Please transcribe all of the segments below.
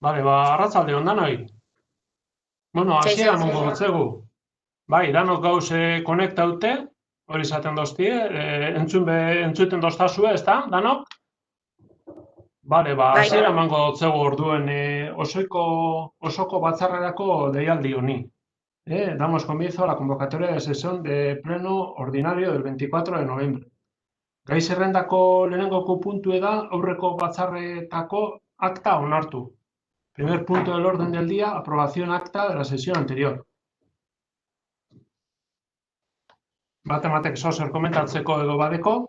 Bale, arratsalde on danoi. Bueno, hasiera emango gotzegu. Bai, danok gauz konektaute, hori izaten doztie, entzuten doztazue, ezta, danok? Bale, hasiera emango gotzegu orduen osoko batzarrerako deialdi honi. Damos comienzo a la convocatoria de sesión de pleno ordinario del 24 de noviembre. Gai zerrendako lehenengoko puntu da aurreko batzarretako akta onartu. Primer punto del orden del día, aprobación acta de la sesión anterior. Batematek zer komentatzeko edo badeko.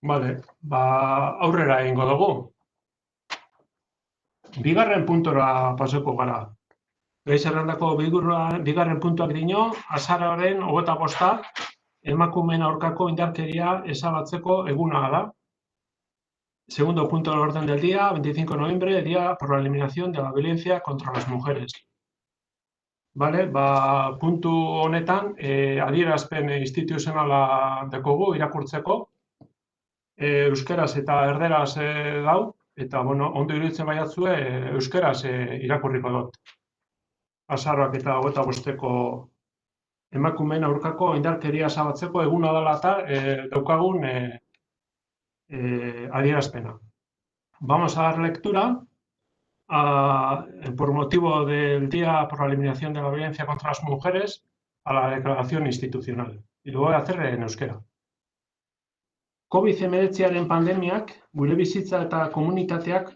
Bale, aurrera egingo dugu. Bigarren puntora pasoko gara. Gai zerrendako bigarren puntuak dino, azaroaren 25 emakumeen aurkako indarkeria ezabatzeko eguna da. Segundo punto del orden del día, 25 de noviembre, día por la eliminación de la violencia contra las mujeres. Bale, puntu honetan, adierazpen instituzionala dekogu irakurtzeko, euskeraz eta erderaz dau, eta ondo iruditzen baiatzue, euskeraz irakurriko dut. Azaroak eta 25-ko emakumeen aurkako indarkeria ezabatzeko eguna dela eta daukagun adierazpena. Vamos a dar lectura por motivo del Día por la Eliminación de la Violencia contra las Mujeres a la declaración institucional. Y lo voy a hacer en euskera. COVID-19 pandemiak gure bizitza eta komunitateak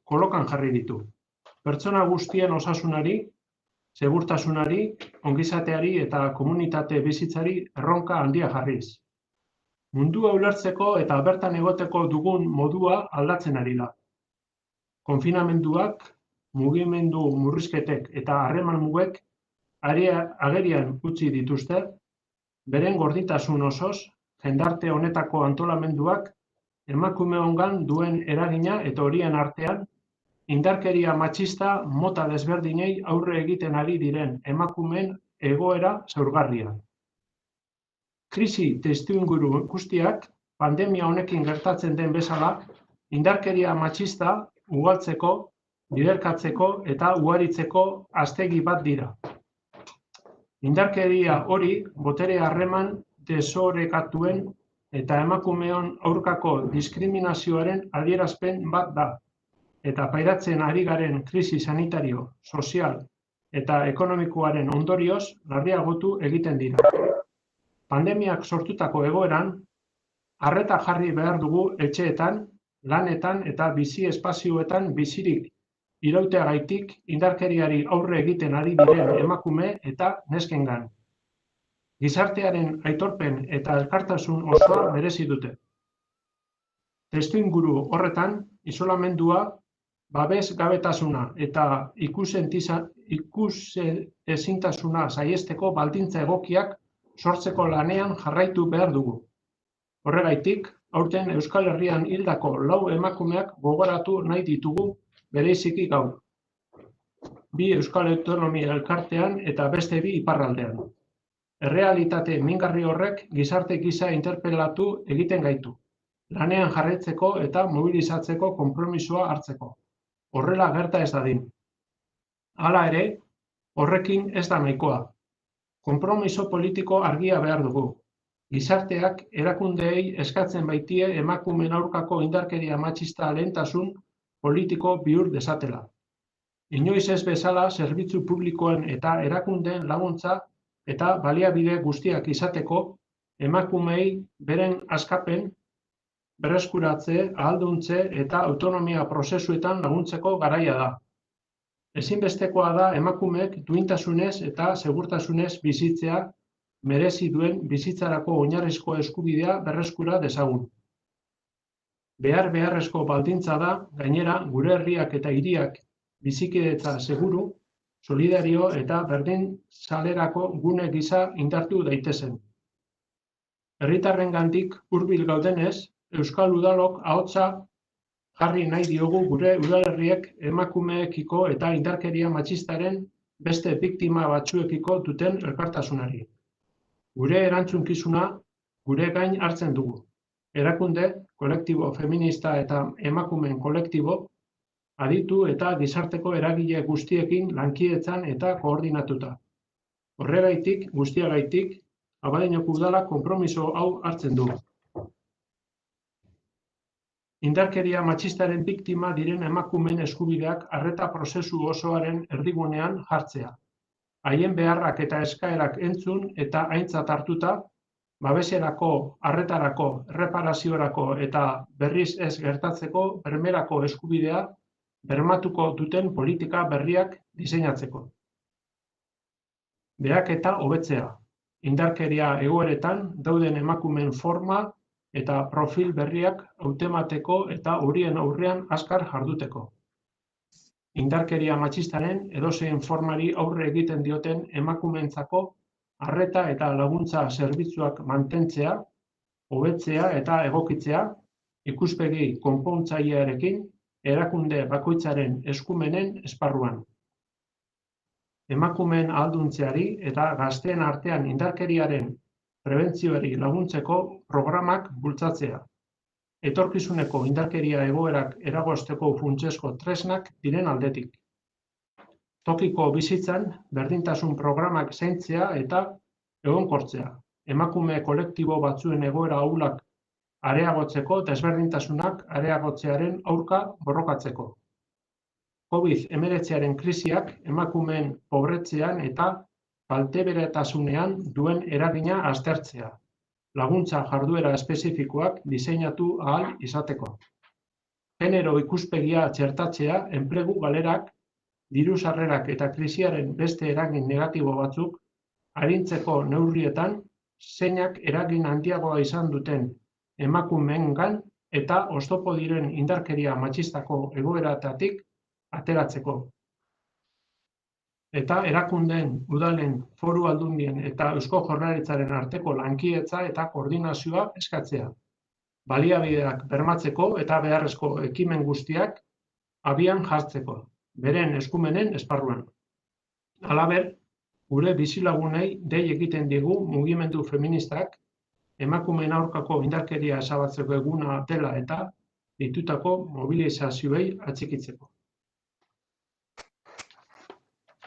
kolokan jarri ditu. Pertsona guztien osasunari, segurtasunari, ongizateari eta komunitate bizitzari erronka handia jarriz. Mundua ulertzeko eta bertan egoteko dugun modua aldatzen ari da. Konfinamenduak, mugimendu murrizketek eta harreman mugek agerian utzi dituzte, beren gordintasun osoz, jendarte honetako antolamenduak emakumeongan duen eragina eta horien artean, indarkeria matxista mota desberdinei aurre egiten ari diren emakumeen egoera zaurgarria. Krisi testuinguru guztiak, pandemia honekin gertatzen den bezala, indarkeria matxista ugaltzeko, biderkatzeko eta ugaritzeko aztegi bat dira. Indarkeria hori botere harreman desorekatuen eta emakumeon aurkako diskriminazioaren adierazpen bat da, eta pairatzen ari garen krisi sanitario, sozial eta ekonomikoaren ondorioz larriagotu egiten dira. Pandemiak sortutako egoeran, arreta jarri behar dugu etxeetan, lanetan eta bizi espazioetan bizirik irauteagaitik indarkeriari aurre egiten ari diren emakume eta neskengan. Gizartearen aitorpen eta elkartasun osoa merezi dute. Testuinguru horretan, isolamendua, babes gabetasuna eta ikusezintasuna saihesteko baldintza egokiak sortzeko lanean jarraitu behar dugu. Horregaitik, aurten Euskal Herrian hildako 4 emakumeak gogoratu nahi ditugu bereziki gaur. 2 Euskal Autonomia Elkartean eta beste 2 iparraldean. Errealitate mingarri horrek gizarte gisa interpelatu egiten gaitu, lanean jarraitzeko eta mobilizatzeko konpromisoa hartzeko. Horrela gerta ez dadin. Hala ere, horrekin ez da nahikoa. Konpromiso politiko argia behar dugu. Gizarteak erakundeei eskatzen baitie emakumeen aurkako indarkeria matxista lehentasun politiko bihur dezatela. Inoiz ez bezala zerbitzu publikoen eta erakundeen laguntza eta baliabide guztiak izateko emakumeei beren askapen, berreskuratze, ahalduntze eta autonomia prozesuetan laguntzeko garaia da. Ezinbestekoa da emakumeek duintasunez eta segurtasunez bizitzea merezi duen bizitzarako oinarrizko eskubidea berreskura dezagun. Beharrezko baldintza da, gainera, gure herriak eta hiriak bizikidetza seguru, solidario eta berdin salerako gune gisa indartu daitezen. Herritarrengandik hurbil gaudenez, Euskal Udalok ahotsa jarri nahi diogu gure udalerriek emakumeekiko eta indarkeria matxistaren beste biktima batzuekiko duten elkartasunari. Gure erantzunkizuna gure gain hartzen dugu. erakunde, kolektibo feminista eta emakumeen kolektibo, aditu eta gizarteko eragile guztiekin lankidetzan eta koordinatuta. Horregaitik, guztiagaitik, Abadiñoko udalak konpromiso hau hartzen du. Indarkeria matxistaren biktima diren emakumeen eskubideak arreta prozesu osoaren erdigunean jartzea. Haien beharrak eta eskaerak entzun eta aintzat hartuta, babeserako, arretarako, erreparaziorako eta berriz ez gertatzeko bermerako eskubidea bermatuko duten politika berriak diseinatzeko. Behaketa hobetzea. Indarkeria egoeretan dauden emakumeen forma eta profil berriak hautemateko eta horien aurrean azkar jarduteko. Indarkeria matxistaren edozein formari aurre egiten dioten emakumeentzako arreta eta laguntza zerbitzuak mantentzea, hobetzea eta egokitzea, ikuspegi konpontzailearekin erakunde bakoitzaren eskumenen esparruan. Emakumeen ahalduntzeari eta gazteen artean indarkeriaren prebentzioari laguntzeko programak bultzatzea. Etorkizuneko indarkeria egoerak eragozteko funtsezko tresnak diren aldetik. Tokiko bizitzan berdintasun programak zaintzea eta egonkortzea. Emakume kolektibo batzuen egoera ahulak areagotzeko desberdintasunak areagotzearen aurka borrokatzeko. COVID-19 krisiak emakumeen pobretzean eta kalteberatasunean duen eragina aztertzea. Laguntza jarduera espezifikoak diseinatu ahal izateko. Genero ikuspegia txertatzea, enplegu galerak, diru-sarrerak eta krisiaren beste eragin negatibo batzuk arintzeko neurrietan zeinak eragin handiagoa izan duten emakumeengan eta oztopo diren indarkeria matxistako egoeratatik ateratzeko. Eta erakundeen, udalen, foru aldundien eta Eusko Jaurlaritzaren arteko lankidetza eta koordinazioa eskatzea. Baliabideak bermatzeko eta beharrezko ekimen guztiak abian jartzeko, beren eskumenen esparruan. Halaber, gure bizilagunei dei egiten digu mugimendu feministak emakumeen aurkako indarkeria ezabatzeko eguna dela eta ditutako mobilizazioei atxikitzeko.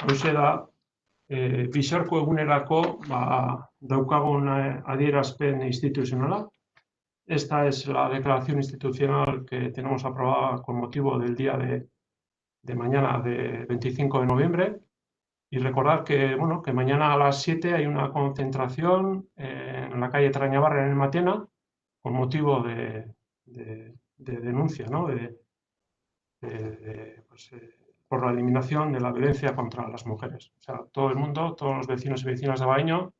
Hauxe da, bizarko egunerako daukagun adierazpen institucionala. Esta es la declaración institucional que tenemos aprobada con motivo del día de mañana, de 25 de noviembre. Y recordar que, que mañana a las 7 hay una concentración en la calle Trañabarren en Matena con motivo de denuncia, ¿no? Por la eliminación de la violencia contra las mujeres. O sea, todo el mundo, todos los vecinos y vecinas de Abadiño,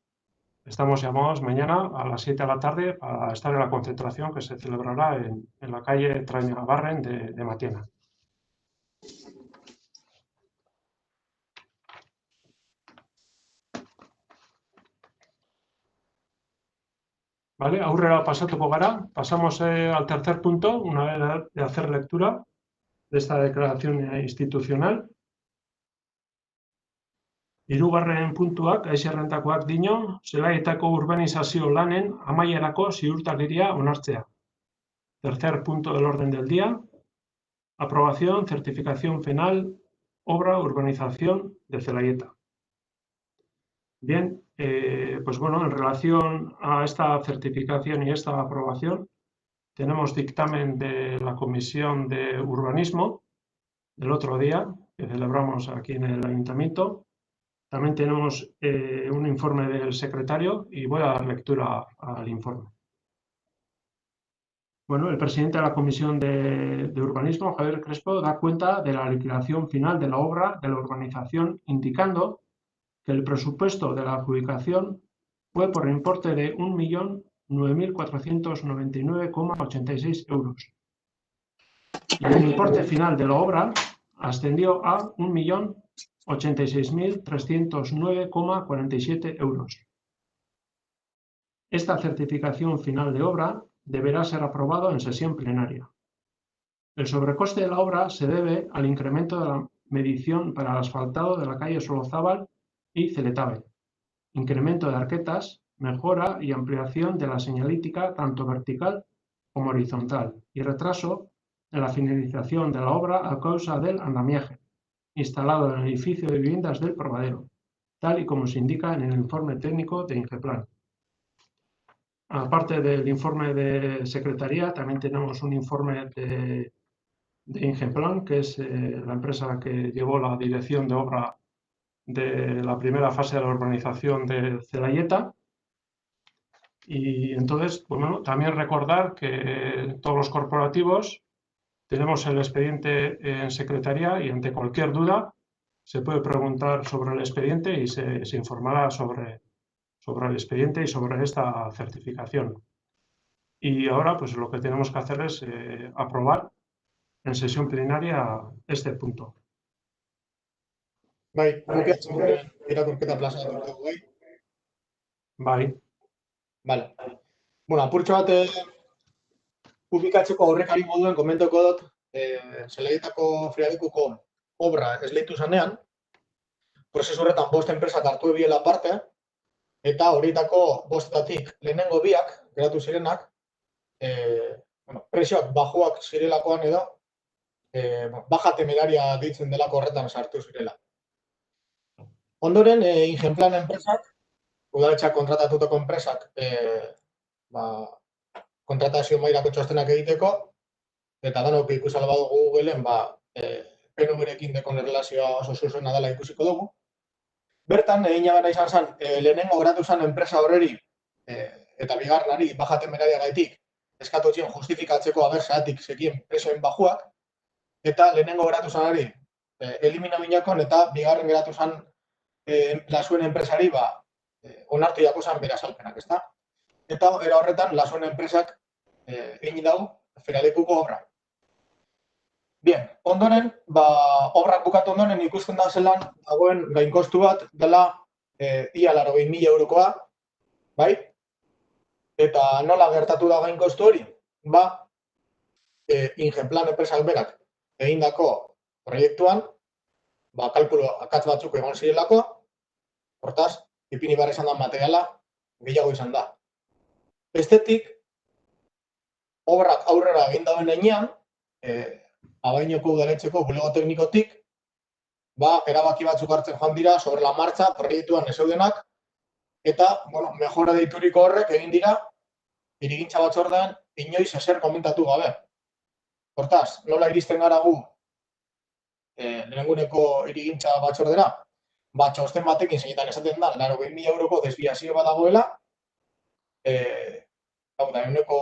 estamos llamados mañana a las 7 de la tarde para estar en la concentración que se celebrará en la calle Trañabarren de Matena. Vale, aurrera pasatuko gara. Pasamos al tercer punto, una vez de hacer lectura de esta declaración institucional. Hirugarren puntuak, aizerrentakoak dino, zelaietako urbanizazio lanen amaierako ziurtagiria onartzea. Tercer punto del orden del día, aprobación, certificación final, obra, urbanización de Zelaieta. Bien, pues bueno, en relación a esta certificación y esta aprobación, tenemos dictamen de la Comisión de Urbanismo del otro día, que celebramos aquí en el Ayuntamiento. También tenemos un informe del secretario y voy a dar lectura al informe. Bueno, el presidente de la Comisión de Urbanismo, Javier Crespo, da cuenta de la liquidación final de la obra de la urbanización, indicando que el presupuesto de la adjudicación fue por importe de 1.009.499,86 euros. Y el importe final de la obra ascendió a 1.086.309,47 euros. Esta certificación final de obra deberá ser aprobado en sesión plenaria. El sobrecoste de la obra se debe al incremento de la medición para el asfaltado de la calle Solozábal y Celetabe, incremento de arquetas, mejora y ampliación de la señalítica tanto vertical como horizontal y retraso en la finalización de la obra a causa del andamiaje instalado en el edificio de viviendas del Probadero, tal y como se indica en el informe técnico de Ingeplan. Aparte del informe de Secretaría, también tenemos un informe de Ingeplan, que es la empresa que llevó la dirección de obra de la primera fase de la urbanización de Celayeta. Y entonces, pues bueno, también recordar que todos los corporativos tenemos el expediente en Secretaría y ante cualquier duda se puede preguntar sobre el expediente y se informará sobre el expediente y sobre esta certificación. Y ahora, pues lo que tenemos que hacer es aprobar en sesión plenaria este punto. Bai, irakurketa plazaratu dugu, bai? Bai. Vale. Bueno, apurtxo bat publikatzeko aurrekari moduen komentoko dut, Zelayetako Friadekuko obra esleitu zanean, prozesu horretan 5 enpresak hartu ebiela parte, eta horietako 5etatik lehenengo 2 geratu zirenak, prezioak bajuak zirelakoan edo, baja temeraria deitzen delako horretan sartu zirela. Ondoren, Ingeplan enpresak, udaletxeak kontratatutako enpresak, kontratazio mailako txostenak egiteko, eta danok ikusala badugu Googleen, PNV-rekin dekon erlazioa oso zuzena dela ikusiko dugu. Bertan, egina bera izan zen, lehenengo geratu zen enpresa horreri, eta bigarrenari baja temeraria gaitik, eskatu zion justifikatzeko abertzeatik zekien prezioen bajuak, eta lehenengo geratu zenari elimina binakon, eta bigarren geratu zen lasuen enpresari onartu jako zen bera salpenak, ezta? Eta era horretan, lasuen enpresak egin dago Friadekuko obra. Bien, ondoren, obrak bukatu ondoren ikusten da zelan dagoen gainkostu bat dela ia 80.000 eurokoa, bai? Eta nola gertatu da gainkostu hori? Ingeplan enpresak berak egindako proiektuan, kalkulo akats batzuk egon zirelako, hortaz, ipini behar izan da materiala gehiago izan da. Bestetik, obrak aurrera egin dauen heinean, Abainoko udaletxeko bulego teknikotik, erabaki batzuk hartzen joan dira sobre la marcha proiektuan ezeudenak, eta, mejora deituriko horrek egin dira, hirigintza batzordean inoiz ezer komentatu gabe. Hortaz, nola iristen gara gu lehenenguneko hirigintza batzordera? Txosten batekin zeinetan esaten da, 80.000 euroko desbiazio bat dagoela, euneko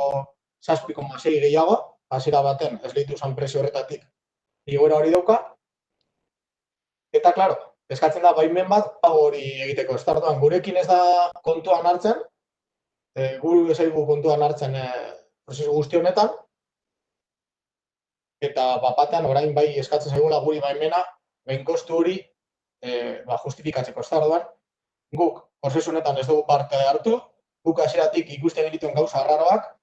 7,6 gehiago, hasiera baten esleitu zen prezio horretatik igoera hori dauka. Eta, klaro, eskatzen da baimen bat hori egiteko. Estartuan, gurekin ez da kontuan hartzen, guru ezaigu kontuan hartzen prozesu guzti honetan, eta batean orain bai eskatzen zaigula guri baimena, gainkostu hori justifikatzeko. Estartuan, guk prozesu honetan ez dugu parte hartu, guk hasieratik ikusten egiten gauza arraroak,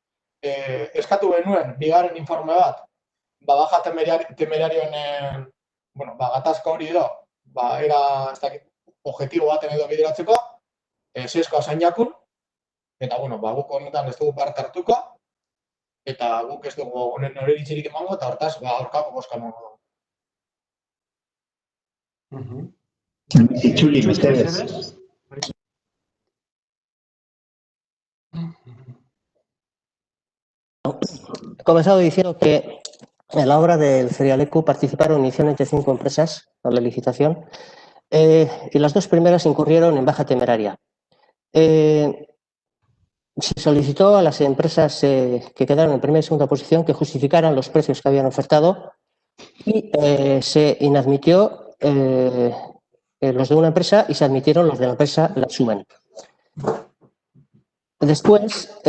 eskatu genuen bigarren informe bat, baja temerarioen gatazka hori edo, era objektibo baten edo bideratzeko, zeskoa zain jakun, eta guk honetan ez dugu parte hartuko, eta guk ez dugu honen horiritzirik emango, eta hortaz, aurkako bozka emango dugu. Itzuli, mesedez. He comenzado diciendo que en la obra del Frialeku participaron inicialmente 5 empresas a la licitación y las 2 primeras incurrieron en baja temeraria. Se solicitó a las empresas que quedaron en primera y segunda posición que justificaran los precios que habían ofertado y se inadmitió los de una empresa y se admitieron los de la empresa Latsumen. Después,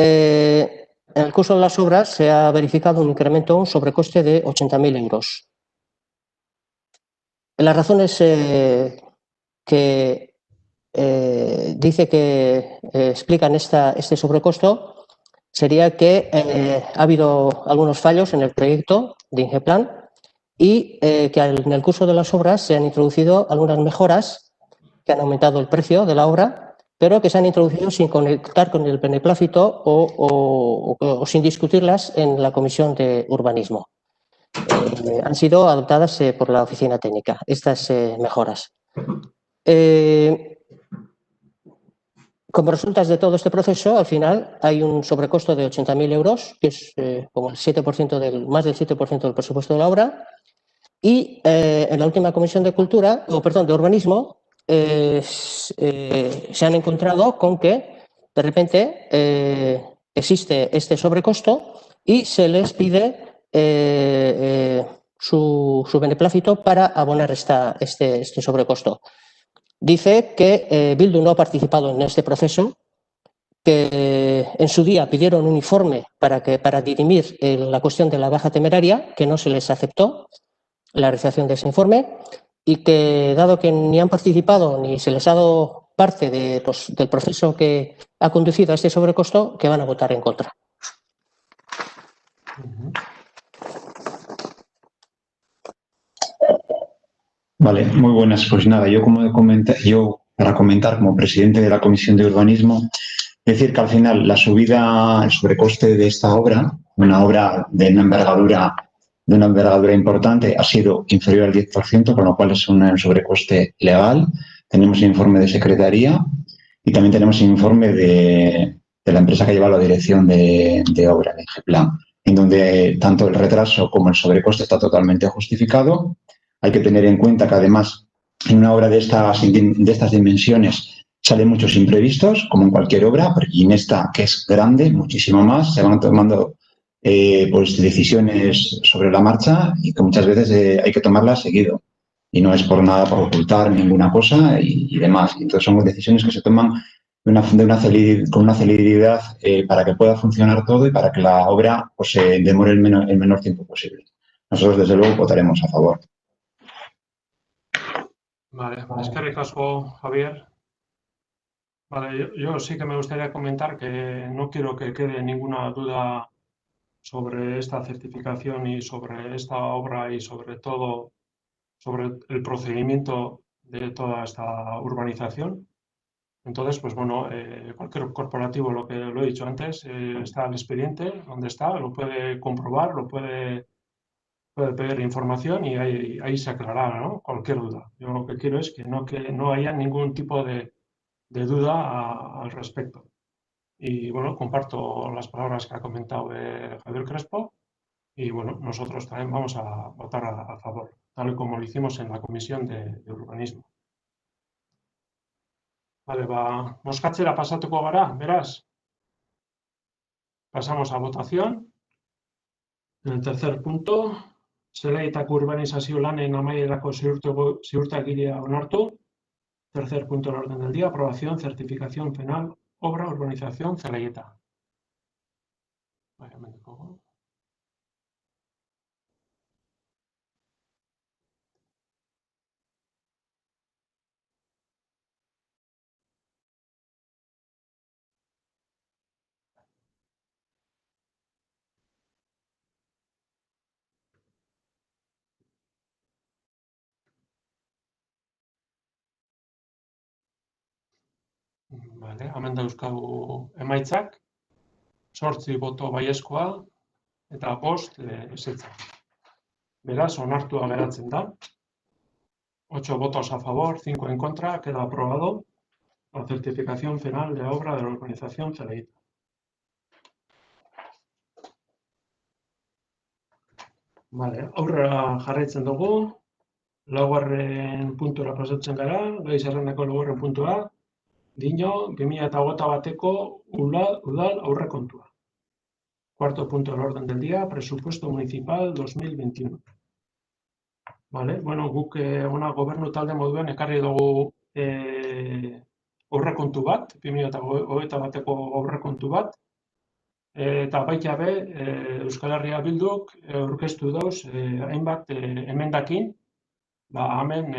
en el curso de las obras se ha verificado un incremento, un sobrecoste de 80.000 euros. Las razones que dice que explican este sobrecosto sería que ha habido algunos fallos en el proyecto de Ingeplan y que en el curso de las obras se han introducido algunas mejoras que han aumentado el precio de la obra pero que se han introducido sin conectar con el beneplácito o sin discutirlas en la Comisión de Urbanismo. Han sido adoptadas por la Oficina Técnica, estas mejoras. Como resultas de todo este proceso, al final hay un sobrecosto de 80.000 euros, que es como el 7% más del 7% del presupuesto de la obra. Y en la última Comisión de de Urbanismo, se han encontrado con que de repente existe este sobrecosto y se les pide su beneplácito para abonar este sobrecosto. Dice que Bildu no ha participado en este proceso, que en su día pidieron un informe para dirimir la cuestión de la baja temeraria, que no se les aceptó la realización de ese informe, y que, dado que ni han participado ni se les ha dado parte del proceso que ha conducido a este sobrecosto, que van a votar en contra. Vale, muy buenas. Pues nada, yo para comentar como presidente de la Comisión de Urbanismo, decir que al final el sobrecoste de esta obra, una obra de una envergadura importante, ha sido inferior al 10%, con lo cual es un sobrecoste legal. Tenemos el informe de Secretaría y también tenemos el informe de la empresa que lleva la dirección de obra, de Geplan, en donde tanto el retraso como el sobrecoste está totalmente justificado. Hay que tener en cuenta que, además, en una obra de estas dimensiones salen muchos imprevistos, como en cualquier obra, y en esta, que es grande, muchísimo más, se van tomando decisiones sobre la marcha y que muchas veces hay que tomarlas seguido. Y no es por nada, por ocultar ninguna cosa y demás. Entonces, son decisiones que se toman con una celeridad para que pueda funcionar todo y para que la obra se demore el menor tiempo posible. Nosotros, desde luego, votaremos a favor. Vale, eskerrik asko, Javier. Vale, yo sí que me gustaría comentar que no quiero que quede ninguna duda sobre esta certificación y sobre esta obra y sobre todo sobre el procedimiento de toda esta urbanización. Entonces, pues bueno, cualquier corporativo, lo que lo he dicho antes, está el expediente donde está, lo puede comprobar, puede pedir información y ahí se aclarará, ¿no? Cualquier duda. Yo lo que quiero es que no haya ningún tipo de duda al respecto. Y bueno, comparto las palabras que ha comentado Javier Crespo y bueno, nosotros también vamos a votar a favor, tal y como lo hicimos en la Comisión de Urbanismo. Vale, bozkatzera pasatuko gara, beraz. Pasamos a votación. En el tercer punto, zelaietako urbanizazio lanen amaierako ziurtagiria onartu. Tercer punto del orden del día, aprobación, certificación penal, obra, urbanización, Zelaieta. Vale, hemen dauzkagu emaitzak, 8 boto baiezkoa eta 5 ezetza. Beraz, onartua geratzen da. 8 votos a favor, 5 en contra, queda aprobado la certificación final de obra de la urbanización Zelaieta. Vale, aurrera jarraitzen dugu. Laugarren puntura pasatzen gara, gai zerrendako laugarren puntua. Dino, 2021ko udal aurrekontua. Cuarto punto del orden del día, presupuesto municipal 2021. Vale, bueno, guk gobernu talde moduen ekarri dugu aurrekontu bat, 2021ko aurrekontu bat, eta baita be, Euskal Herria Bilduk aurkeztu dauz hainbat emendakin, hemen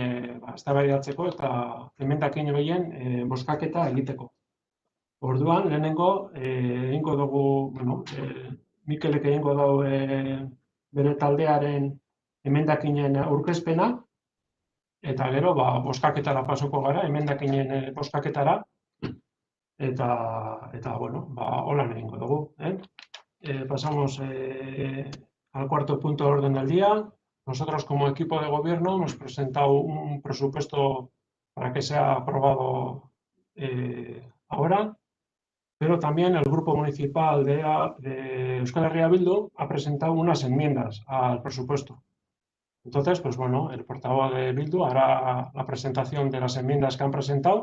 eztabaidatzeko eta emendakin horien bozkaketa egiteko. Orduan, lehenengo egingo dugu, Mikelek egingo dugu bere taldearen emendakinen aurkezpena, eta gero bozkaketara pasoko gara, emendakinen bozkaketara, eta bueno, holan egingo dugu. Pasamos al cuarto punto de orden del día. Nosotros como equipo de gobierno hemos presentado un presupuesto para que sea aprobado ahora, pero también el grupo municipal de Euskal Herria Bildu ha presentado unas enmiendas al presupuesto. Entonces, pues bueno, el portavoz de Bildu hará la presentación de las enmiendas que han presentado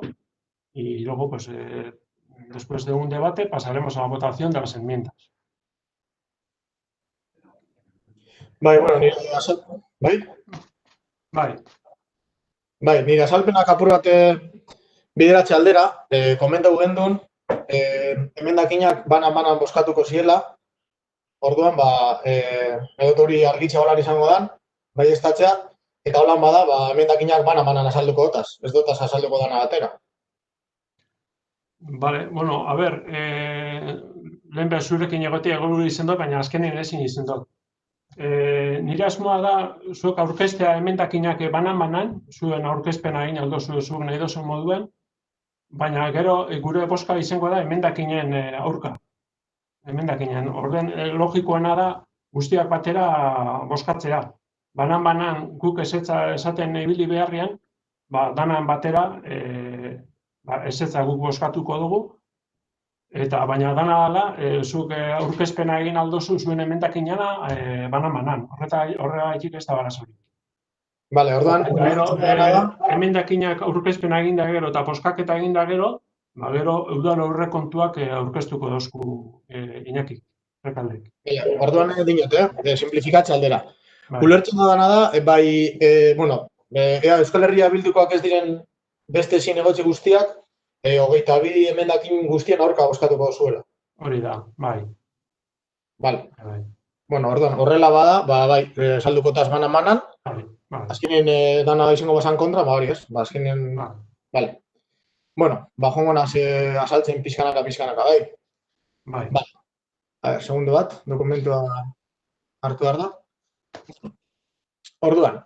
y luego, pues después de un debate, pasaremos a la votación de las enmiendas. Bai, bueno, nire azalpenak apur bat bideratze aldera, komentatu gendun, emendakinak banan bozkatuko ziela, orduan, edot hori argitza holan izango dan, bai estatzea, eta holan bada, emendakinak banan azalduko dotaz, ez dotaz azalduko dana batera. Vale, bueno, a ver, lehen behar zurekin egotia egon izan dut, baina azkenean ezin izan dut. Nire asmoa da, zuek aurkeztea emendakinak banan, zuen aurkezpena egin aldo zuek nahi dozen moduen, baina gero gure bozka izango da emendakinen aurka. Emendakinen, orden logikoena da guztiak batera bozkatzea. Banan guk ezetza esaten ibili beharrian, danan batera ezetza guk bozkatuko dugu, eta baina dana dela, zuk aurkezpena egin aldozu zuen emendakinana banan. Horregatik ez da barazori. Bale, orduan, emendakinak aurkezpena egin da gero eta bozkaketa egin da gero, gero udal aurrekontuak aurkeztuko dozku Iñaki, rekaldek. Orduan dinote, simplifikatze aldera. Ulertzen dana da, Euskal Herria Bildukoak ez diren beste zinegotzi guztiak, 22 emendakin guztien aurka bozkatuko zuela. Hori da, bai. Bale. Bueno, orduan, horrela bada, salduko taz banan, azkenien dana izango bazan kontra, hori ez, azkenien, bale. Bueno, jongo naz azaltzen pizkanaka, bai. Bai. A ver, segundo bat, dokumentua hartu behar da. Orduan,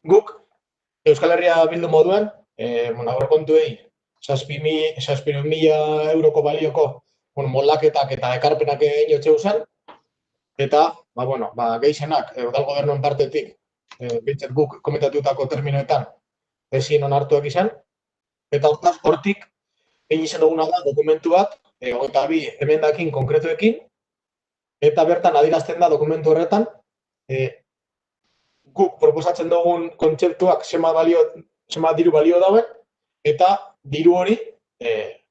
guk Euskal Herria Bildu moduan, aurrekontuei 7.000 euroko balioko moldaketak eta ekarpenak egin jotxeu zen, eta, gehienak, udal gobernuen partetik, bintzat guk komentatutako terminoetan, ezin onartuak izan, eta hortik, egin izan duguna da dokumentu bat, 22 emendakin konkretuekin, eta bertan adierazten da dokumentu horretan, guk proposatzen dugun kontzeptuak zenbat diru balio dauen, eta diru hori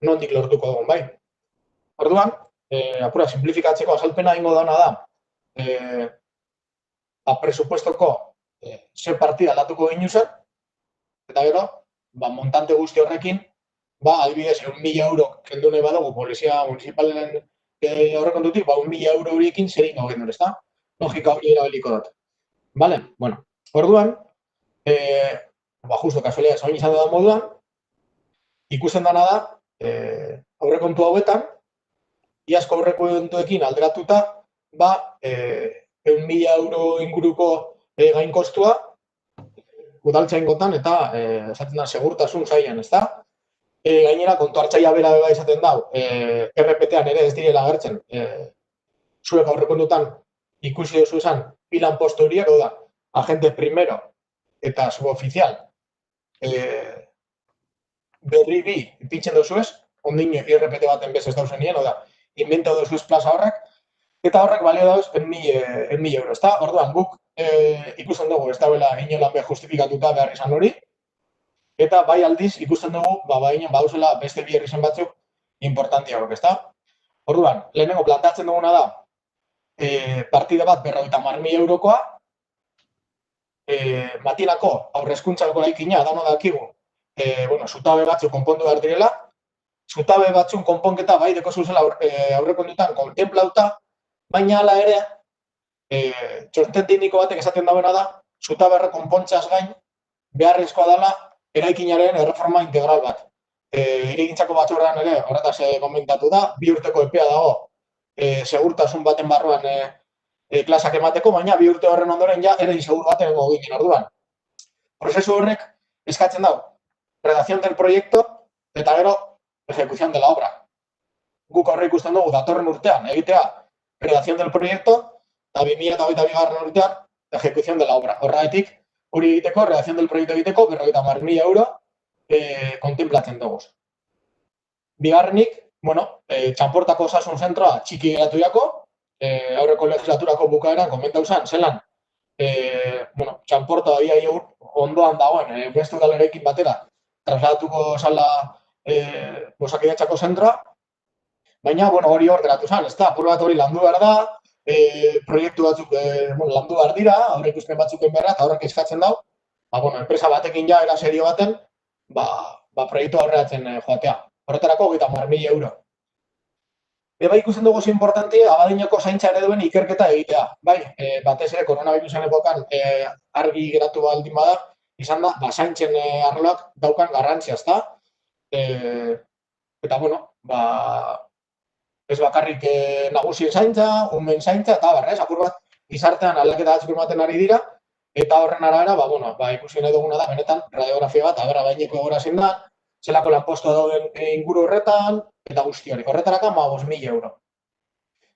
nondik lortuko dugun, bai. Orduan, apura simplifikatzeko azalpena egingo dana da, presupuestoko ze partida aldatuko egin zen, eta gero, montante guzti horrekin, adibidez, 1.000 euro kendu nahi badugu polizia municipalen horrekontutik, 1.000 euro horiekin zer ingo gendun, ezta? Logika hori erabiliko dut. Bale? Bueno, orduan, justo kasualia zain izan da moduan, ikusten dana da, aurrekontu hauetan, iazko aurrekontuekin alderatuta, 1.000 euro inguruko gainkostua, udaltzaingotan eta esaten da segurtasun zailan, ezta? Gainera, kontu hartzaia bera esaten dau, RPT-an ere ez direla agertzen, zuek aurrekontutan ikusi duzu esan pilan postu horiek, da, agente primero eta suboficial berri bi ipintzen duzu ez, ondino IRPT baten bez ez dauzen da, inventa duzu ez plaza horrek, eta horrek balio dauz 1.000 euro, ezta? Orduan, guk ikusten dugu, ez dauela inolan behar justifikatuta behar izan hori, eta bai aldiz ikusten dugu, badauzela beste bi herri zen batzuk importantiagoak, ezta? Orduan, lehenengo plantatzen duguna da, partida bat 50.000 eurokoa, matinako aurrezkuntzako laikina, dano dakigu, zutabe batzuk konpondu behar direla, zutabe batzun konponketa bai deko zuzela aurrekontutan kontemplauta, baina hala ere, txosten tekniko batek esaten dagoena da, zutabe konpontzaz gain, beharrezkoa dela, eraikinaren erreforma integral bat. Hirigintzako batzordean ere, horretaz komentatu da, 2 urteko epea dago, segurtasun baten barruan klasak emateko, baina 2 urte horren ondoren ja ere inseguru baten egin orduan. Prozesu horrek eskatzen dago, redacción del proyecto, Eta gero, ejecución de la obra. Guk horre ikusten dugu datorren urtean egitea redacción del proyecto, eta 2022 urtean ejecución de la obra. Horregatik, hori egiteko, redacción del proyecto egiteko, 50.000 euro kontemplatzen dugu. Bigarrenik, txanportako osasun zentroa txiki geratu jako, aurreko legislaturako bukaeran komentau zen, zelan, txanporta ondoan dagoen, beste udalerekin batera, trasladatuko zala Osakidetzako zentroa, baina, hori hor geratu zen, ez da, apur bat hori landu behar da, proiektu batzuk landu behar dira, aurreikuspen batzuken beharra, eta horrek eskatzen dau, enpresa batekin ja, era serio baten, proiektu aurreratzen joatea. Horretarako, 50.000 euro. Eba ikusten dugu oso importante, Abadiñoko zaintza ereduen ikerketa egitea. Bai, batez ere, koronavirusen epokan argi geratu baldin bada, izan da, zaintzen arloak daukan garrantzia, ezta? Eta, ez bakarrik nagusien zaintza, umen zaintza, eta barrez, apur bat, gizartean aldaketa batzuk ematen ari dira, eta horren arabera, ikusi nahi duguna da, benetan, radiografia bat, Abadiñoko egora zein da, zelako lanpostua dauden inguru horretan, eta guzti hori. Horretaraka, 5.000 euro.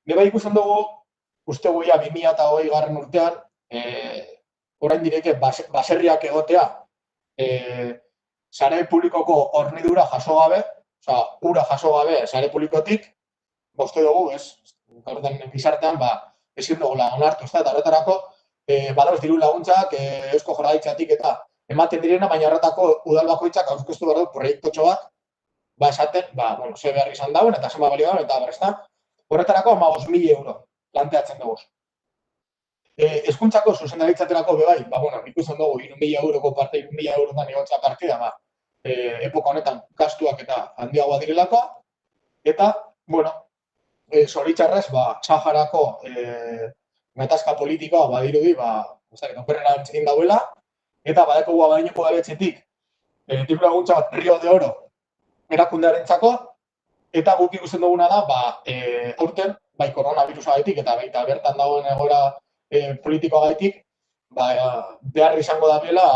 Beba ikusten dugu, uste guia 2020 urtean, orain direke, baserriak egotea, sare publikoko hornidura jaso gabe, ura jaso gabe sare publikotik, uste dugu, horretan gizartean, ezin dugula onartu, eta horretarako, badauz diru laguntzak, Eusko Jaurlaritzatik eta ematen direna, baina horretako udal bakoitzak aurkeztu behar du proiektotxo bat, esaten, ze behar izan dauen, eta zenba balio dauen, eta berrezta. Horretarako 5.000 euro planteatzen dugu. Hezkuntzako zuzendaritzaterako bebai, ikusten dugu 3.000 euroko parte, 3.000 eurotan egotza partida, epoka honetan gastuak eta handiagoa direlako, eta, zoritxarrez, Saharako metazka politikoa badirudi, okerrera entzegin dauela, eta badeko Abadiñoko udaletxetik diru laguntza bat Rio de Oro erakundearentzako, eta guk ikusten duguna da, aurten, koronavirusagaitik eta baita bertan dagoen egoera politikoagaitik, behar izango da bela,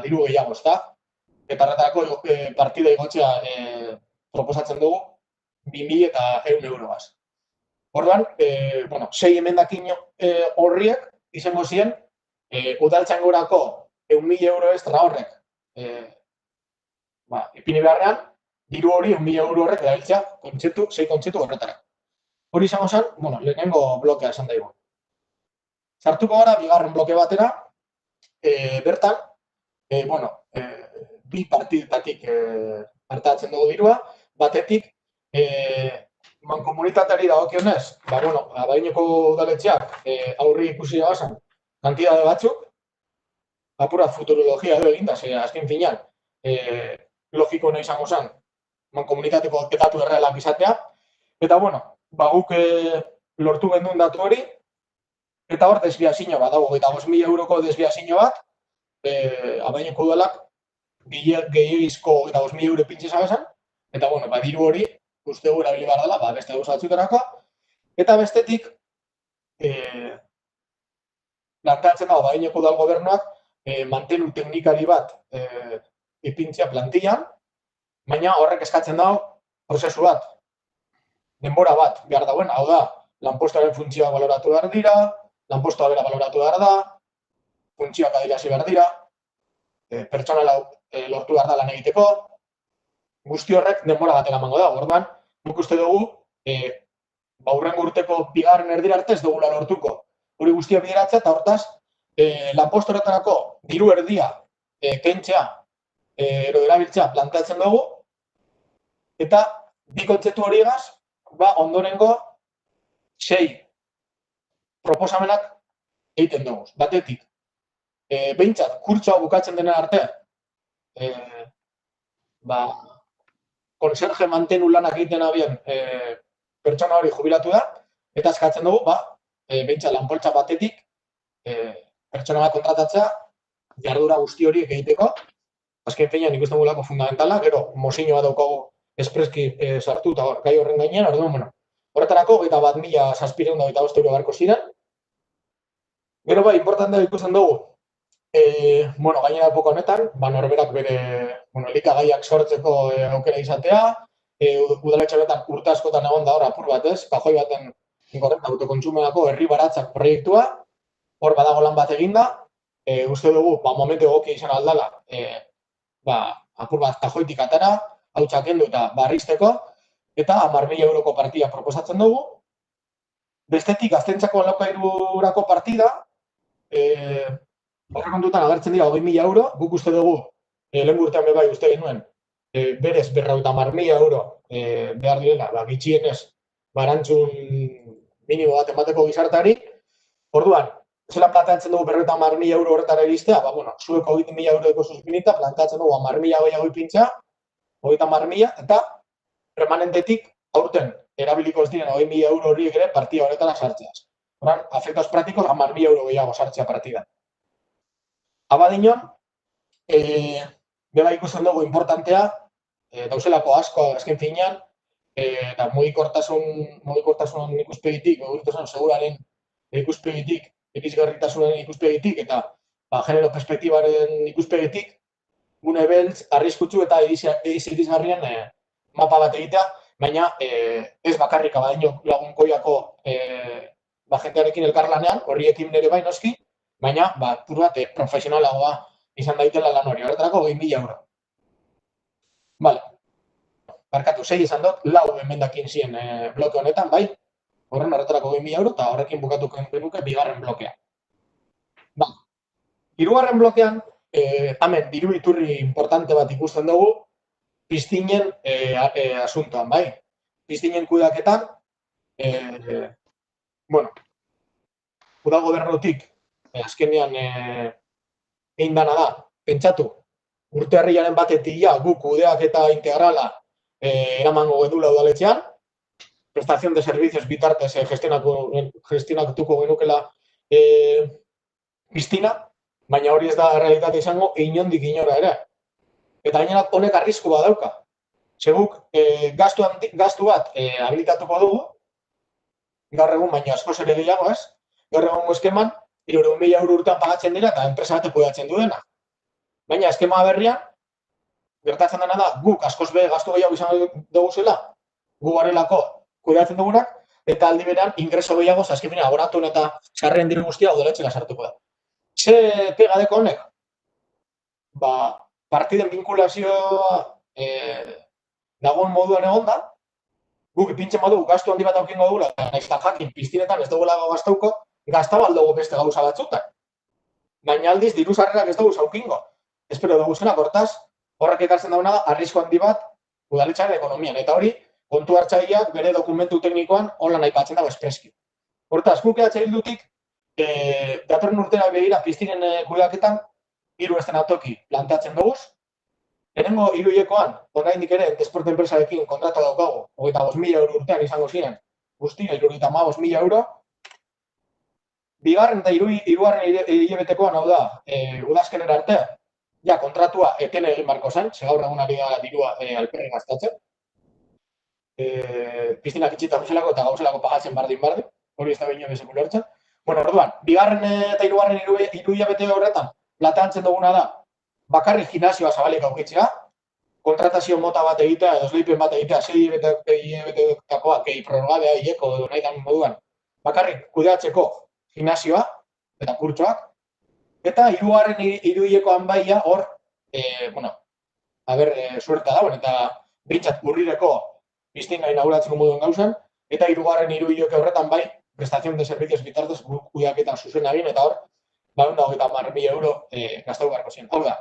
diru gehiago, ezta? Eta horretarako partida igotzea proposatzen dugu 2.100 euroaz. Orduan, 6 emendakin horriek izango ziren, udaltzaingorako 1.000 euro extra horrek ipini beharrean, diru hori 1.000 euro horrek erabiltzea sei kontzeptu horretara. Hori izango zen, lehenengo blokea esan daigu. Sartuko gara, bigarren bloke batera, bertan, bi partidetatik hartatzen dugu dirua, batetik, mankomunitateari dagokionez, Abadiñoko udaletxeak aurri ikusi bagazan, kantidade batzuk, apurat futurologia edo eginda, azken finean, logiko nahi izango zen, mankomunitateko datu errealak izatea, eta, guk lortu gendun datu hori, eta hor desbiazio bat, dago, 5.000 euroko desbiazio bat, Abadiñoko udalak gehiagizko 5.000 euro pintxe zabezan, eta, diru hori, uste gura erabili behar dela, beste gauza batzuterako, eta bestetik, planteatzen dago Abadiñoko udal gobernuak mantenu teknikari bat ipintzea plantillan, baina horrek eskatzen dago prozesu bat, denbora bat behar dauen, hau da, lanpostoaren funtzioa baloratu behar dira, lanpostoa bera baloratu behar da, funtzioak adirazi behar dira, pertsonala lortu behar da lan egiteko, guzti horrek denbora bat eramango da, orduan, nik uste dugu, hurrengo urteko bigarren erdira arte ez dugula lortuko. Hori guztia bideratzea, eta hortaz, lanposto horretarako diru erdia kentzea, ero erabiltzea planteatzen dugu, eta bi kontzeptu hori egaz, ondorengo 6 proposamenak egiten dugu. Batetik, behintzat, kurtsoa bukatzen denen arte, konserje mantenu lanak egiten abien pertsona hori jubilatu da, eta eskatzen dugu, behintzat lanpoltsa batetik, pertsona bat kontratatzea, jardura guzti hori egiteko, azken finean ikusten gulako fundamentala, gero mozinoa daukagu espreski sartu eta gai horren gainean, orduan, horretarako, 21.725 euro beharko ziren. Gero importantea ikusten dugu, Gainera epoko honetan, norberak bere elikagaiak sortzeko aukera izatea, udaletxe honetan urte askotan egon da hor apur bat ez, kajoi baten autokontsumerako herri baratzak proiektua, hor badago lan bat eginda, uste dugu, momentu egokia izan aldala, apur bat kajoitik atara, hautsak kendu eta barrizteko, eta 10.000 euroko partida proposatzen dugu. Bestetik, gaztentzako alokairurako partida, horre kontutan agertzen dira 20.000 euro, guk uste dugu, lehen urtean bebai uste genuen, berez 50.000 euro behar direla, gitxienez, barantzun minimo bat emateko gizartari. Orduan, zelan planteatzen dugu 50.000 euro horretara iristea, zueko 20.000 euroko suspinita, planteatzen dugu 10.000 gehiago ipintza, 30.000, eta remanentetik aurten erabiliko ez diren 20.000 euro horiek ere partida horretara sartzeaz. Horan, afektos praktikoz 10.000 euro gehiago sartzea partida. Abadinon, beba ikusten dugu importantea, dauzelako asko azken finean, eta mugikortasun ikuspegitik, mugikortasun seguraren ikuspegitik, irisgarritasunen ikuspegitik, eta genero perspektibaren ikuspegitik, gune beltz, arriskutsu eta irisgarrien mapa bat egitea, baina ez bakarrik Abadiño lagunkoiako jentearekin elkarlanean, horriekin nire bai noski, baina pur bat profesionalagoa izan daitela lan hori, horretarako 20.000 euro. Bale, barkatu, 6 izan dut, 4 emendakin ziren bloke honetan, bai, horretarako 20.000 euro, eta horrekin bukatuko genuke bigarren blokea. Hirugarren blokean, hemen diru iturri importante bat ikusten dugu, piztinen asuntoan, bai. Piztinen kudeaketan, udal gobernutik, azkenean egin dana da, pentsatu, urteharriaren batetik guk kudeaketa integrala eramango gedula udaletxean, prestación de servicios bitartez gestionatuko genukela piztina, baina hori ez da realitate izango inondik inora ere. Eta gainera honek arrisku bat dauka. Seguk gastu bat habilitatuko dugu, gaur egun baina askoz ere gehiago ez, gaur egungo eskeman 300.000 euro urtean pagatzen dira eta enpresa batek kudeatzen duena. Baina eskema berrian, gertatzen dena da, guk askoz gastu gehiago izango dugu zela, gu garelako kudeatzen dugunak, eta aldi berean ingreso gehiago azkenean abonatuen eta sarreren diru guztia udaletxera sartuko da. Ze pegadeko honek? Partiden vinkulazioa dagoen moduan egon da, guk ipintzen badugu gastu handi bat aukingo dugula, nahiz eta jakin piztinetan ez dugula gastauko, gaztabaldugu beste gauza batzutan. Baina aldiz, diru sarrerak ez dugu aukingo. Espero dugu zenak, hortaz, horrek ekartzen dauna da, arrisku handi bat udaletxaren ekonomian. Eta hori, kontu hartzaileak bere dokumentu teknikoan holan aipatzen dago espreski. Hortaz, guk Bildutik, datorren urtera begira piztinen kudeaketan, 3 eszenatoki planteatzen dugu. Lehenengo 3 hilekoan, oraindik ere, desporte enpresarekin kontrata daukagu, 25.000 euro urtean izango ziren, guztira 75.000 euro. Bigarren eta hirugarren hilebetekoan hau da, udazkenera arte, kontratua eten egin barko zen, gaur egun ari da dirua alperri gastatzen. Piztinak itxita guzelako eta gauzelako pagatzen bardin, hori ez da behin bezeko lertzen. Orduan, bigarren eta hirugarren hiru hilabete horretan, planteatzen duguna da, bakarrik gimnasioa zabalik aukitzea, kontratazio mota bat egitea, edo esleipen bat egitea, 6 hilabetetakoa, gehi prorrogadea hileko edo nahi dan moduan, bakarrik kudeatzeko gimnasioa eta kurtsoak, eta hirugarren hiruhilekoan baia hor, suerta dauen, eta bintzat urrireko piztina inauguratzeko moduen gauzan, eta hirugarren hiruhileke horretan bai, prestación de servicios bitartez kudeaketan zuzen egin, eta hor, 130.000 euro gastau beharko ziren. Hau da,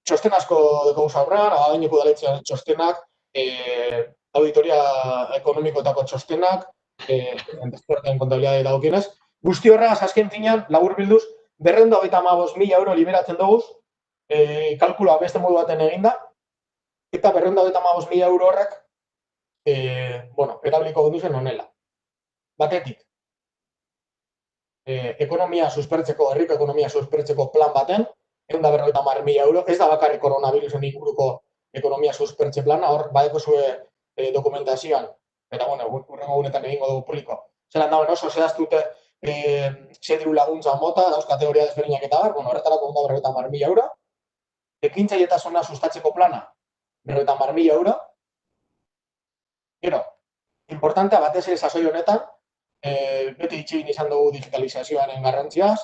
txosten asko dugu aurrean, Abadiñoko udaletxean txostenak, auditoria ekonomikoetako txostenak, desporten kontabilidade dagokienez. Guzti horregaz, azken finean, labur bilduz, 225.000 euro liberatzen dugu, kalkuloa beste modu baten eginda, eta 225.000 euro horrek, erabiliko genduzen honela. Batetik, ekonomia suspertzeko, herriko ekonomia suspertzeko plan baten, 150.000 euro, ez da bakarrik koronavirusen inguruko ekonomia suspertze plana, hor badeko zue dokumentazioan, eta urrengo gunetan egingo dugu publiko. Zeran dauen oso zehaztute ze diru laguntza mota, dauz kategoria desberdinak eta bar, horretarako 150.000 euro. Ekintzailetasuna sustatzeko plana, 50.000 euro. Gero, importantea batez ere sasoi honetan, beti itxegin izan dugu digitalizazioaren garrantziaz,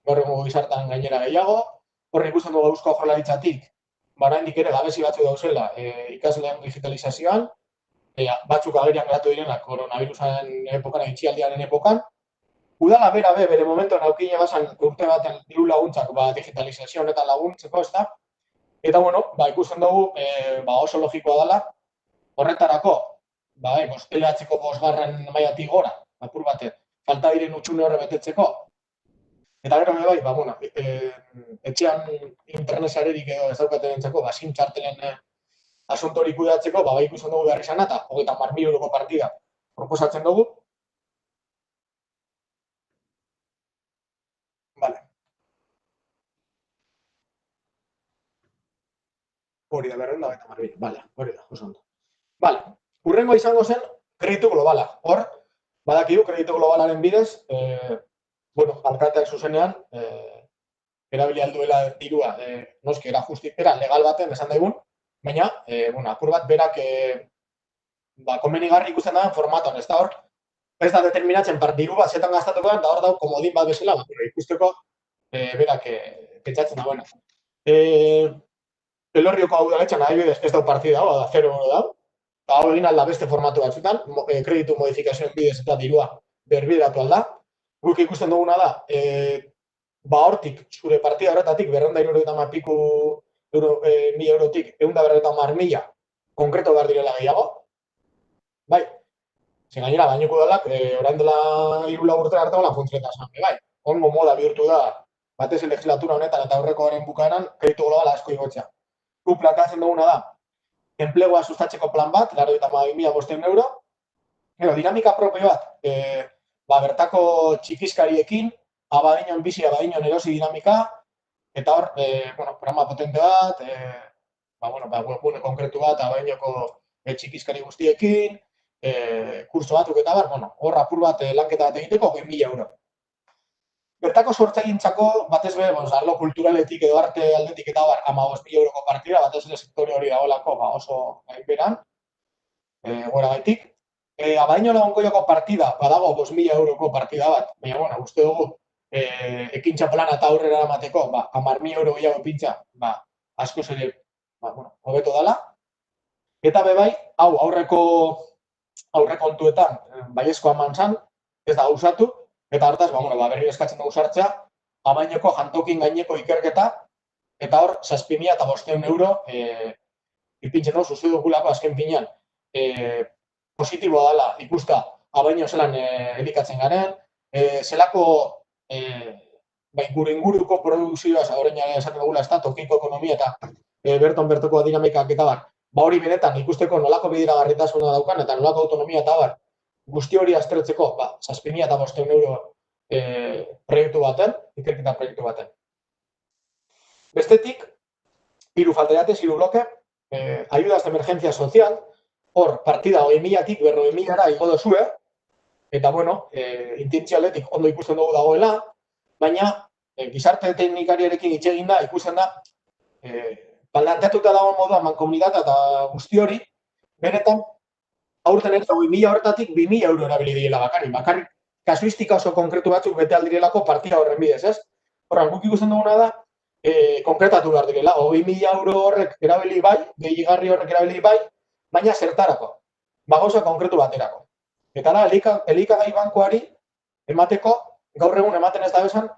gaur egungo gizartean gainera gehiago, horre ikusten dugu Eusko Jaurlaritzatik, oraindik ere gabezi batzu dauzela ikasleen digitalizazioan, batzuk agerian geratu direnak koronavirusaren epokan, itxialdiaren epokan. Udala bera bere momentuan aukine bazan urte baten diru laguntzak digitalizazio honetan laguntzeko, ez da? Eta, ikusten dugu oso logikoa dela, horretarako, LH-ko 5. mailatik gora, apur batek, falta diren hutsune horre betetzeko. Eta gero etxean internet-sarerik edo ez daukaten entzeko, SIM txartelen asuntorik kudeatzeko, ikusten dugu behar izan eta 30.000 euroko partida proposatzen dugu. Hori da, 230.000. Hori da, oso ondo. Hurrengo izango zen kreditu globala. Hor, badakigu kreditu globalaren bidez, alkateak zuzenean, erabili alduela dirua, noski, era legal baten esan daigun, baina, apur bat berak komenigarri ikusten da formatoan, ez da hor, ez da determinatzen diru bat zetan gastatuko da hor dau komodin bat bezala, ikusteko berak pentsatzen da, Elorrioko hau da getxan, adibidez, ez dau partida hau, da 0 euro dau, eta hau egin alda beste formatu batzutan, kreditu modifikazioen bidez eta dirua berbideratu alda. Guk ikusten duguna da, hortik, zure partida horretatik, 250.000 eurotik, 150.000 konkreto behar direla gehiago. Gainera, bainoko dalak, orain dela 3 urte arte hola funtzionetan. Ongo moda bihurtu da, batez legislatura honetan eta aurrekoaren bukaeran, kreditu globala asko igotzea. Guk planteatzen duguna da, enplegua sustatzeko plan bat, 92.500 euro, dinamika propio bat, bertako txikizkariekin, abadinon bizi, abadinon erosi dinamika, eta hor, programa potente bat, webgune konkretu bat, abadinoko txikizkari guztiekin, kurso batzuk eta hor apur bat lanketa bat egiteko, 20.000 euro. Bertako sortzaigintzako, batez be, arlo kulturaletik edo arte aldetik eta 15.000 euroko partida, batez ere sektore hori dagoelako oso gainberan, gora gaitik. Abadino lagunkoioko partida, badago 5.000 euroko partida bat, baina, uste dugu, ekintza plana eta aurrera eramateko, 10.000 euro gehiago epintza, askoz ere, hobeto dela. Eta bebai, hau aurrekontuetan, baiezko eman zan, ez da gauzatu, eta hortaz, berri eskatzen dugu sartzea, Amainoko jantokin gaineko ikerketa, eta hor, 6.500 euro ipintzen dugu, uste dugulako azken finean, positiboa dela ikusta Amaino zelan elikatzen garen, zelako inguruko produkzioa, orain esaten dugula ez da, tokiko ekonomia eta bertoko dinamikak eta hori benetan ikusteko nolako bideragarritasuna daukan eta nolako autonomia eta guzti hori aztertzeko, 6.500 euro proiektu baten, ikerketa proiektu baten. Bestetik, 3 falta jatez, 3 bloke, ayudas de emergencia social, hor, partida 20.000-tik 40.000-ara igo dozue, eta, intentzialetik ondo ikusten dugu dagoela, baina, gizarte teknikariarekin itxegin da, ikusten da, planteatuta dagoen moduan mankomunitatea eta guzti hori, benetan, aurten ez 20.000 horretatik 2.000 euro erabili direla bakarrik kasuistika oso konkretu batzuk bete aldirelako partida horren bidez, ez? Horran, guk ikusten duguna da, konkretatu behar direla, 2.000 euro horrek erabili bai, gehigarri horrek erabili bai, baina zertarako, gauza konkretu baterako. Eta da, elikagai bankoari emateko, gaur egun ematen ez da bezan,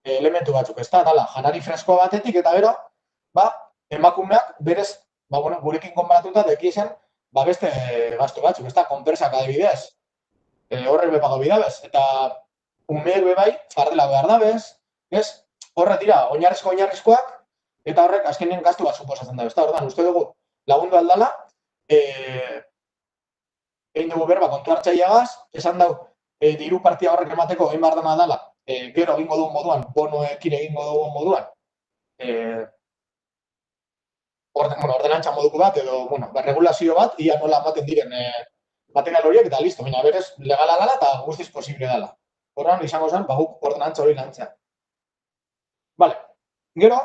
elementu batzuk, ez da, dala, janari freskoa batetik, eta gero, emakumeak berez, gurekin konparatuta dekiezen, beste gastu batzuk, ez da, konpersak adibidez, horrek bepago bidabez, eta umeek bebai, fardela behar dabez, ez, horre dira, oinarrizkoak, eta horrek azkenean gastu bat suposatzen da, ez da, ordan, uste dugu, lagundu aldala, egin dugu berba kontu hartzaileagaz, esan dau, diru partia horrek emateko egin behar dena dela, gero egingo dugun moduan, bonoekin egingo dugun moduan, ordenantza moduko bat, edo, regulazio bat, ia nola ematen diren material horiek, eta listo, baina berez, legala dela eta guztiz posible dela. Horran, izango zen, guk ordenantza hori lantzea. Vale, gero,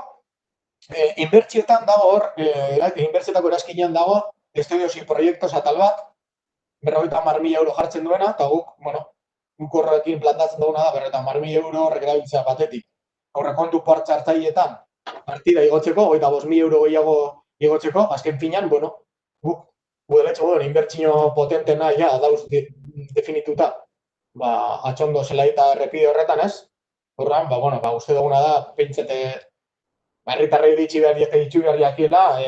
inbertsioetan dago hor, inbertsioetako erazkinean dago, estudios y proyectos atal bat, 50.000 euro jartzen duena, eta guk horrekin plantatzen duguna da, 50.000 euro horrek erabiltzea batetik. Aurrekontu parte hartzaileetan, partida igotzeko, 25.000 euro gehiago igotzeko, azken finan, guk udaletxe inbertsio potentena dauz definituta, atxondo zela eta errepide horretan ez, horrean, uste duguna da, pentsete, herritarrei ditxi behar jakiela,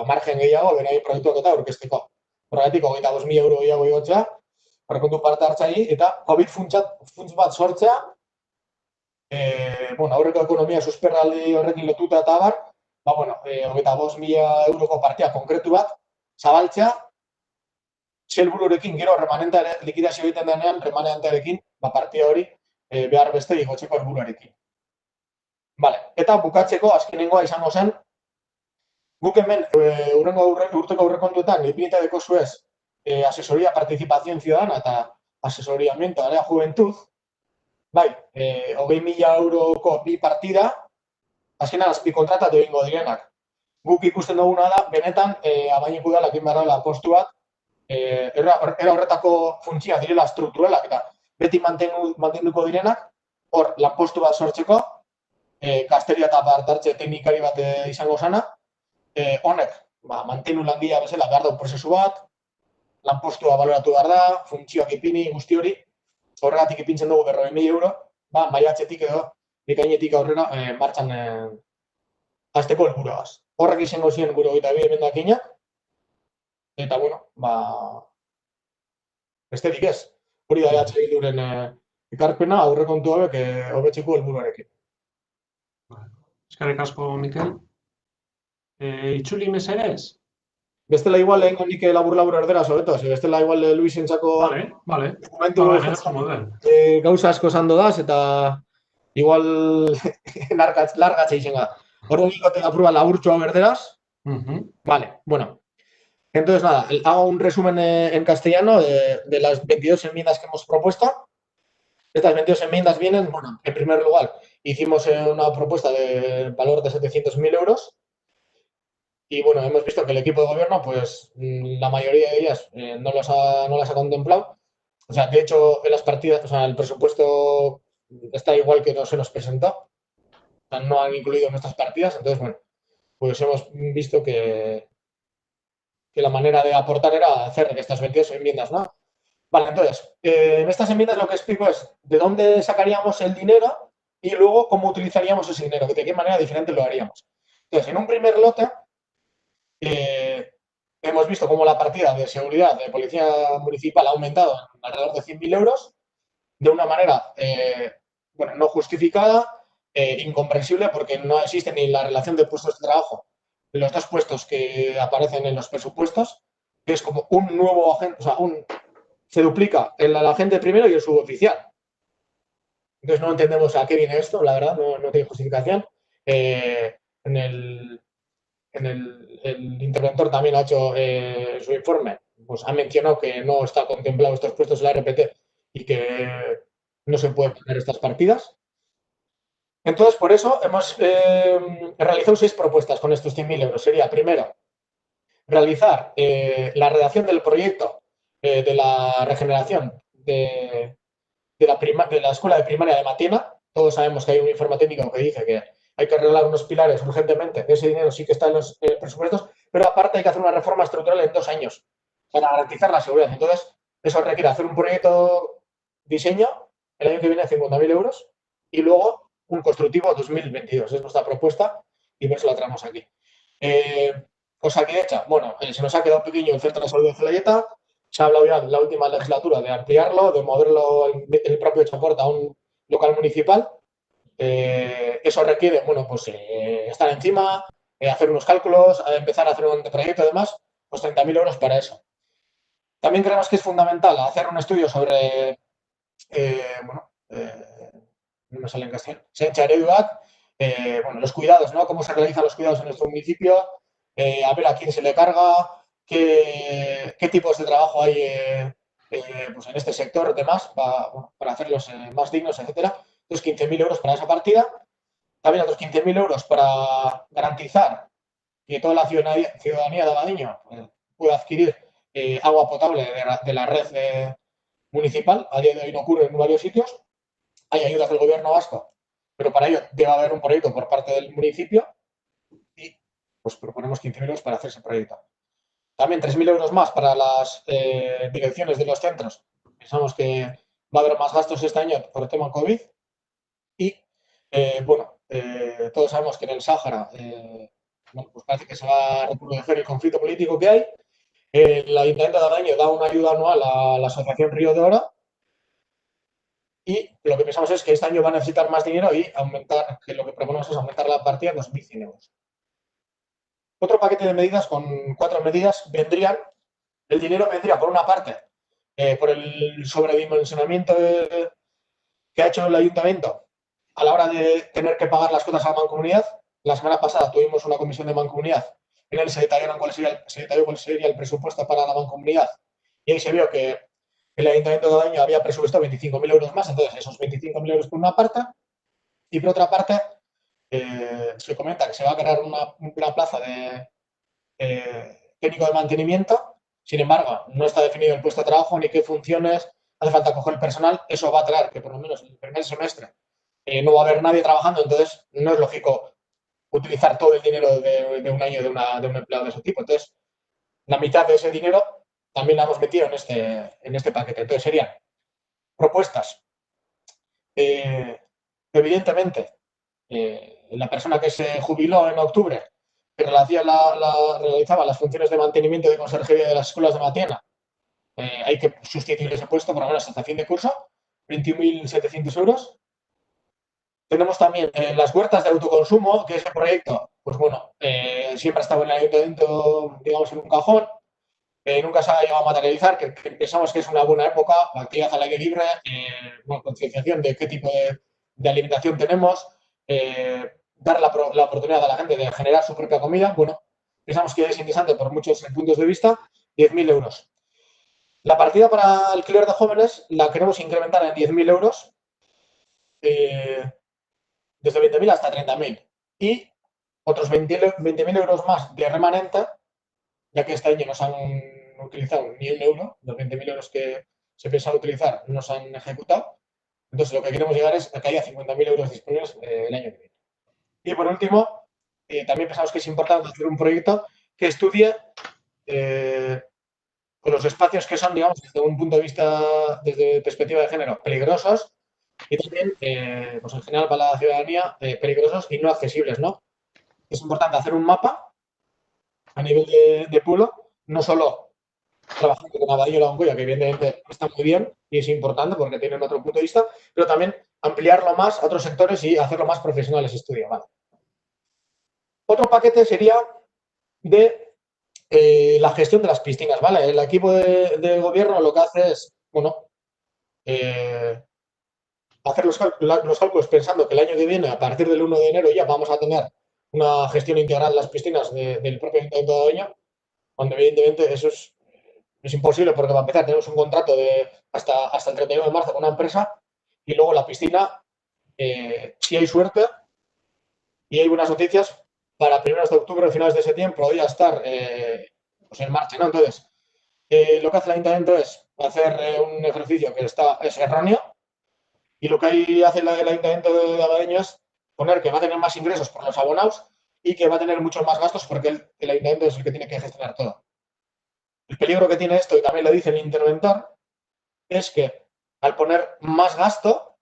margen gehiago, beraien proiektuak eta aurkezteko. Horregatik, 25.000 euro gehiago igotzea, aurrekontu parte hartzaile, eta COVID funts bat sortzea, aurreko ekonomia susperraldi horrekin lotuta eta abar, 25.000 euroko partia konkretu bat, zabaltzea, helbururekin gero likidazio egiten denean, remanentearekin, partia hori behar beste igotzeko helburuarekin. Eta bukatzeko, azkenengoa izango zen, guk hemen urteko aurrekontuetan ipinitadeko zuez asesoría participación ciudadana eta asesoramiento a la juventud, 20.000 euroko bi partida, azkenan azpikontratatu egingo direnak. Guk ikusten duguna da, benetan, abainik udalak inbarrela postuak, era horretako funtzioa direla strukturalak eta beti mantenduko direnak, hor lanpostu bat sortzeko, gazteria eta partartze teknikari bat izango zana, honek, mantenu langia bezala behar daun prozesu bat, lanpostua baloratu behar da, funtzioak ipini guzti hori, horregatik ipintzen dugu 40.000 euro, maiatzetik edo, ekainetik aurrera martxan hasteko helburuagaz. Horrek izango ziren gure 22 emendakinak, eta, besterik ez. Hori da EH Bilduren ekarpena aurrekontu hauek hobetzeko helburuarekin. Eskerrik asko, Mikel. Itzuli mesedez? Bestela igual lehenko nik labur-labur erderaz hobeto, bestela igual Luis entzako dokumentu gauza asko zando daz, eta igual largatze izen gara. Horro nikote apurua laburtxo hau erderaz. Vale, bueno. Entonces, nada, hago un resumen en castellano de las 22 enmiendas que hemos propuesto. Estas 22 enmiendas vienen, en primer lugar, hicimos una propuesta de valor de 700.000 euros. Y hemos visto que el equipo de gobierno, pues la mayoría de ellas no las ha contemplado. O sea, de hecho, en las partidas, el presupuesto está igual que no se nos presentó. O sea, no han incluido nuestras partidas. Entonces, pues hemos visto que la manera de aportar era hacer estas 22 enmiendas, ¿no? Vale, entonces, en estas enmiendas lo que explico es de dónde sacaríamos el dinero y luego cómo utilizaríamos ese dinero, de qué manera diferente lo haríamos. Entonces, en un primer lote, hemos visto cómo la partida de seguridad de policía municipal ha aumentado en alrededor de 100.000 euros de una manera no justificada, incomprensible, porque no existe ni la relación de puestos de trabajo de los dos puestos que aparecen en los presupuestos, que es como un nuevo agente, o sea, se duplica el agente primero y el suboficial. Entonces no entendemos a qué viene esto, la verdad, no tiene justificación. El interventor también ha hecho su informe, pues ha mencionado que no está contemplado estos puestos en la RPT y que no se pueden poner estas partidas. Entonces, por eso hemos realizado 6 propuestas con estos 100.000 euros. Sería, primero, realizar la redacción del proyecto de la regeneración de la escuela de primaria de Matena. Todos sabemos que hay un informe técnico que dice que hay que arreglar unos pilares urgentemente. Ese dinero sí que está en los presupuestos, pero aparte hay que hacer una reforma estructural en 2 años para garantizar la seguridad. Entonces, eso requiere hacer un proyecto diseño el año que viene 50.000 euros y luego un constructivo 2022. Es nuestra propuesta y por eso la traemos aquí. Osakidetza, se nos ha quedado pequeño el Centro de Salud de Zelaieta. Se ha hablado ya en la última legislatura de ampliarlo, de moverlo el propio Chaporta a un local municipal. Eso requiere, estar encima, hacer unos cálculos, empezar a hacer un proyecto y demás, pues 30.000 euros para eso. También creemos que es fundamental hacer un estudio sobre, no me sale en castellano, los cuidados, ¿no? Cómo se realizan los cuidados en nuestro municipio, a ver a quién se le carga, qué tipos de trabajo hay pues en este sector demás para hacerlos más dignos, etcétera. Entonces 15.000 euros para esa partida. También otros 15.000 euros para garantizar que toda la ciudadanía de Abadiño pueda adquirir agua potable de la red municipal. A día de hoy no ocurre en varios sitios. Hay ayudas del gobierno vasco, pero para ello debe haber un proyecto por parte del municipio y pues proponemos 15.000 euros para hacer ese proyecto. También 3.000 euros más para las direcciones de los centros. Pensamos que va a haber más gastos este año por el tema COVID. Y, todos sabemos que en el Sáhara pues parece que se va a recrudecer el conflicto político que hay. El Ayuntamiento de Abadiño da una ayuda anual a la Asociación Río de Oro y lo que pensamos es que este año va a necesitar más dinero y lo que proponemos es aumentar la partida a 2.100 euros. Otro paquete de medidas con 4 medidas el dinero vendría por una parte por el sobredimensionamiento que ha hecho el Ayuntamiento a la hora de tener que pagar las cuotas a la Mancomunidad. La semana pasada tuvimos una comisión de Mancomunidad en el que se detalló cuál sería el presupuesto para la Mancomunidad y ahí se vio que el Ayuntamiento de Abadiño había presupuestado 25.000 euros más, entonces esos 25.000 euros por una parte y por otra parte se comenta que se va a crear una plaza de técnico de mantenimiento. Sin embargo, no está definido el puesto de trabajo ni qué funciones hace falta coger el personal. Eso va a traer que por lo menos en el primer semestre no va a haber nadie trabajando, entonces no es lógico utilizar todo el dinero de un año de un empleado de ese tipo. Entonces, la mitad de ese dinero también la hemos metido en este paquete. Entonces, serían propuestas. Evidentemente, la persona que se jubiló en octubre, que realizaba las funciones de mantenimiento de conserjería de las escuelas de Matiena, hay que sustituir ese puesto por lo menos hasta fin de curso, 21.700 euros. Tenemos también las huertas de autoconsumo, que ese proyecto, pues bueno, siempre ha estado en el ayuntamiento, digamos, en un cajón, nunca se ha llegado a materializar, que pensamos que es una buena época, actividad al aire libre, concienciación de qué tipo de alimentación tenemos, dar la oportunidad a la gente de generar su propia comida. Bueno, pensamos que es interesante por muchos puntos de vista, 10.000 euros. La partida para alquiler de jóvenes la queremos incrementar en 10.000 euros, desde 20.000 hasta 30.000. Y otros 20.000 euros más de remanente, ya que este año no se han utilizado ni un euro, los 20.000 euros que se pensaba utilizar no se han ejecutado. Entonces, lo que queremos llegar es a que haya 50.000 euros disponibles el año que viene. Y por último, también pensamos que es importante hacer un proyecto que estudie los espacios que son, digamos, desde un punto de vista, desde perspectiva de género, peligrosos y también, pues en general para la ciudadanía, peligrosos y no accesibles, ¿no? Es importante hacer un mapa a nivel de pueblo, no solo trabajando con Abadiño y La Oncoya, que evidentemente está muy bien y es importante porque tienen otro punto de vista, pero también ampliarlo más a otros sectores y hacerlo más profesional ese estudio, ¿vale? Otro paquete sería de la gestión de las piscinas, ¿vale? El equipo de gobierno lo que hace es, bueno, hacer los cálculos pensando que el año que viene, a partir del 1 de enero, ya vamos a tener una gestión integral de las piscinas del propio Ayuntamiento de Abadiño, cuando evidentemente eso es imposible porque para empezar tenemos un contrato de hasta el 31 de marzo con una empresa y luego la piscina, si hay suerte y hay buenas noticias, para primeros de octubre o finales de septiembre podría estar pues en marcha, ¿no? Entonces, lo que hace el Ayuntamiento es hacer un ejercicio que es erróneo y lo que hace el Ayuntamiento de Abadiño es poner que va a tener más ingresos por los abonados y que va a tener muchos más gastos porque el Ayuntamiento es el que tiene que gestionar todo. El peligro que tiene esto, y también lo dice el interventor, es que al poner más gasto,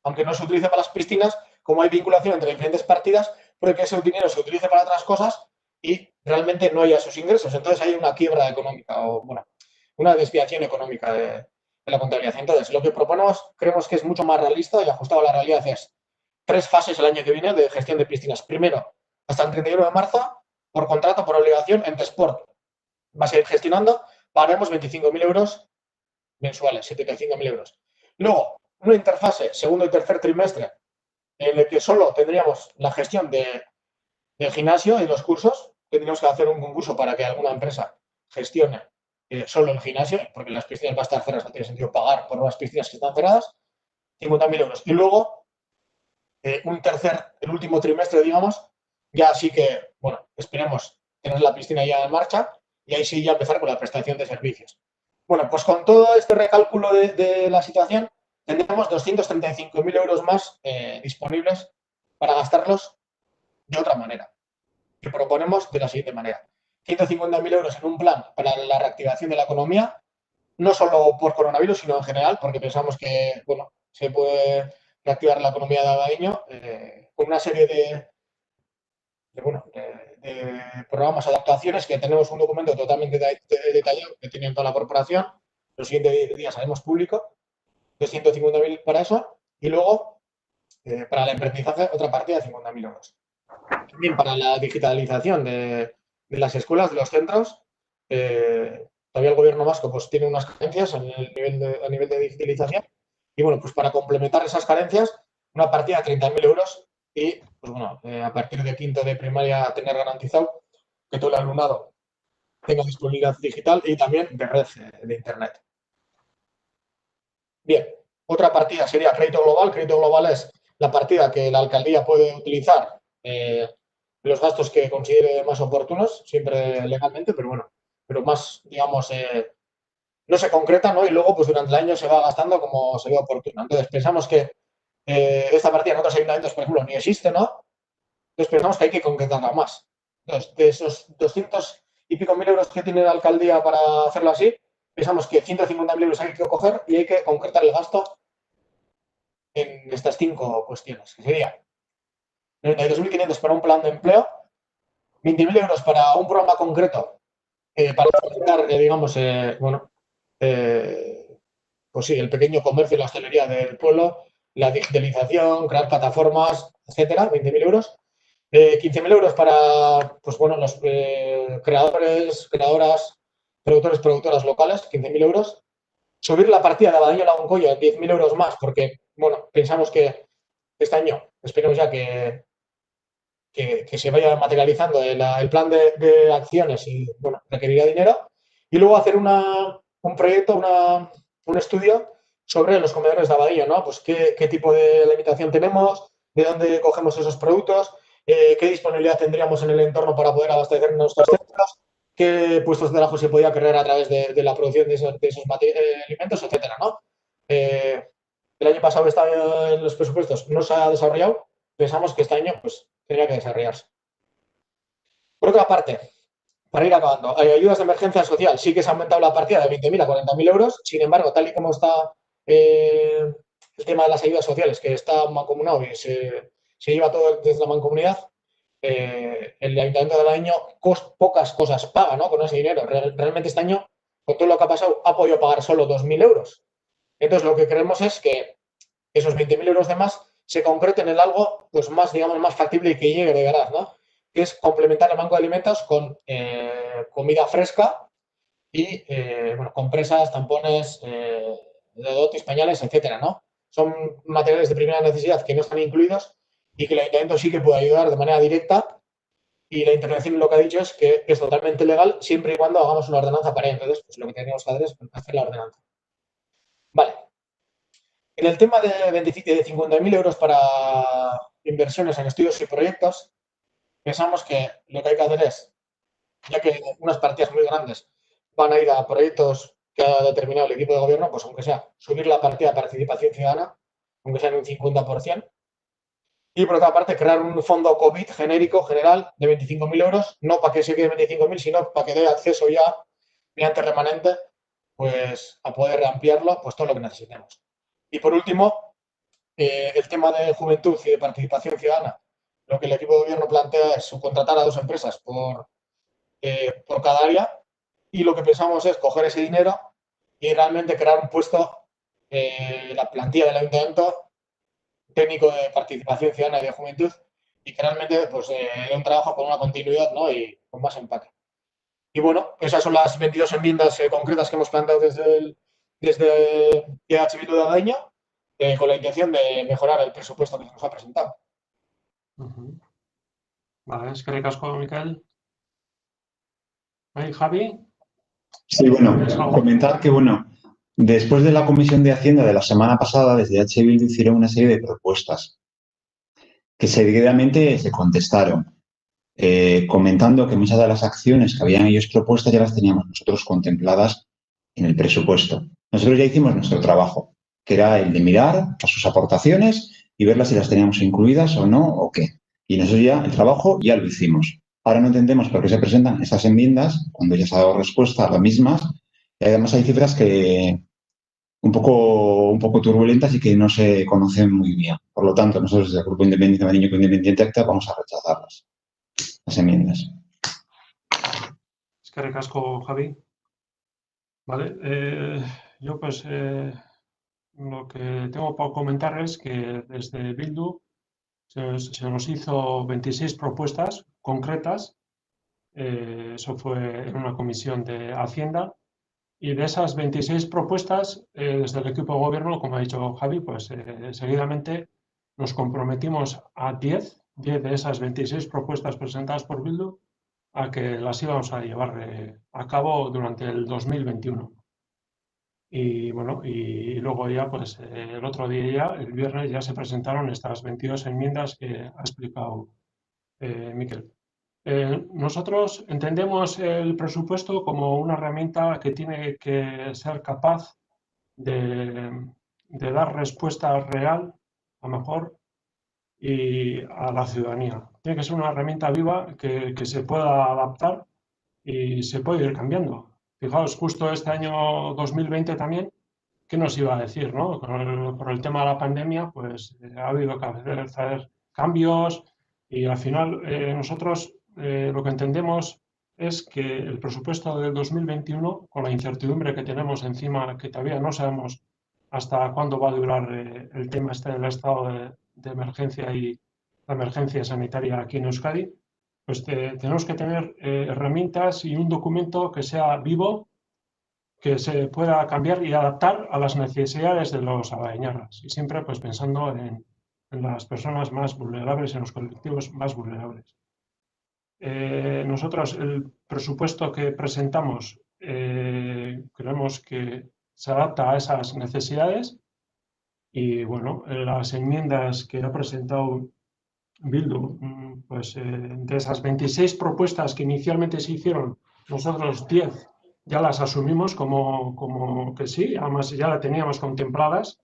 aunque no se utilice para las piscinas, como hay vinculación entre diferentes partidas, puede que ese dinero se utilice para otras cosas y realmente no haya esos ingresos. Entonces hay una quiebra económica o, bueno, una desviación económica de la contabilidad. Entonces, lo que proponemos, creemos que es mucho más realista y ajustado a la realidad es 3 fases el año que viene de gestión de piscinas. Primero, hasta el 31 de marzo, por contrato, por obligación, entre Sport va a seguir gestionando, pagaremos 25.000 euros mensuales, 75.000 euros. Luego, una interfase, segundo y tercer trimestre, en el que solo tendríamos la gestión del gimnasio y los cursos. Tendríamos que hacer un concurso para que alguna empresa gestione solo el gimnasio, porque las piscinas van a estar cerradas, no tiene sentido pagar por las piscinas que están cerradas, 50.000 euros. Y luego, el último trimestre, digamos, ya sí que, bueno, esperemos tener la piscina ya en marcha y ahí sí ya empezar con la prestación de servicios. Bueno, pues con todo este recálculo de la situación, tendremos 235.000 euros más disponibles para gastarlos de otra manera. Que proponemos de la siguiente manera. 150.000 euros en un plan para la reactivación de la economía, no solo por coronavirus, sino en general, porque pensamos que, bueno, se puede reactivar la economía de Abadiño con una serie de programas, adaptaciones, que tenemos un documento totalmente detallado que tiene toda la corporación. Los siguientes días haremos público. 250.000 para eso. Y luego, para el emprendizaje, otra partida de 50.000 euros. También para la digitalización de las escuelas, de los centros. Todavía el gobierno vasco pues, tiene unas carencias a nivel de digitalización. Y bueno, pues para complementar esas carencias, una partida de 30.000 euros y, pues bueno, a partir de quinto de primaria tener garantizado que todo el alumnado tenga disponibilidad digital y también de red de Internet. Bien, otra partida sería crédito global. Crédito global es la partida que la alcaldía puede utilizar los gastos que considere más oportunos, siempre legalmente, pero bueno, pero más, digamos, no se concreta, ¿no? Y luego, pues durante el año se va gastando como se ve oportuno. Entonces, pensamos que esta partida en otros ayuntamientos, por ejemplo, ni existe, ¿no? Entonces, pensamos que hay que concretarla más. Entonces, de esos 200 y pico mil euros que tiene la alcaldía para hacerlo así, pensamos que 150.000 euros hay que coger y hay que concretar el gasto en estas 5 cuestiones, que sería 92.500 para un plan de empleo, 20.000 euros para un programa concreto para facilitar, digamos, pues sí, el pequeño comercio y la hostelería del pueblo, la digitalización, crear plataformas, etcétera, 20.000 euros. 15.000 euros para, pues bueno, los creadores, creadoras, productores, productoras locales, 15.000 euros. Subir la partida de Abadiño Laguncoyo a 10.000 euros más, porque, bueno, pensamos que este año, esperemos ya que se vaya materializando el plan de acciones y, bueno, requerirá dinero. Y luego hacer un proyecto, un estudio sobre los comedores de Abadiño, ¿no? Pues qué tipo de limitación tenemos, de dónde cogemos esos productos, qué disponibilidad tendríamos en el entorno para poder abastecer nuestros centros, qué puestos de trabajo se podía crear a través de la producción de esos alimentos, etcétera, ¿no? El año pasado estaba en los presupuestos, no se ha desarrollado. Pensamos que este año pues, tendría que desarrollarse. Por otra parte, para ir acabando, ayudas de emergencia social. Sí que se ha aumentado la partida de 20.000 a 40.000 euros. Sin embargo, tal y como está el tema de las ayudas sociales, que está mancomunado y se lleva todo desde la mancomunidad, el Ayuntamiento de Abadiño pocas cosas paga, ¿no? Con ese dinero. Realmente este año, con todo lo que ha pasado, ha podido pagar solo 2.000 euros. Entonces, lo que queremos es que esos 20.000 euros de más se concreten en algo pues más, digamos, más factible y que llegue de verdad, ¿no? Que es complementar el banco de alimentos con comida fresca y, bueno, compresas, tampones, dedotis, pañales, etcétera, ¿no? Son materiales de primera necesidad que no están incluidos y que el ayuntamiento sí que puede ayudar de manera directa. Y la intervención lo que ha dicho es que es totalmente legal siempre y cuando hagamos una ordenanza para ello. Entonces, pues lo que tenemos que hacer es hacer la ordenanza. Vale. En el tema de 50.000 euros para inversiones en estudios y proyectos, pensamos que lo que hay que hacer es, ya que unas partidas muy grandes van a ir a proyectos que ha determinado el equipo de gobierno, pues aunque sea subir la partida de participación ciudadana, aunque sea en un 50%, y por otra parte crear un fondo COVID genérico, general, de 25.000 euros, no para que se quede 25.000, sino para que dé acceso ya, mediante remanente, pues a poder ampliarlo, pues todo lo que necesitemos. Y por último, el tema de juventud y de participación ciudadana, lo que el equipo de gobierno plantea es subcontratar a 2 empresas por cada área y lo que pensamos es coger ese dinero y realmente crear un puesto, la plantilla del ayuntamiento técnico de participación ciudadana y de juventud y que realmente pues, un trabajo con una continuidad, ¿no? Y con más empaque. Y bueno, esas son las 22 enmiendas concretas que hemos planteado desde EH Bildu de Abadiño, con la intención de mejorar el presupuesto que se nos ha presentado. Vale, eskerrik asko, Mikel. Javi? Sí, bueno, comentar que, bueno, después de la Comisión de Hacienda de la semana pasada, desde H. Bildu hicieron una serie de propuestas que seguidamente se contestaron, comentando que muchas de las acciones que habían ellos propuestas ya las teníamos nosotros contempladas en el presupuesto. Nosotros ya hicimos nuestro trabajo, que era el de mirar a sus aportaciones y verlas si las teníamos incluidas o no o qué. Y nosotros ya, el trabajo ya lo hicimos. Ahora no entendemos por qué se presentan estas enmiendas cuando ya se ha dado respuesta a las mismas. Y además hay cifras que un poco turbulentas y que no se conocen muy bien. Por lo tanto, nosotros desde el Grupo Independiente Mañico Independiente Acta vamos a rechazarlas, las enmiendas. Eskerrik asko, Javi. Vale, yo pues lo que tengo para comentar es que desde Bildu se nos hizo 26 propuestas concretas, eso fue en una comisión de Hacienda, y de esas 26 propuestas, desde el equipo de gobierno, como ha dicho Javi, pues seguidamente nos comprometimos a 10 de esas 26 propuestas presentadas por Bildu a que las íbamos a llevar a cabo durante el 2021. Y bueno, y luego ya, pues el otro día ya, el viernes, ya se presentaron estas 22 enmiendas que ha explicado Miquel. Nosotros entendemos el presupuesto como una herramienta que tiene que ser capaz de dar respuesta real, a lo mejor, y a la ciudadanía. Tiene que ser una herramienta viva que se pueda adaptar y se puede ir cambiando. Fijaos, justo este año 2020 también, ¿qué nos iba a decir, no? Por el tema de la pandemia, pues ha habido que hacer cambios y al final nosotros lo que entendemos es que el presupuesto del 2021, con la incertidumbre que tenemos encima, que todavía no sabemos hasta cuándo va a durar el tema este del estado de emergencia y la emergencia sanitaria aquí en Euskadi, pues tenemos que tener herramientas y un documento que sea vivo, que se pueda cambiar y adaptar a las necesidades de los abaeñarras y siempre pues pensando en las personas más vulnerables, en los colectivos más vulnerables. Nosotros el presupuesto que presentamos creemos que se adapta a esas necesidades y bueno, las enmiendas que ha presentado Bildu, pues de esas 26 propuestas que inicialmente se hicieron, nosotros 10 ya las asumimos como que sí, además ya las teníamos contempladas.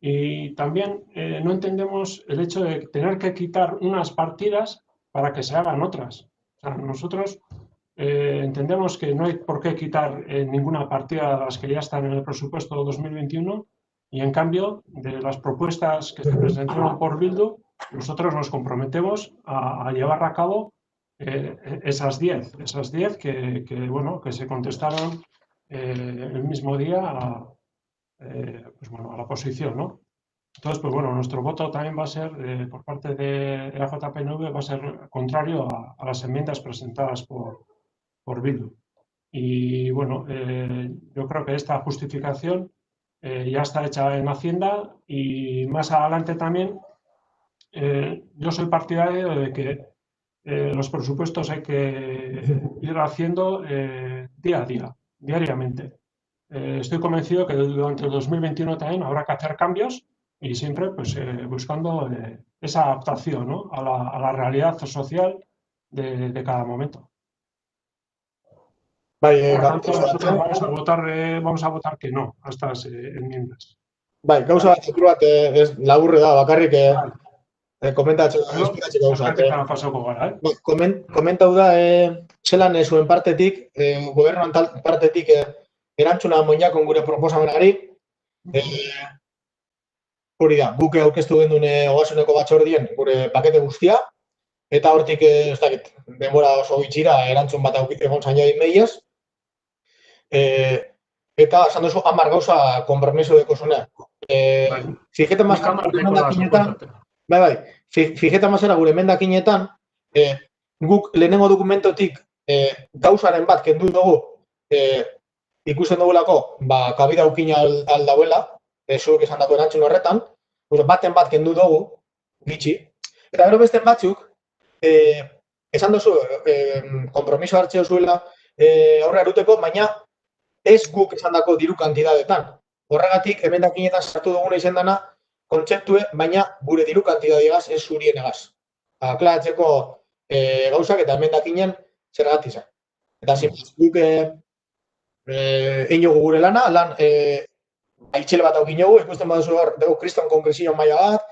Y también no entendemos el hecho de tener que quitar unas partidas para que se hagan otras. O sea, nosotros entendemos que no hay por qué quitar ninguna partida de las que ya están en el presupuesto 2021 y en cambio de las propuestas que se presentaron por Bildu, nosotros nos comprometemos a llevar a cabo esas 10 bueno, que se contestaron el mismo día pues bueno, a la oposición, ¿no? Entonces, pues bueno, nuestro voto también va a ser, por parte de la JPNV, va a ser contrario a las enmiendas presentadas por Bildu. Y bueno, yo creo que esta justificación ya está hecha en Hacienda y más adelante también yo soy partidario de que los presupuestos hay que ir haciendo día a día, diariamente. Estoy convencido que durante el 2021 también habrá que hacer cambios y siempre pues, buscando esa adaptación, ¿no? a la realidad social de cada momento. Bai, Por tanto, nosotros vamos a votar que no a estas enmiendas. bai, gauza bat, apur bat, ez laburre da, bakarrik komentatzeko, esplikatzeko gauza bat. Bakarrik pasako gara, Komentau da, zelan zuen partetik, gobernuan partetik erantzuna moinakon gure proposamenari, hori da, guk aurkeztu gendun ogasuneko batzordien gure pakete guztia, eta hortik, ez dakit, denbora oso bitxira erantzun bat egon zaino e-mailez, eta esan duzu 10 gauza konpromiso deko zuna. Fijeta mazera gure emendakinetan, fijeta mazera gure emendakinetan, guk lehenengo dokumentotik gauzaren bat kendu dugu, ikusten dugulako, kabida aukina aldauela, zuek esan dako erantzun horretan, baten bat kendu dugu, gitxi, eta gero besten batzuk, esan duzu, kompromiso hartzeo zuela, aurrera eruteko, baina ez guk esandako diru kantidadetan. Horregatik, emendakinetan sartu duguna izan dana, kontzeptue, baina gure diru kantidadeagaz, ez zurienegaz. Aklaratzeko gauzak eta emendakinen zergatik izan. Eta guk egin jogu gure lan aitxele bat aukin jogu, ikusten baduzu hor, dugu kriston konkrezio maila bat,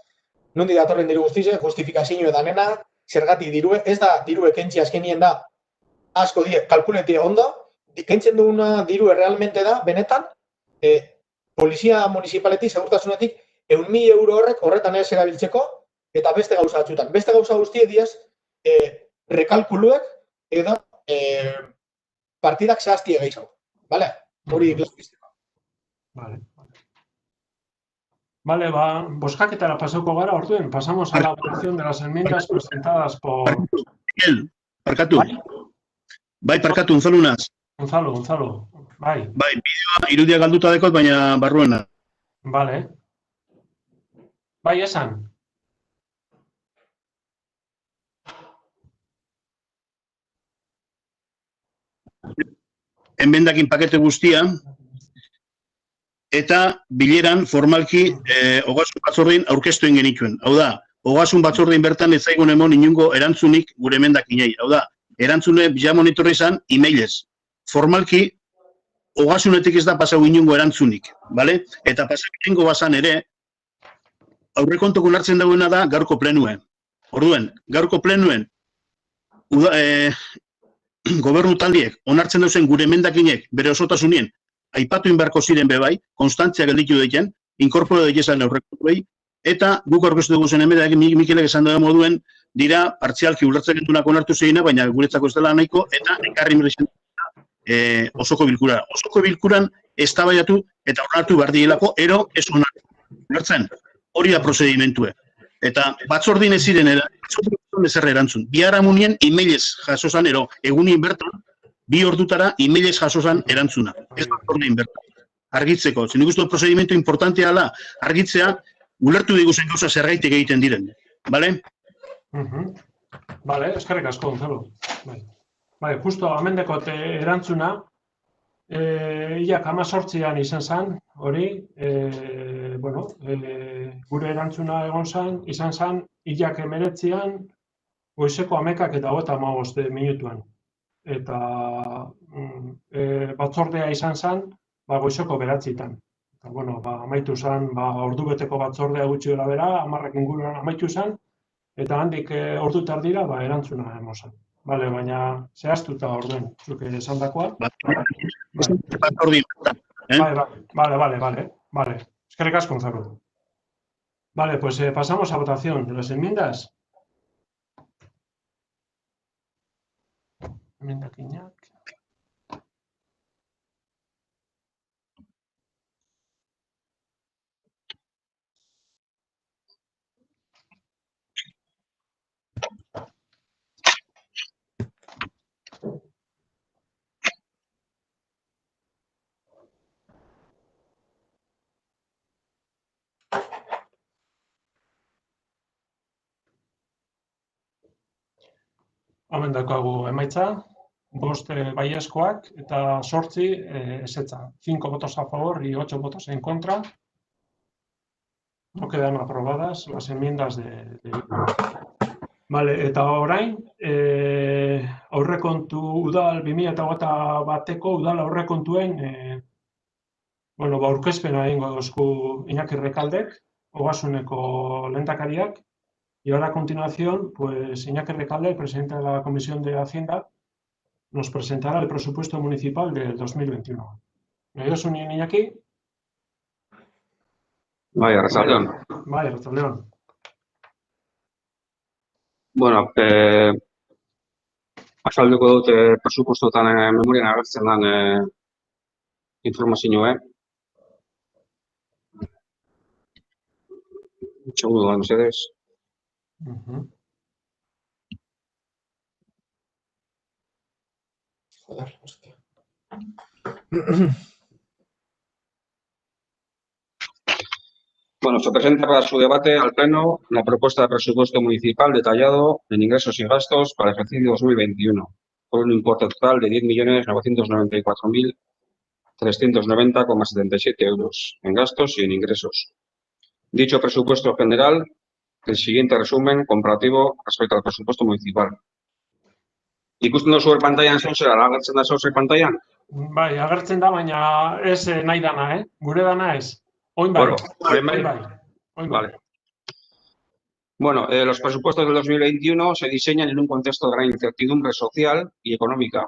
nondi datorren diru guztize, justifikazio eta nena, zergatik dirue, ez da dirue kentzi azkenien da, asko die, kalkuletie ondo, kentzen duguna diru realmente da, benetan, polizia municipaletik, segurtasunetik, 1.000 euro horretan ez erabiltzeko, eta beste gauza batzutan. Beste gauza guztie diaz, rekalkuluek edo partidak zehaztie gehiago. Vale? Hori glasistiko. Vale, boskaketara pasauko gara, orduen, pasamos a la votación de las enmiendas presentadas por... Miguel, parkatu. Bai, parkatu, Unzalu naz. Gonzalo, bai. Bai, bideoa irudia galduta dekot, baina barruena. Vale. Bai, esan. Enmendakin pakete guztia, eta bileran formalki ogasun batzordein aurkeztu genituen. Hau da, ogasun batzordein bertan ez zaigun emon inungo erantzunik gure emendakinei. Hau da, erantzune bila monitorra izan emailez. Formalki, ogasunetik ez da pasau inungo erantzunik, bale? Eta pasau inungo bazan ere, aurrekontukun hartzen dagoena da gaurko plenuen. Orduen, gaurko plenuen, gobernu taldiek onartzen dauzen gure emendakinek bere osotasunien, aipatu inberko ziren bebai, konstantzia gelditu daiken, inkorporo daikesan aurrekontuei, eta guk aurkeztu dugu zen emendakin Mikelek esan dago moduen, dira partzialki ulertzekentunak onartu zeina, baina guretzako ez dela nahiko, eta ekarri merezien osoko bilkura. Osoko bilkuran eztabaidatu eta onartu behar dielako, ero ez onartu. Ulertzen, hori da prozedimentue. Eta batzordin ez ziren, ezer erantzun. Biharamunien emailez jasozan, ero egunien bertan, 2 ordutara emailez jasozan erantzuna. Ez batzordin bertan. Argitzeko. Zen ikustu prozedimentu importantea da, argitzea, ulertu diguzen gauza zergaitik egiten diren. Bale? Bale, eskerrik asko, Gonzalo. Bai, justo amendekot erantzuna, hilak 18an izan zen, hori, gure erantzuna izan zen, hilak 19an, goizeko 11ak eta 35 minutuan. Eta batzordea izan zen, goizeko 9etan. Eta, amaitu zen, ordubeteko batzordea gutxi dela bera, 10 inguruan amaitu zen, eta handik ordu tardira, erantzuna emozan. Bale, baina zehaztuta orduen, zuke esan dakoa. Vale. Eskerrik asko, Gonzalo. Vale, pues pasamos a votación de las enmiendas. Emendakinak. Hemen daukagu emaitza, 5 baiezkoak eta 8 ezetza. 5 votos a favor y 8 votos en contra. No quedan aprobadas las enmiendas de... Vale, eta orain, aurrekontu udal 2021eko udal aurrekontuen aurkezpena egingo dozku Iñaki Recaldek, Ogasuneko lehendakariak. Y ahora a continuación, pues Iñaki Recalde, el presidente de la Comisión de Hacienda, nos presentará el presupuesto municipal del 2021. ¿Me ayudas un Iñaki? Bai, arratsaldeon. Bai, arratsaldeon. Bueno, azalduko dut presupuestotan memorian agertzen den informazioa. Segundo, mesedez. Joder, hostia. Bueno, se presenta para su debate al Pleno la propuesta de presupuesto municipal detallado en ingresos y gastos para el ejercicio 2021. por un importe total de 10.994.390,77 euros en gastos y en ingresos. Dicho presupuesto general, el siguiente resumen comparativo respecto al presupuesto municipal. Ikusten duzu pantailan zehar, agertzen da zehar pantailan? Bai, agertzen da, baina ez nahi dana, Gure dana ez. Oin bai. Vale. Bueno, los presupuestos del 2021 se diseñan en un contexto de gran incertidumbre social y económica.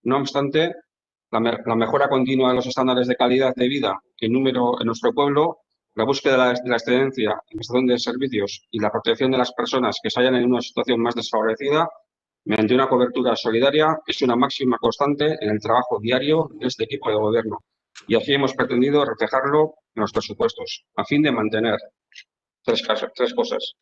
No obstante, la mejora continua de los estándares de calidad de vida en nuestro pueblo, la búsqueda de la excelencia en prestación de servicios y la protección de las personas que se hallan en una situación más desfavorecida mediante una cobertura solidaria es una máxima constante en el trabajo diario de este equipo de gobierno. Y así hemos pretendido reflejarlo en los presupuestos, a fin de mantener tres cosas.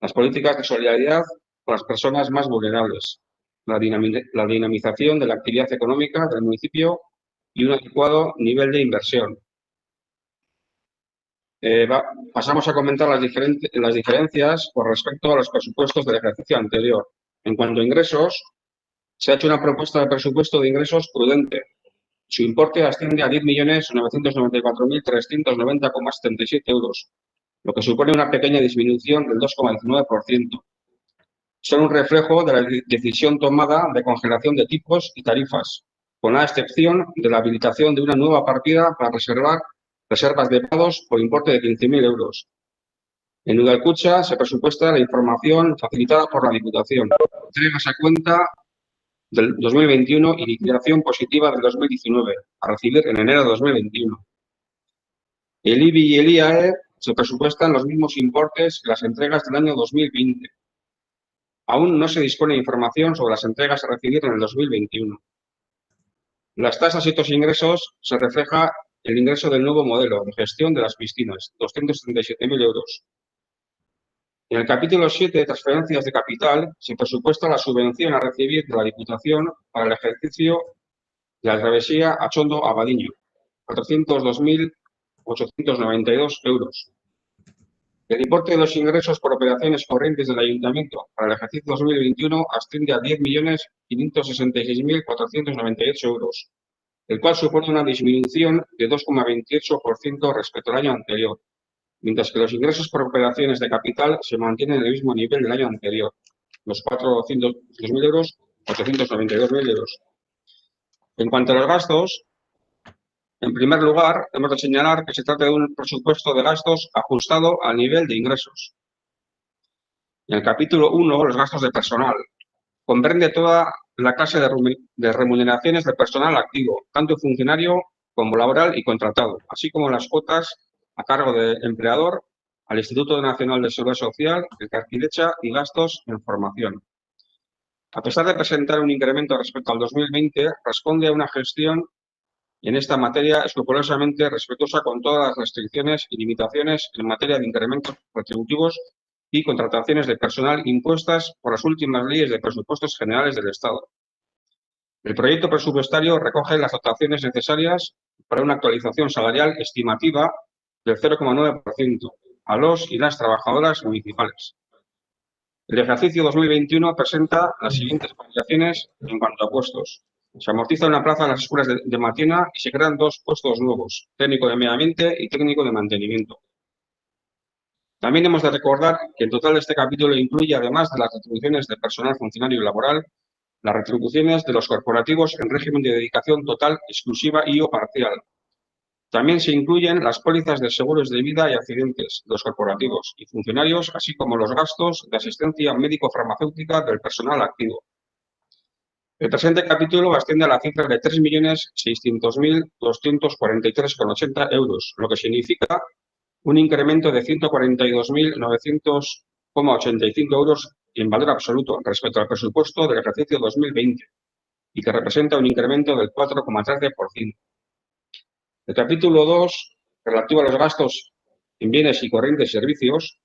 Las políticas de solidaridad con las personas más vulnerables, la dinamización de la actividad económica del municipio y un adecuado nivel de inversión. Pasamos a comentar las diferencias con respecto a los presupuestos del ejercicio anterior. En cuanto a ingresos, se ha hecho una propuesta de presupuesto de ingresos prudente. Su importe asciende a 10.994.390,77 euros, lo que supone una pequeña disminución del 2,19%. Son un reflejo de la decisión tomada de congelación de tipos y tarifas, con la excepción de la habilitación de una nueva partida para reservas de pagos por importe de 15.000 euros. En Udalkutxa se presupuesta la información facilitada por la Diputación, entregas a cuenta del 2021 y liquidación positiva del 2019, a recibir en enero de 2021. El IBI y el IAE se presupuestan los mismos importes que las entregas del año 2020. Aún no se dispone de información sobre las entregas a recibir en el 2021. Las tasas y otros ingresos se refleja el ingreso del nuevo modelo de gestión de las piscinas, 237.000 euros. En el capítulo 7 de transferencias de capital se presupuesta la subvención a recibir de la Diputación para el ejercicio de la travesía Atxondo-Abadiño, 402.892 euros. El importe de los ingresos por operaciones corrientes del Ayuntamiento para el ejercicio 2021 asciende a 10.566.498 euros, el cual supone una disminución de 2,28% respecto al año anterior, mientras que los ingresos por operaciones de capital se mantienen en el mismo nivel del año anterior, los 402.000 euros, 892.000 euros. En cuanto a los gastos, en primer lugar, hemos de señalar que se trata de un presupuesto de gastos ajustado al nivel de ingresos. En el capítulo 1, los gastos de personal, comprende toda la clase de remuneraciones de personal activo, tanto funcionario como laboral y contratado, así como las cuotas a cargo del empleador, al Instituto Nacional de Seguridad Social, el Elkarkidetza y gastos en formación. A pesar de presentar un incremento respecto al 2020, responde a una gestión en esta materia escrupulosamente respetuosa con todas las restricciones y limitaciones en materia de incrementos retributivos y contrataciones de personal impuestas por las últimas leyes de presupuestos generales del Estado. El proyecto presupuestario recoge las dotaciones necesarias para una actualización salarial estimativa del 0,9% a los y las trabajadoras municipales. El ejercicio 2021 presenta las siguientes variaciones en cuanto a puestos. Se amortiza una plaza en las escuelas de Matiena y se crean 2 puestos nuevos, técnico de medio ambiente y técnico de mantenimiento. También hemos de recordar que el total de este capítulo incluye, además de las retribuciones de personal funcionario y laboral, las retribuciones de los corporativos en régimen de dedicación total, exclusiva y o parcial. También se incluyen las pólizas de seguros de vida y accidentes de los corporativos y funcionarios, así como los gastos de asistencia médico-farmacéutica del personal activo. El presente capítulo asciende a la cifra de 3.600.243,80 euros, lo que significa un incremento de 142.900,85 euros en valor absoluto respecto al presupuesto del ejercicio 2020 y que representa un incremento del 4,13%. El capítulo 2, relativo a los gastos en bienes y corrientes servicios,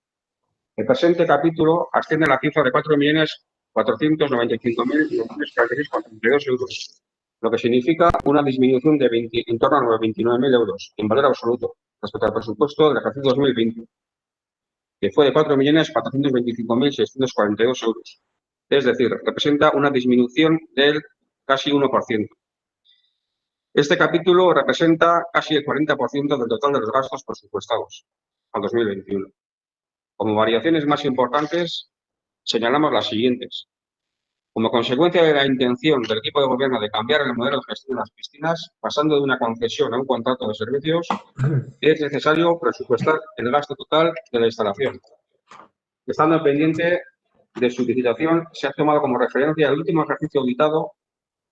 el presente capítulo asciende a la cifra de 4.495.946,32 euros, lo que significa una disminución de en torno a 29.000 euros en valor absoluto respecto al presupuesto del ejercicio 2020, que fue de 4.425.642 euros. es decir, representa una disminución del casi 1%. Este capítulo representa casi el 40% del total de los gastos presupuestados al 2021. Como variaciones más importantes, señalamos las siguientes. Como consecuencia de la intención del equipo de gobierno de cambiar el modelo de gestión de las piscinas, pasando de una concesión a un contrato de servicios, es necesario presupuestar el gasto total de la instalación. Estando pendiente de su licitación, se ha tomado como referencia el último ejercicio auditado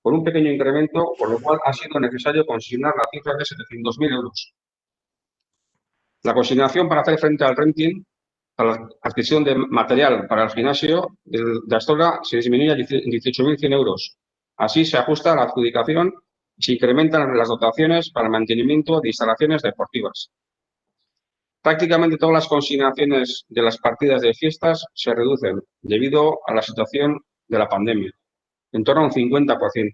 con un pequeño incremento, por lo cual ha sido necesario consignar la cifra de 700.000 euros. La consignación para hacer frente al renting, a la adquisición de material para el gimnasio de Astorga, se disminuye a 18.100 euros. Así se ajusta a la adjudicación y se incrementan las dotaciones para el mantenimiento de instalaciones deportivas. Prácticamente todas las consignaciones de las partidas de fiestas se reducen debido a la situación de la pandemia, en torno a un 50%.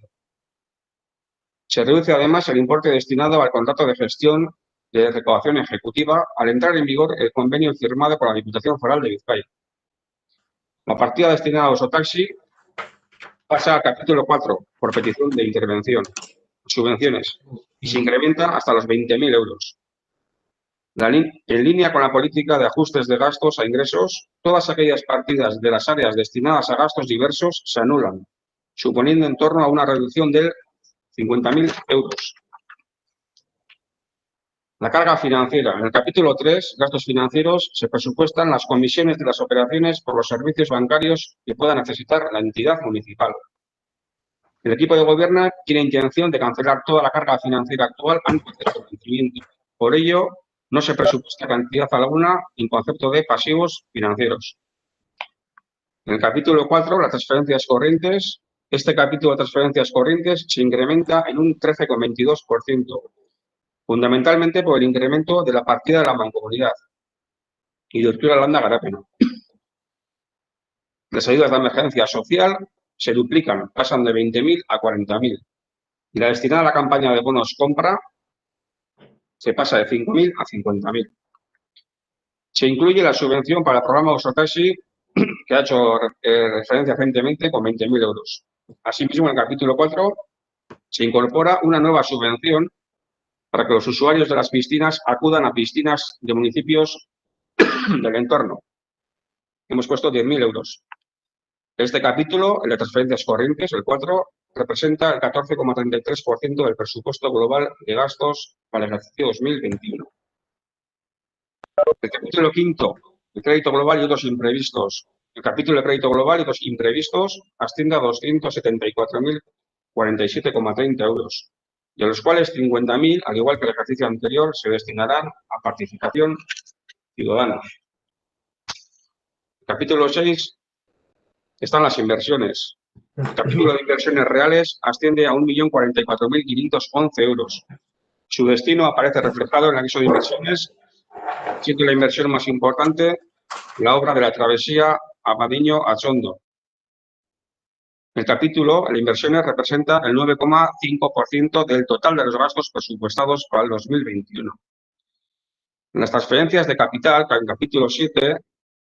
Se reduce además el importe destinado al contrato de gestión de recaudación ejecutiva al entrar en vigor el convenio firmado por la Diputación Foral de Vizcaya. La partida destinada a Osotaxi pasa al capítulo 4 por petición de intervención, subvenciones, y se incrementa hasta los 20.000 euros. En línea con la política de ajustes de gastos a ingresos, todas aquellas partidas de las áreas destinadas a gastos diversos se anulan, suponiendo en torno a una reducción de 50.000 euros. La carga financiera. En el capítulo 3, gastos financieros, se presupuestan las comisiones de las operaciones por los servicios bancarios que pueda necesitar la entidad municipal. El equipo de gobierno tiene intención de cancelar toda la carga financiera actual antes de su vencimiento. Por ello, no se presupuesta cantidad alguna en concepto de pasivos financieros. En el capítulo 4, las transferencias corrientes. Este capítulo de transferencias corrientes se incrementa en un 13,22%, fundamentalmente por el incremento de la partida de la mancomunidad y de Urtura Landa Garapena. Las ayudas de emergencia social se duplican, pasan de 20.000 a 40.000. Y la destinada a la campaña de bonos compra se pasa de 5.000 a 50.000. Se incluye la subvención para el programa Osotaxi, que ha hecho referencia recientemente, con 20.000 euros. Asimismo, en el capítulo 4 se incorpora una nueva subvención para que los usuarios de las piscinas acudan a piscinas de municipios del entorno. Hemos puesto 10.000 euros. Este capítulo, el de transferencias corrientes, el 4, representa el 14,33% del presupuesto global de gastos para el ejercicio 2021. El capítulo 5, el crédito global y otros imprevistos. El capítulo de crédito global y otros imprevistos asciende a 274.047,30 euros, de los cuales 50.000, al igual que el ejercicio anterior, se destinarán a participación ciudadana. El capítulo 6 están las inversiones. El capítulo de inversiones reales asciende a 1.044.511 euros. Su destino aparece reflejado en el aviso de inversiones, siendo la inversión más importante la obra de la travesía Abadiño-Achondo. El capítulo de inversiones representa el 9,5% del total de los gastos presupuestados para el 2021. En las transferencias de capital, en el capítulo 7,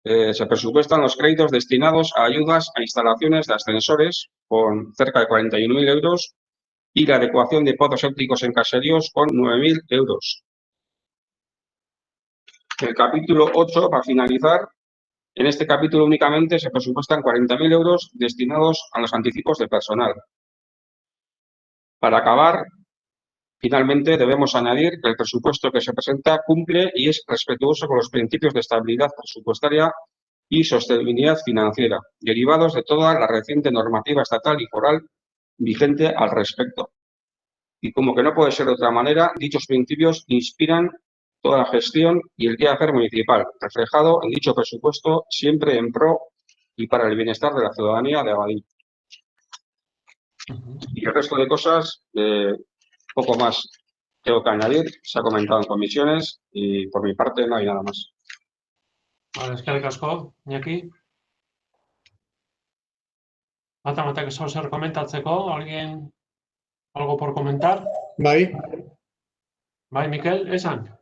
se presupuestan los créditos destinados a ayudas a instalaciones de ascensores con cerca de 41.000 euros y la adecuación de pozos sépticos en caseríos con 9.000 euros. El capítulo 8, para finalizar, en este capítulo únicamente se presupuestan 40.000 euros destinados a los anticipos de personal. Para acabar, finalmente debemos añadir que el presupuesto que se presenta cumple y es respetuoso con los principios de estabilidad presupuestaria y sostenibilidad financiera, derivados de toda la reciente normativa estatal y foral vigente al respecto. Y como que no puede ser de otra manera, dichos principios inspiran toda la gestión y el quehacer municipal, reflejado en dicho presupuesto, siempre en pro y para el bienestar de la ciudadanía de Abadín. Y el resto de cosas, poco más tengo que añadir, se ha comentado en comisiones y por mi parte no hay nada más. Vale, eskerrik asko, Iñaki. Batak zer komentatzeko, ¿alguien algo por comentar? Bai, Bai, Mikel, esan?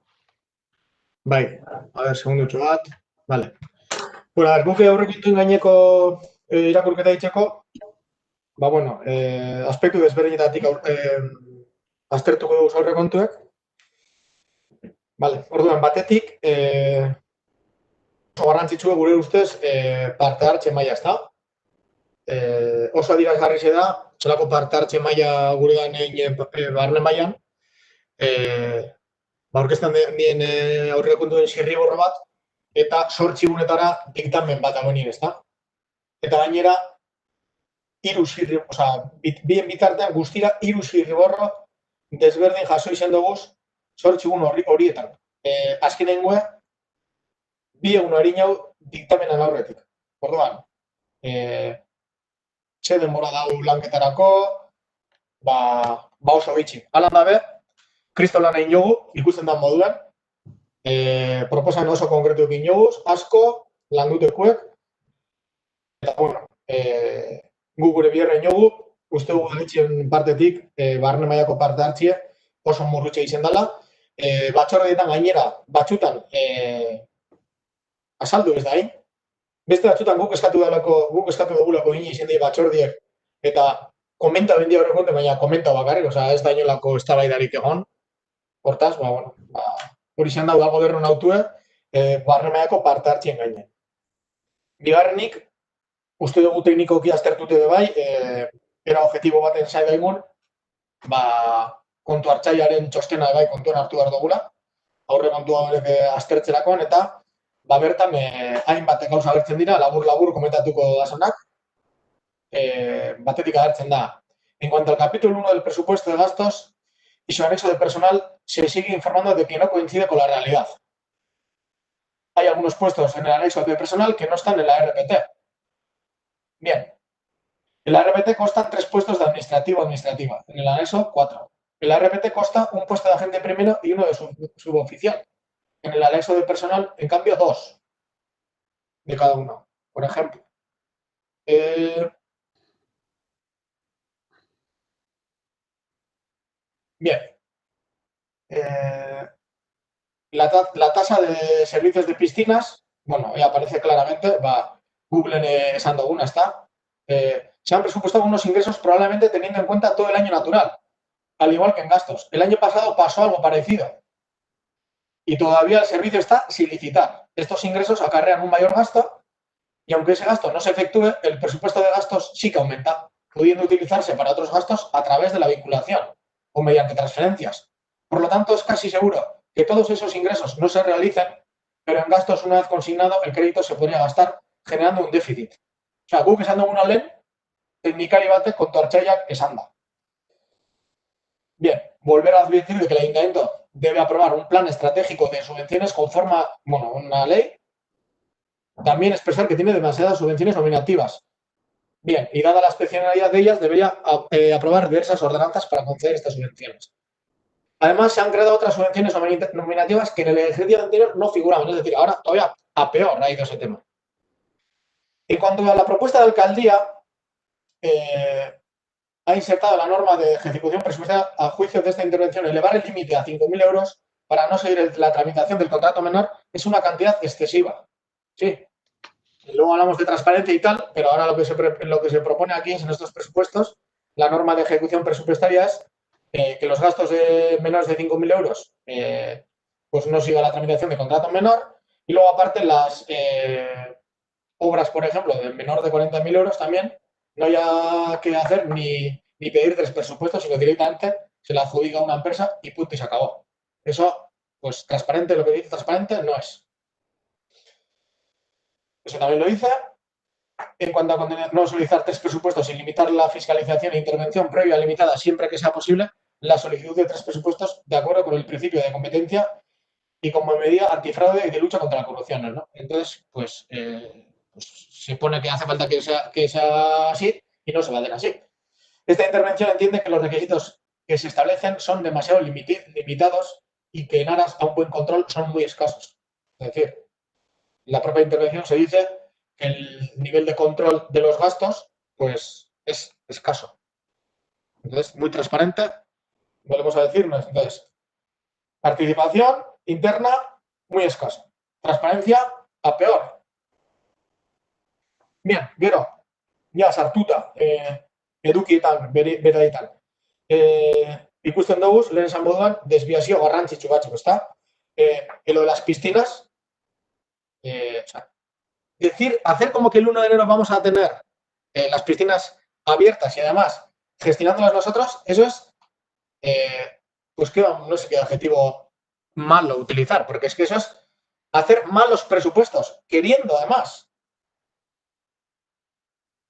bai. A ver, segundutxo bat. Vale. Bueno, a ver, guk aurrekontuen gaineko irakurketa egiteko, bueno, aspektu desberdinetatik aztertuko dugu aurrekontuek. Vale, orduan, batetik, oso garrantzitsua gure ustez parte hartze maila, ezta? Oso adierazgarri da, zelako parte hartze maila gure danein barne mailan, aurkezten dien aurrekontuen zirriborro bat, eta 8 gunetara diktamen bat dagoenien, ezta? Eta gainera, bien bitartean guztira 3 zirriborro desberdin jaso izan duguz 8 gun horietan. Azkenengoa, 2 egun harinau diktamenan aurretik. Orduan, ze denbora dau lanketarako, oso bitxi. Hala dabe, kristolan egin jogu, ikusten da moduan, proposan oso konkretu egin joguz, asko, landutekuek, eta, bueno, gu gure biherren jogu, uste gu galitzien partetik, barne mailako parte hartzie, oso murrutxe izen dela, batxordeetan gainera, batxutan, azaldu ez da, beste batxutan guk eskatu dugulako gine izen dira batxordiek, eta komenta bendia horrekonte, baina komenta bakarrik, ez da inolako eztabaidarik egon, hortaz, hori izan da gobernu nautue, barne mailako parte hartzien gainen. Bigarrenik, uste dugu teknikoki aztertute bai, era objektibo baten zai daigun, kontu hartzaiaren txostena bai kontuan hartu behar dugula, aurre kontua horrek aztertzerakoan, eta bertan hainbat gauza agertzen dira, labur-labur komentatuko dazanak, batetik agertzen da. En cuanto al capítulo 1 del presupuesto de gastos y su anexo de personal, se sigue informando de que no coincide con la realidad. Hay algunos puestos en el anexo de personal que no están en la RPT. Bien. En la RPT constan 3 puestos de administrativa. En el anexo, 4. En la RPT consta un puesto de agente primero y uno de suboficial. En el anexo de personal, en cambio, 2 de cada uno. Por ejemplo, bien. La tasa de servicios de piscinas, ya aparece claramente, Google esan duguna, está. Se han presupuestado unos ingresos probablemente teniendo en cuenta todo el año natural, al igual que en gastos. El año pasado pasó algo parecido y todavía el servicio está sin licitar. Estos ingresos acarrean un mayor gasto y aunque ese gasto no se efectúe, el presupuesto de gastos sí que aumenta, pudiendo utilizarse para otros gastos a través de la vinculación o mediante transferencias. Por lo tanto, es casi seguro que todos esos ingresos no se realicen, pero en gastos, una vez consignado, el crédito se podría gastar generando un déficit. Guk esan dugun alden, teknikari batek kontu hartzaileak esan da. Bien, volver a advertir de que el ayuntamiento debe aprobar un plan estratégico de subvenciones conforme a una ley. También expresar que tiene demasiadas subvenciones nominativas. Bien, y dada la especialidad de ellas, debería aprobar diversas ordenanzas para conceder estas subvenciones. Además, se han creado otras subvenciones nominativas que en el ejercicio anterior no figuraban. Es decir, ahora todavía a peor ha ido ese tema. En cuanto a la propuesta de alcaldía, ha insertado la norma de ejecución presupuestaria a juicio de esta intervención. Elevar el límite a 5.000 euros para no seguir la tramitación del contrato menor es una cantidad excesiva. Sí. Y luego hablamos de transparencia y tal, pero ahora lo que se propone aquí es en estos presupuestos, la norma de ejecución presupuestaria es que los gastos menores de 5.000 euros pues no siga la tramitación de contrato menor y luego aparte las obras, por ejemplo, de menor de 40.000 euros también no haya que hacer ni pedir 3 presupuestos, sino directamente se la adjudica a una empresa y punto y se acabó. Eso, pues transparente, lo que dice transparente no es. Eso también lo dice. En cuanto a no solicitar 3 presupuestos y limitar la fiscalización e intervención previa limitada siempre que sea posible, la solicitud de 3 presupuestos de acuerdo con el principio de competencia y como medida antifraude y de lucha contra la corrupción, ¿no? Entonces, pues se pone que hace falta que sea así y no se va a hacer así. Esta intervención entiende que los requisitos que se establecen son demasiado limitados y que en aras a un buen control son muy escasos. Es decir, en la propia intervención se dice que el nivel de control de los gastos pues es escaso. Entonces, muy transparente, volvemos a decirnos. Entonces, participación interna muy escasa. Transparencia a peor. Bien, gero, ja sartuta edukietan, beraitan. Ikusten dugu, lehen esan moduan, desviazio garrantzitsu batzuk, ezta? Lo de las piscinas, decir, hacer como que el 1 de enero vamos a tener las piscinas abiertas y además gestionándolas nosotros, eso es, pues que no sé qué adjetivo malo utilizar, porque es que eso es hacer malos presupuestos, queriendo además.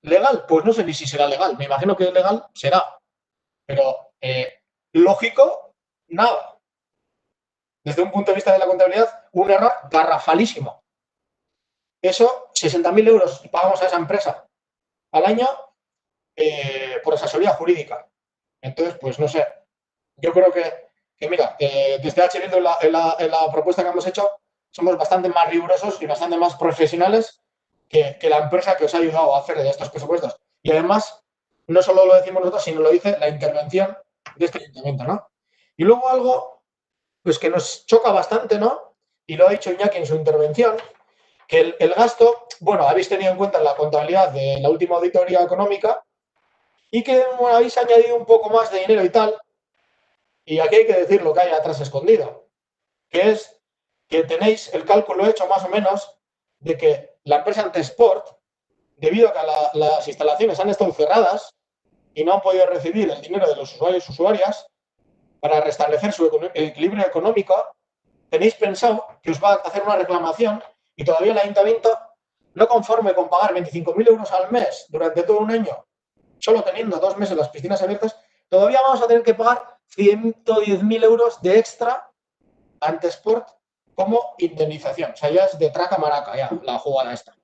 ¿Legal? Pues no sé ni si será legal, me imagino que legal será, pero lógico, nada. Desde un punto de vista de la contabilidad, un error garrafalísimo. Eso, 60.000 euros pagamos a esa empresa al año por asesoría jurídica. Entonces, pues no sé, yo creo que mira, desde H. Bildu en la propuesta que hemos hecho, somos bastante más rigurosos y bastante más profesionales que la empresa que os ha ayudado a hacer estos presupuestos. Y además, no solo lo decimos nosotros, sino lo dice la intervención de este ayuntamiento, ¿no? Y luego algo pues que nos choca bastante, ¿no? Y lo ha dicho Iñaki en su intervención, que el gasto, bueno, habéis tenido en cuenta en la contabilidad de la última auditoría económica y que bueno, habéis añadido un poco más de dinero y tal. Y aquí hay que decir lo que hay atrás escondido, que es que tenéis el cálculo hecho más o menos de que la empresa Antesport, debido a que las instalaciones han estado cerradas y no han podido recibir el dinero de los usuarios y usuarias, para restablecer su equilibrio económico, tenéis pensado que os va a hacer una reclamación y todavía el ayuntamiento, no conforme con pagar 25.000 euros al mes durante todo un año, solo teniendo 2 meses las piscinas abiertas, todavía vamos a tener que pagar 110.000 euros de extra a Antesport como indemnización. O sea, ya es de traca maraca ya la jugada esta.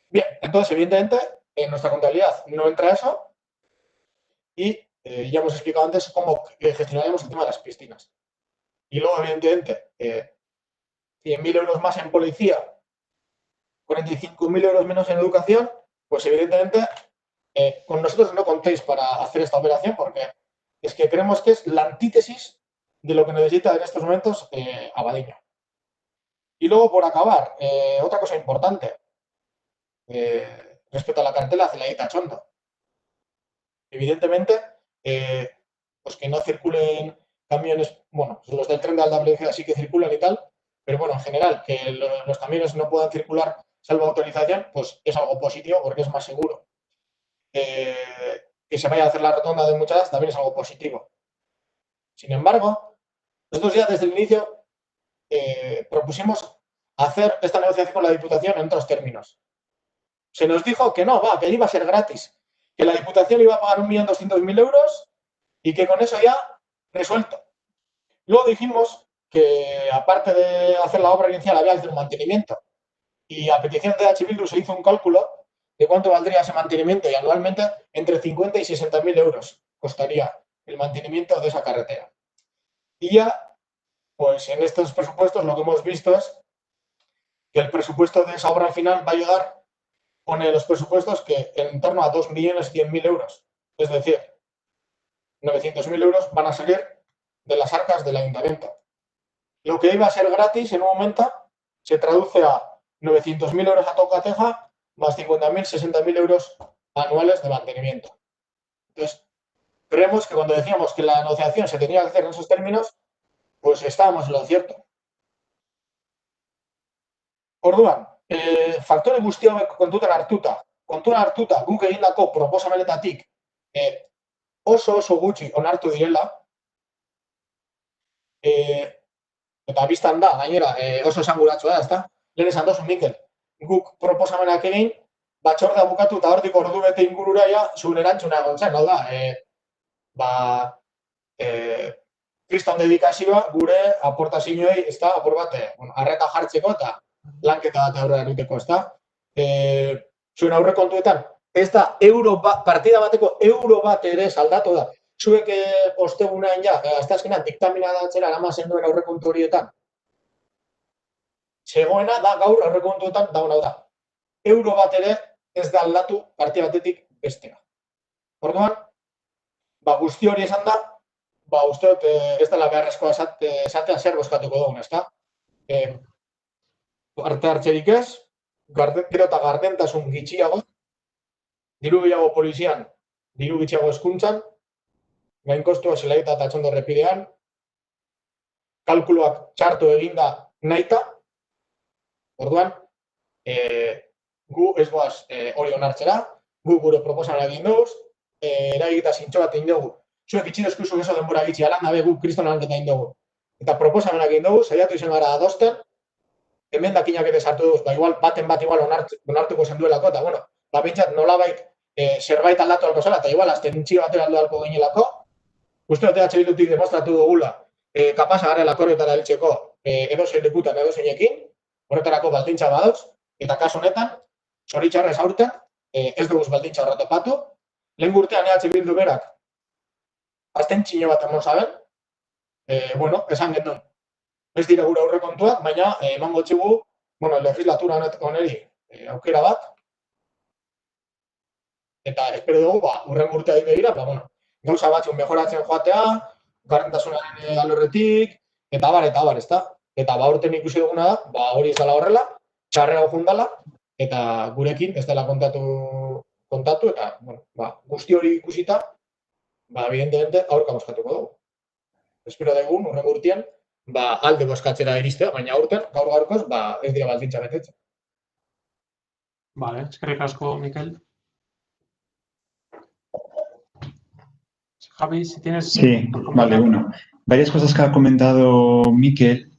Bien, entonces, evidentemente, en nuestra contabilidad no entra eso y ya hemos explicado antes cómo gestionaremos el tema de las piscinas. Y luego, evidentemente, 100.000 euros más en policía, 45.000 euros menos en educación, pues evidentemente con nosotros no contéis para hacer esta operación porque es que creemos que es la antítesis de lo que necesita en estos momentos Abadiño. Y luego, por acabar, otra cosa importante respecto a la cartela Celaíta Chondo. Evidentemente, pues que no circulen camiones, bueno, los del tren de alta velocidad sí que circulan y tal, pero bueno, en general, que los camiones no puedan circular salvo autorización, pues es algo positivo porque es más seguro. Que se vaya a hacer la rotonda de Muchas también es algo positivo. Sin embargo, nosotros ya desde el inicio propusimos hacer esta negociación con la Diputación en otros términos. Se nos dijo que no, que iba a ser gratis, que la Diputación iba a pagar 1.200.000 euros y que con eso ya resuelto. Luego dijimos que aparte de hacer la obra inicial había que hacer un mantenimiento y a petición de H. Bildu se hizo un cálculo de cuánto valdría ese mantenimiento y anualmente entre 50 y 60.000 euros costaría el mantenimiento de esa carretera. Y ya, pues en estos presupuestos lo que hemos visto es que el presupuesto de esa obra al final va a llegar, pone los presupuestos que en torno a 2.100.000 euros. Es decir, 900.000 euros van a salir de las arcas del ayuntamiento. Lo que iba a ser gratis en un momento se traduce a 900.000 euros a tocateja más 50.000, 60.000 euros anuales de mantenimiento. Entonces, creemos que cuando decíamos que la negociación se tenía que hacer en esos términos, pues estábamos en lo cierto. Orduan, faktore guzti hauek kontutan hartuta, guk egindako proposamenetatik oso gutxi onartu direla, eta bistan da, gainera, oso esanguratsua da, ezta? Lehen esan dozu, Mikel, guk proposamenak egin, batzordea bukatu eta hortik ordu bete ingurura ja zuen erantzuna egon zen, hau da, kriston dedikazioa gure aportazioei, ez da, apur bat, arreta jartzeko eta lanketa bat aurrera egiteko, ez da? Zuen aurrekontuetan, ez da, partida bateko euro bat ere saldatu da. Zuek ostegunean ja, asteazkenean diktamina datzera eramazen duen aurrekontu horietan. Zegoena da gaur aurrekontuetan dagoen hau da. Euro bat ere ez da aldatu partida batetik bestera. Orduan, guzti hori esan da, uste dut ez dela beharrezkoa esatea zer bozkatuko dugun, ezta? Parte hartzerik ez, gero eta gardentasun gitxiago, diru gehiago polizian, diru gutxiago hezkuntzan, gainkostua Zelaita eta Atxondo errepidean, kalkuluak txartu eginda nahita, orduan, gu ez goaz hori onartzera, gu gure proposamena egin dugu, eragiketa zintxo bat egin dugu, zuek itxidezkuzu eso denbora gitzi alan, dabe gu kriston lanketa egin dugu. Eta proposamena egin dugu, saiatu izan gara adosten, emendakinak ere sartu dugu, igual baten bat igual onartuko zen duelako, eta bueno, bintzat nolabait zerbait aldatu alko zela, eta igual azten txio batera aldo alko ginelako, uste dut EH Bildutik demostratu dugula, kapasa garela akordiotara heltzeko edozein lekutan edozeinekin, horretarako baldintza badoz, eta kasu honetan, zoritxarrez aurten, ez dugu baldintza horretu patu, lehen urtean EH Bildu berak, azten txino bat emon zaben, bueno, esan gendun, ez dira gure aurrekontuak, baina emango txigu, bueno, legislatura honeri aukera bat, eta espero dugu, urren urtea begira, bueno, gauza batzun mejoratzen joatea, garrentasunaren alorretik, eta bar, ezta? Eta urten ikusi duguna da, hori ez dela horrela, txarrera jundala, eta gurekin ez dela kontatu, eta, bueno, guzti hori ikusita, evidentemente, aurka bozkatuko dugu. Espero dugu, urren urtean, alde bozkatzera iristea, baina aurten, gaur-gaurkoz, ez dira baldintza betetzen. Vale, eskerrik asko, Mikel. Javi, si tienes... Sí, vale, bueno. Varias cosas que ha comentado Mikel,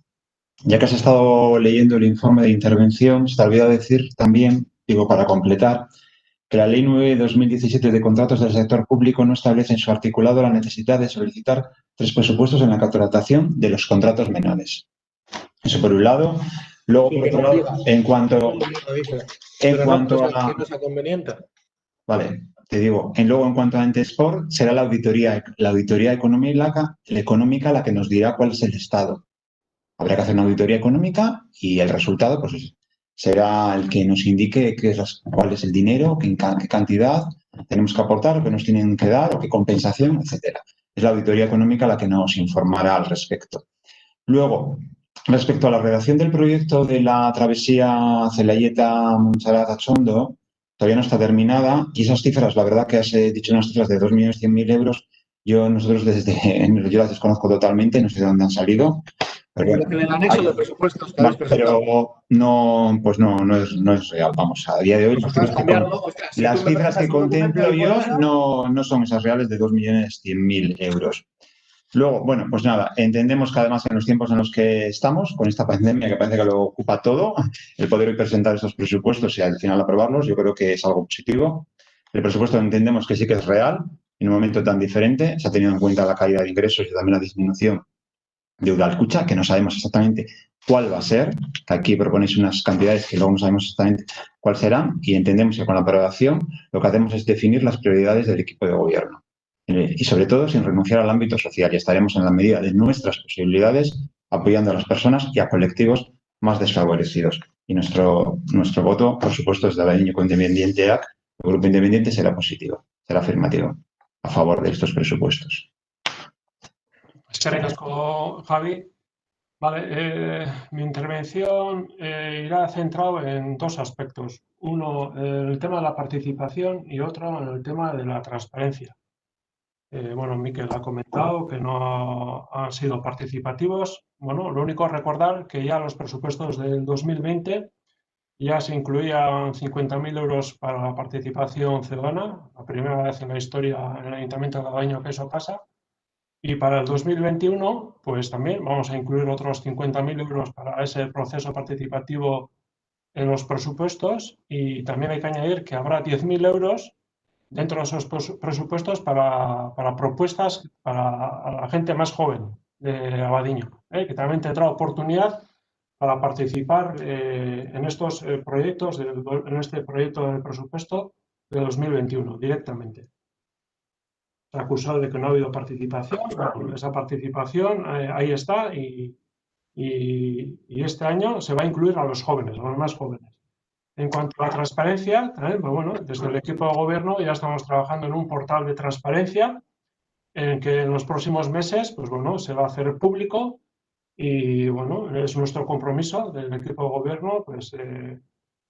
ya que has estado leyendo el informe de intervención, se te ha olvidado decir también, digo, para completar, que la Ley 9/2017 de contratos del sector público no establece en su articulado la necesidad de solicitar 3 presupuestos en la contratación de los contratos menores. Eso por un lado. Luego, por otro lado, en cuanto a... Vale, te digo, luego en cuanto a Entesport, será la auditoría económica la que nos dirá cuál es el estado. Habrá que hacer una auditoría económica y el resultado, pues, será el que nos indique cuál es el dinero, qué cantidad tenemos que aportar, o qué nos tienen que dar, o qué compensación, etcétera. Es la auditoría económica la que nos informará al respecto. Luego, respecto a la redacción del proyecto de la travesía Zelaieta-Montserrat-Atxondo, todavía no está terminada y esas cifras, la verdad que has dicho unas cifras de 2.100.000 euros, yo las desconozco totalmente, no sé de dónde han salido. Pero bueno, en el anexo de presupuestos que pero no, pues no es real, vamos, a día de hoy las cifras que contemplo yo no son esas reales de 2.100.000 euros. Luego, bueno, pues nada, entendemos que además en los tiempos en los que estamos, con esta pandemia que parece que lo ocupa todo, el poder hoy presentar estos presupuestos y al final aprobarlos, yo creo que es algo positivo. El presupuesto entendemos que sí que es real, en un momento tan diferente, se ha tenido en cuenta la caída de ingresos y también la disminución de Udalkutxa, que no sabemos exactamente cuál va a ser, que aquí proponéis unas cantidades que luego no sabemos exactamente cuál serán, y entendemos que con la aprobación lo que hacemos es definir las prioridades del equipo de gobierno. Y sobre todo sin renunciar al ámbito social, y estaremos en la medida de nuestras posibilidades apoyando a las personas y a colectivos más desfavorecidos. Y nuestro voto, por supuesto, desde la línea independiente el Grupo Independiente será positivo, será afirmativo a favor de estos presupuestos. Eskerrik asko, Javi. Vale, mi intervención irá centrado en 2 aspectos. Uno, el tema de la participación y otro, en el tema de la transparencia. Bueno, Mikel ha comentado que no han sido participativos. Bueno, lo único es recordar que ya los presupuestos del 2020 ya se incluían 50.000 euros para la participación ciudadana, la primera vez en la historia en el Ayuntamiento de Gabaño que eso pasa. Y para el 2021, pues también vamos a incluir otros 50.000 euros para ese proceso participativo en los presupuestos, y también hay que añadir que habrá 10.000 euros dentro de esos presupuestos para propuestas para la gente más joven de Abadiño, que también tendrá oportunidad para participar en estos proyectos, en este proyecto del presupuesto de 2021 directamente. Se ha acusado de que no ha habido participación. Bueno, esa participación ahí está, y este año se va a incluir a los jóvenes, a los más jóvenes. En cuanto a la transparencia, también, pues bueno, desde el equipo de gobierno ya estamos trabajando en un portal de transparencia en que en los próximos meses, pues bueno, se va a hacer público, y bueno, es nuestro compromiso del equipo de gobierno, pues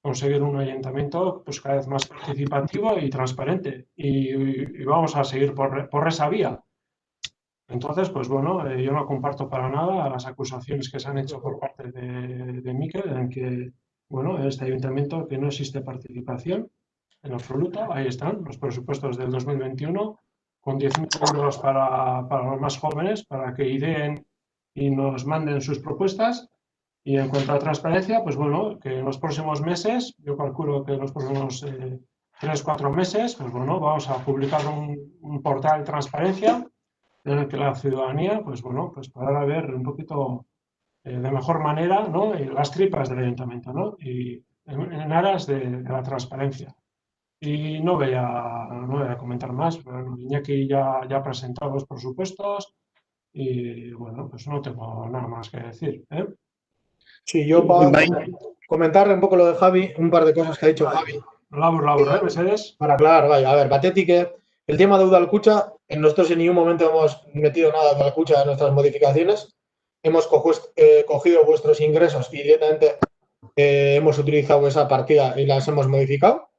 conseguir un ayuntamiento pues, cada vez más participativo y transparente. Y vamos a seguir por esa vía. Entonces, pues bueno, yo no comparto para nada las acusaciones que se han hecho por parte de Miquel en que, bueno, en este ayuntamiento que no existe participación en absoluto. Ahí están los presupuestos del 2021 con 10.000 euros para los más jóvenes para que ideen y nos manden sus propuestas. Y en cuanto a transparencia, pues bueno, que en los próximos meses, yo calculo que en los próximos 3-4 meses, pues bueno, vamos a publicar un portal de transparencia en el que la ciudadanía, pues bueno, pues podrá ver un poquito de mejor manera, ¿no? Las tripas del ayuntamiento, ¿no? Y en aras de la transparencia. Y no voy a comentar más. Bueno, Iñaki ya ha presentado los presupuestos y bueno, pues no tengo nada más que decir, ¿eh? Sí, yo para comentar un poco lo de Javi, un par de cosas que ha dicho Javi. Labur, Mercedes. Para aclarar, vaya, a ver, batetik, el tema de Udalkutxa, nosotros en ningún momento hemos metido nada de Udalkutxa en nuestras modificaciones. Hemos cogido vuestros ingresos y directamente hemos utilizado esa partida y las hemos modificado.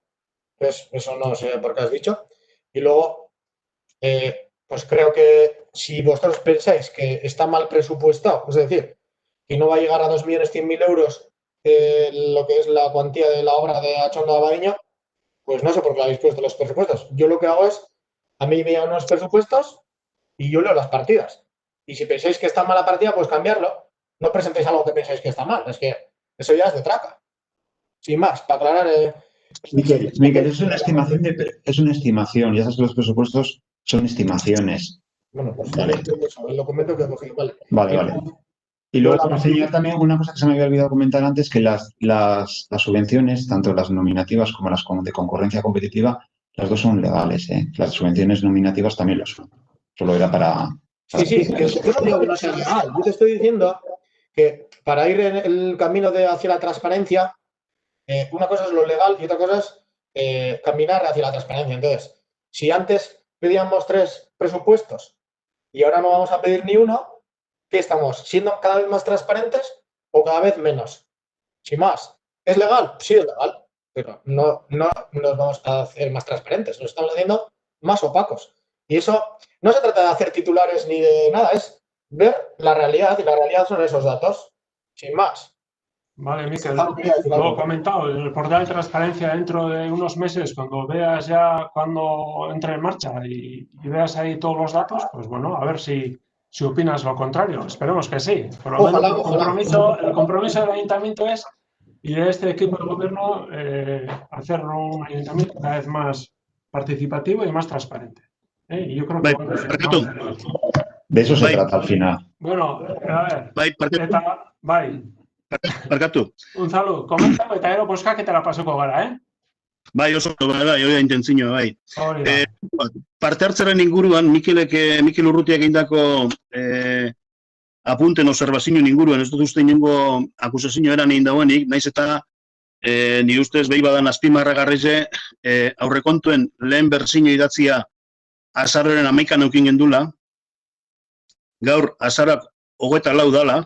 Pues eso no sé por qué has dicho. Y luego, pues creo que si vosotros pensáis que está mal presupuestado, es decir, que no va a llegar a 2.100.000 euros lo que es la cuantía de la obra de Achondo Abadiño, pues no sé por qué habéis puesto los presupuestos. Yo lo que hago es, a mí me llegan unos presupuestos y yo leo las partidas. Y si pensáis que está mal la partida, pues cambiarlo. No presentéis algo que pensáis que está mal. Es que eso ya es de traca. Sin más, para aclarar... Miquel, es una estimación. Ya sabes que los presupuestos son estimaciones. Bueno, pues vale. El documento que he cogido, vale. Vale. Y luego quiero enseñar también una cosa que se me había olvidado comentar antes, que las subvenciones, tanto las nominativas como las de concurrencia competitiva, las dos son legales, ¿eh? Las subvenciones nominativas también lo son. Solo era para... Sí, que yo no digo que no sea legal. Yo te estoy diciendo que para ir en el camino hacia la transparencia, una cosa es lo legal y otra cosa es caminar hacia la transparencia. Entonces, si antes pedíamos 3 presupuestos y ahora no vamos a pedir ni uno, ¿qué estamos? ¿Siendo cada vez más transparentes o cada vez menos? Sin más. ¿Es legal? Sí, es legal. Pero no nos vamos a hacer más transparentes. Nos estamos haciendo más opacos. Y eso no se trata de hacer titulares ni de nada. Es ver la realidad. Y la realidad son esos datos. Sin más. Vale, Miquel, lo he comentado, el portal de transparencia dentro de unos meses, cuando veas ya cuando entre en marcha y veas ahí todos los datos, pues bueno, a ver si opinas lo contrario. Esperemos que sí. Por lo menos el compromiso del ayuntamiento es, y de este equipo de gobierno, hacer un ayuntamiento cada vez más participativo y más transparente. Y yo creo que... De eso se trata al final. Bueno, a ver, Barkatu. Unzalu, komentatu eta gero boskak eta la pasoko gara, Bai, oso, hori intentzioa, bai. Parte hartzaren inguruan, Mikel Urrutiak egindako apunten observazioen inguruan, ez dut uste inongo akusazio eran egin dagoenik, naiz eta nire ustez behi badan azpimarragarrize aurrekontuen lehen berzio idatzia azarren 11an eukin gendula, gaur azarak 24 dala,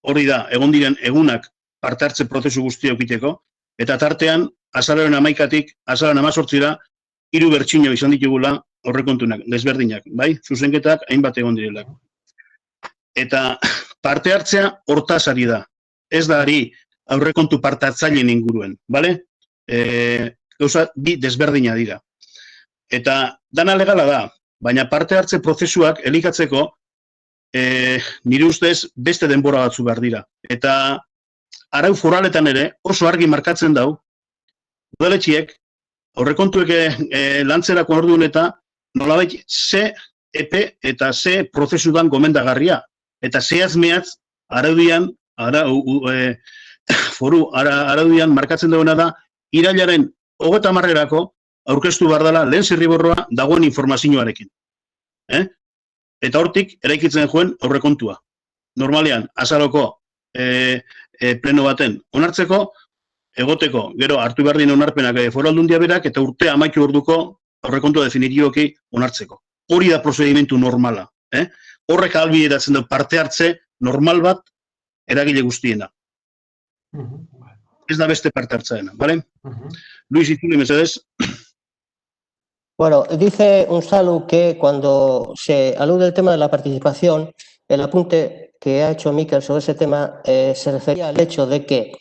hori da, egon diren egunak parte hartze prozesu guztia eukiteko, eta tartean, azararen 11tik, azararen 18ra, 3 bertsio izan ditugula aurrekontunak, desberdinak, bai? Zuzenketak hainbat egon direlak. Eta parte hartzea hortaz ari da. Ez da ari aurrekontu parte hartzaileen inguruen, bale? Gauza bi desberdina dira. Eta dana legala da, baina parte hartze prozesuak elikatzeko nire ustez beste denbora batzu behar dira. Eta arau foraletan ere oso argi markatzen dau, udaletxiek aurrekontuek lantzerako orduan eta nolabait ze epe eta ze prozesudan gomendagarria. Eta zehaz-mehatz araudian, araudian markatzen dagoena da, irailaren 30erako aurkeztu behar dela lehen zirriborroa dagoen informazioarekin. Eta hortik eraikitzen joen aurrekontua. Normalean, azaroko pleno baten onartzeko, egoteko, gero hartu behar dien onarpenak foru aldundia berak, eta urte amaitu orduko aurrekontua definitiboki onartzeko. Hori da prozedimentu normala. Horrek ahalbideratzen du parte hartze normal bat eragile guztiena. ez da beste parte hartzaena, ¿vale? Luis, itzuli mesedez. Bueno, dice Unzalu que cuando se alude al tema de la participación, el apunte que ha hecho Miquel sobre ese tema se refería al hecho de que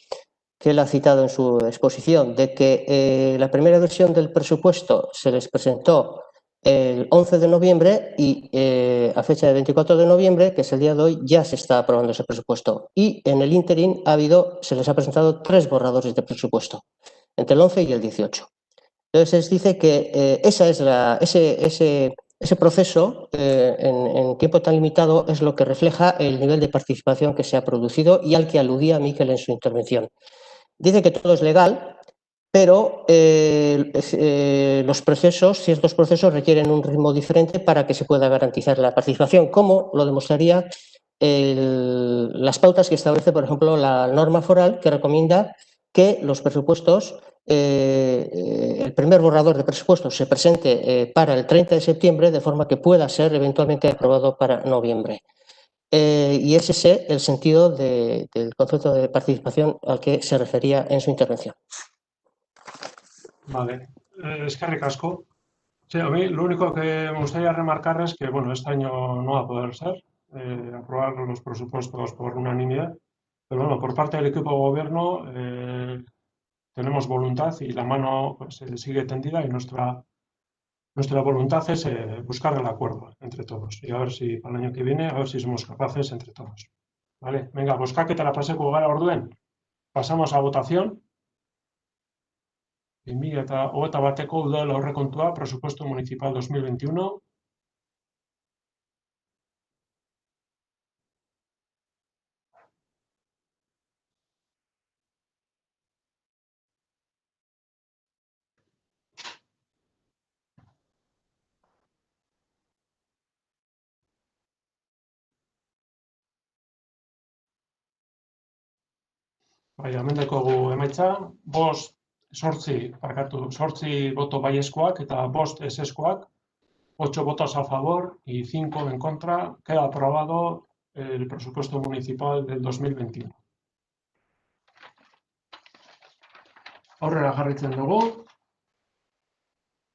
él ha citado en su exposición, de que la primera versión del presupuesto se les presentó el 11 de noviembre y a fecha de 24 de noviembre, que es el día de hoy, ya se está aprobando ese presupuesto. Y en el ínterin se les ha presentado 3 borradores de presupuesto, entre el 11 y el 18. Entonces dice que ese proceso en tiempo tan limitado es lo que refleja el nivel de participación que se ha producido y al que aludía Miquel en su intervención. Dice que todo es legal, pero ciertos procesos requieren un ritmo diferente para que se pueda garantizar la participación, como lo demostraría las pautas que establece, por ejemplo, la norma foral, que recomienda que los presupuestos, el primer borrador de presupuestos se presente para el 30 de septiembre, de forma que pueda ser eventualmente aprobado para noviembre. Y es ese el sentido del concepto de participación al que se refería en su intervención. Vale, eskerrik asko. Sí, a mí lo único que me gustaría remarcar es que, bueno, este año no va a poder ser aprobar los presupuestos por unanimidad, pero bueno, por parte del equipo de gobierno tenemos voluntad y la mano pues, sigue tendida y nuestra voluntad es buscar el acuerdo entre todos y a ver si para el año que viene, a ver si somos capaces entre todos. Vale, venga, bozkaketara paseko gara orduen. Pasamos a votación. 2021 udal aurrekontua, presupuesto municipal 2021. Bai, hemen daukagu emaitza, 8 boto baiezkoak eta 5 ezezkoak, 8 votos a favor y 5 en contra. Queda aprobado el presupuesto municipal del 2021. Aurrera jarraitzen dugu.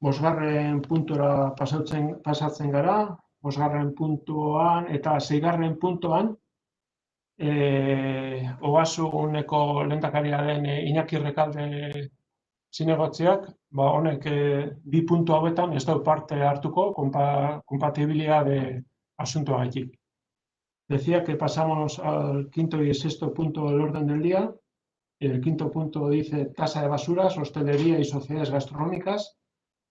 5. puntura pasatzen gara. 5. puntuan eta 6. puntuan Ogasuneko lehendakaria den Iñaki Rekalde zinegotziak, honek 2 puntu hauetan ez du parte hartuko compatibilidad de asuntoagatik. Decía que pasamos al 5. y 6. punto del orden del día. El 5. punto dice tasa de basuras, hostelería y sociedades gastronómicas,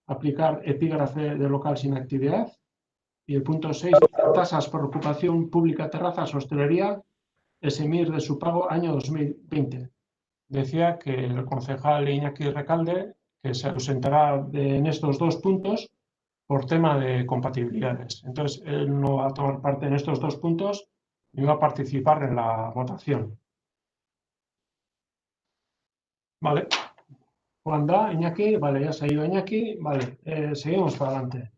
aplicar epígrafe de local sin actividad. Y el punto 6, tasas por ocupación pública, terrazas, hostelería, eximir de su pago año 2020. Decía que el concejal Iñaki Recalde que se ausentará en estos 2 puntos por tema de compatibilidades. Entonces, él no va a tomar parte en estos 2 puntos ni va a participar en la votación. Vale. Juan da, Iñaki, vale, ya se ha ido Iñaki, vale, seguimos para adelante.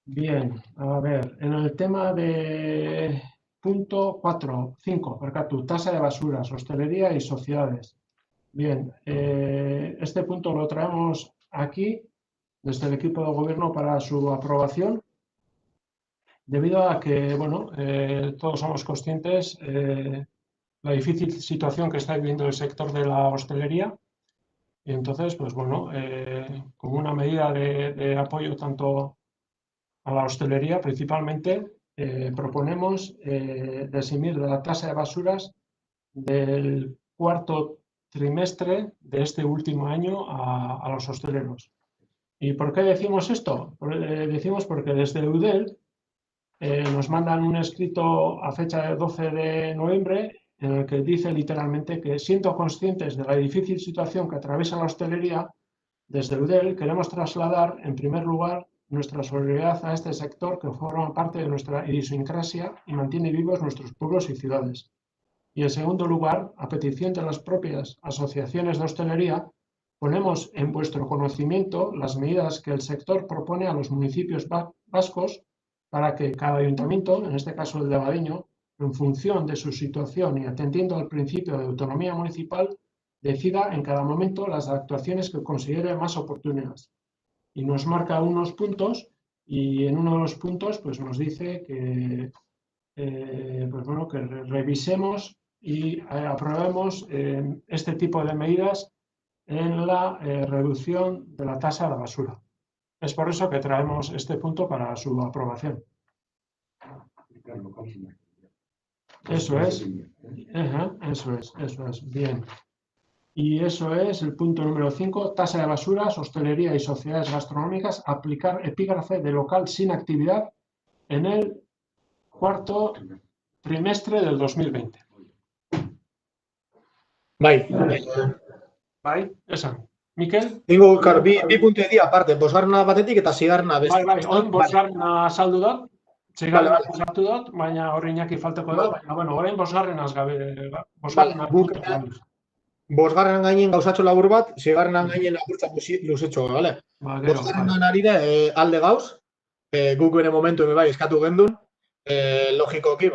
Bien, a ver, en el tema de punto 5, tasa de basuras, hostelería y sociedades. Bien, este punto lo traemos aquí desde el equipo de gobierno para su aprobación, debido a que, bueno, todos somos conscientes la difícil situación que está viviendo el sector de la hostelería. Y entonces, pues bueno, como una medida de apoyo tanto a la hostelería, principalmente, proponemos eximir de la tasa de basuras del 4º trimestre de este último año a los hosteleros. ¿Y por qué decimos esto? Decimos porque desde Eudel nos mandan un escrito a fecha de 12 de noviembre en el que dice literalmente que, siendo conscientes de la difícil situación que atraviesa la hostelería, desde Eudel queremos trasladar, en primer lugar, nuestra solidaridad a este sector que forma parte de nuestra idiosincrasia y mantiene vivos nuestros pueblos y ciudades. Y en segundo lugar, a petición de las propias asociaciones de hostelería, ponemos en vuestro conocimiento las medidas que el sector propone a los municipios vascos para que cada ayuntamiento, en este caso el de Abadiño, en función de su situación y atendiendo al principio de autonomía municipal, decida en cada momento las actuaciones que considere más oportunas. Y nos marca unos puntos y en uno de los puntos pues, nos dice que, pues, bueno, que revisemos y aprobemos este tipo de medidas en la reducción de la tasa de basura. Es por eso que traemos este punto para su aprobación. Eso es. Eso es. Bien. Y eso es el punto número 5, tasa de basuras, hostelería y sociedades gastronómicas, aplicar epígrafe de local sin actividad en el cuarto trimestre del 2020. Bai, Bai, esan. Mikel? Ingo, kar, bi puntu edia aparte, bosgarna batetik eta zigarna beste. Bai, oin bosgarna saldu dut, zigarna Vale. sartu dut, baina hori Iñaki falteko da, baina, bueno, orain bosgarrenaz gabe, bosgarren guk apurtu gabe. bosgarren gainen gauzatxo labur bat, zigarrenan gainen laburtza luzetxo, bale? Ba, gero, Bosgarrenan arire alde gauz, guk bere momentu bai eskatu gendun, logikoki,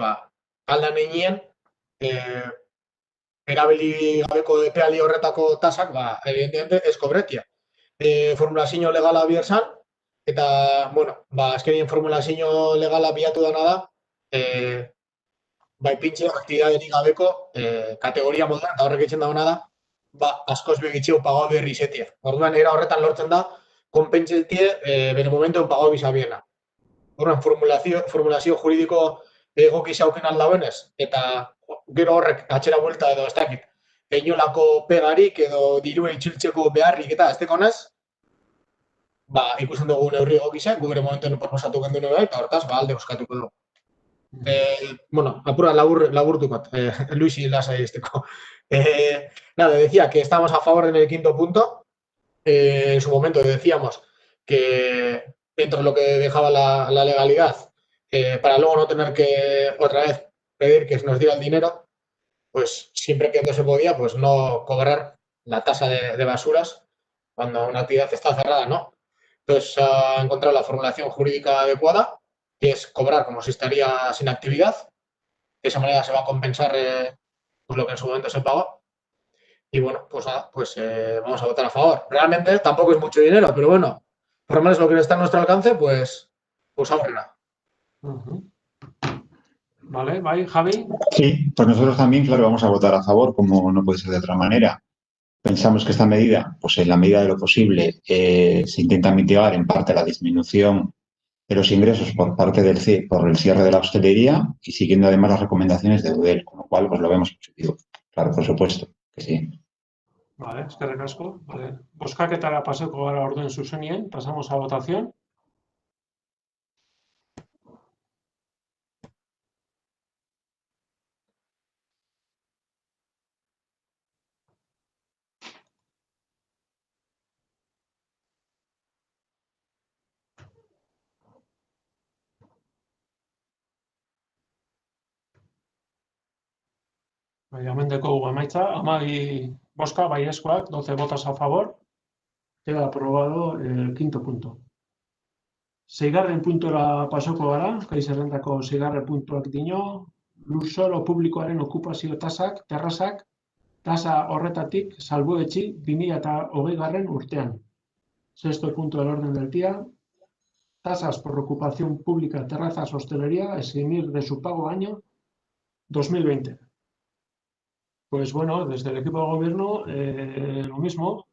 aldan einien, erabili gabeko epealdi horretako tasak, evidentemente, ez kobretia. Formulazio legala bierzan, eta, bueno, azkenien formulazio legala biatu dana da, ipintxe aktibidaderik gabeko kategoria moduan, eta horrek etxen dagoena da, askoz begitxeu pagoa berri izetia. Orduan, era horretan lortzen da, konpentsetie bere momentu pagoa bizabiena. Orduan, formulazio juridiko egoki zauken aldabenez, eta gero horrek atxera buelta edo ez dakit, inolako pegarik edo dirue itxiltzeko beharrik eta ez dekonez, ikusten dugu neurri egokizak, gu bere momentuen proposatu gendune bai, eta hortaz, alde euskatuko dugu. Bueno, apura laburtukot, Luisi lasai esteko. Nada, decía que estamos a favor en el quinto punto. En su momento decíamos que dentro de lo que dejaba la legalidad, para luego no tener que otra vez pedir que se nos diera el dinero, pues siempre que no se podía, pues no cobrar la tasa de basuras cuando una actividad está cerrada, ¿no? Entonces ha encontrado la formulación jurídica adecuada, que es cobrar como si estaría sin actividad. De esa manera se va a compensar pues lo que en su momento se pagó. Y bueno, pues nada, pues vamos a votar a favor. Realmente tampoco es mucho dinero, pero bueno, por lo menos lo que está a nuestro alcance, pues ahorra. Vale, ¿vale, Javi? Sí, pues nosotros también, claro, vamos a votar a favor, como no puede ser de otra manera. Pensamos que esta medida, pues en la medida de lo posible, se intenta mitigar en parte la disminución de los ingresos por parte por el cierre de la hostelería y siguiendo además las recomendaciones de Eudel, con lo cual pues lo vemos positivo. Claro, por supuesto que sí. Vale, eskerrik asko. Vale. Bozkaketara paseko gara orduen zuzenien, pasamos a votación. Hemen dekogu emaitza, 12 bozka baiezkoak, 12 votos a favor. Queda aprobado el quinto punto. Seigarren puntora pasoko gara, kai zerrendako seigarren puntuak dino, lurzoru publikoaren okupazio tasak, terrazak, tasa horretatik salbuetsi 2020 urtean. Sexto punto del orden del día, tasas por ocupación pública, terrazas, hostelería, eximir de su pago año 2020. Pues bueno, desde el equipo de gobierno, lo mismo,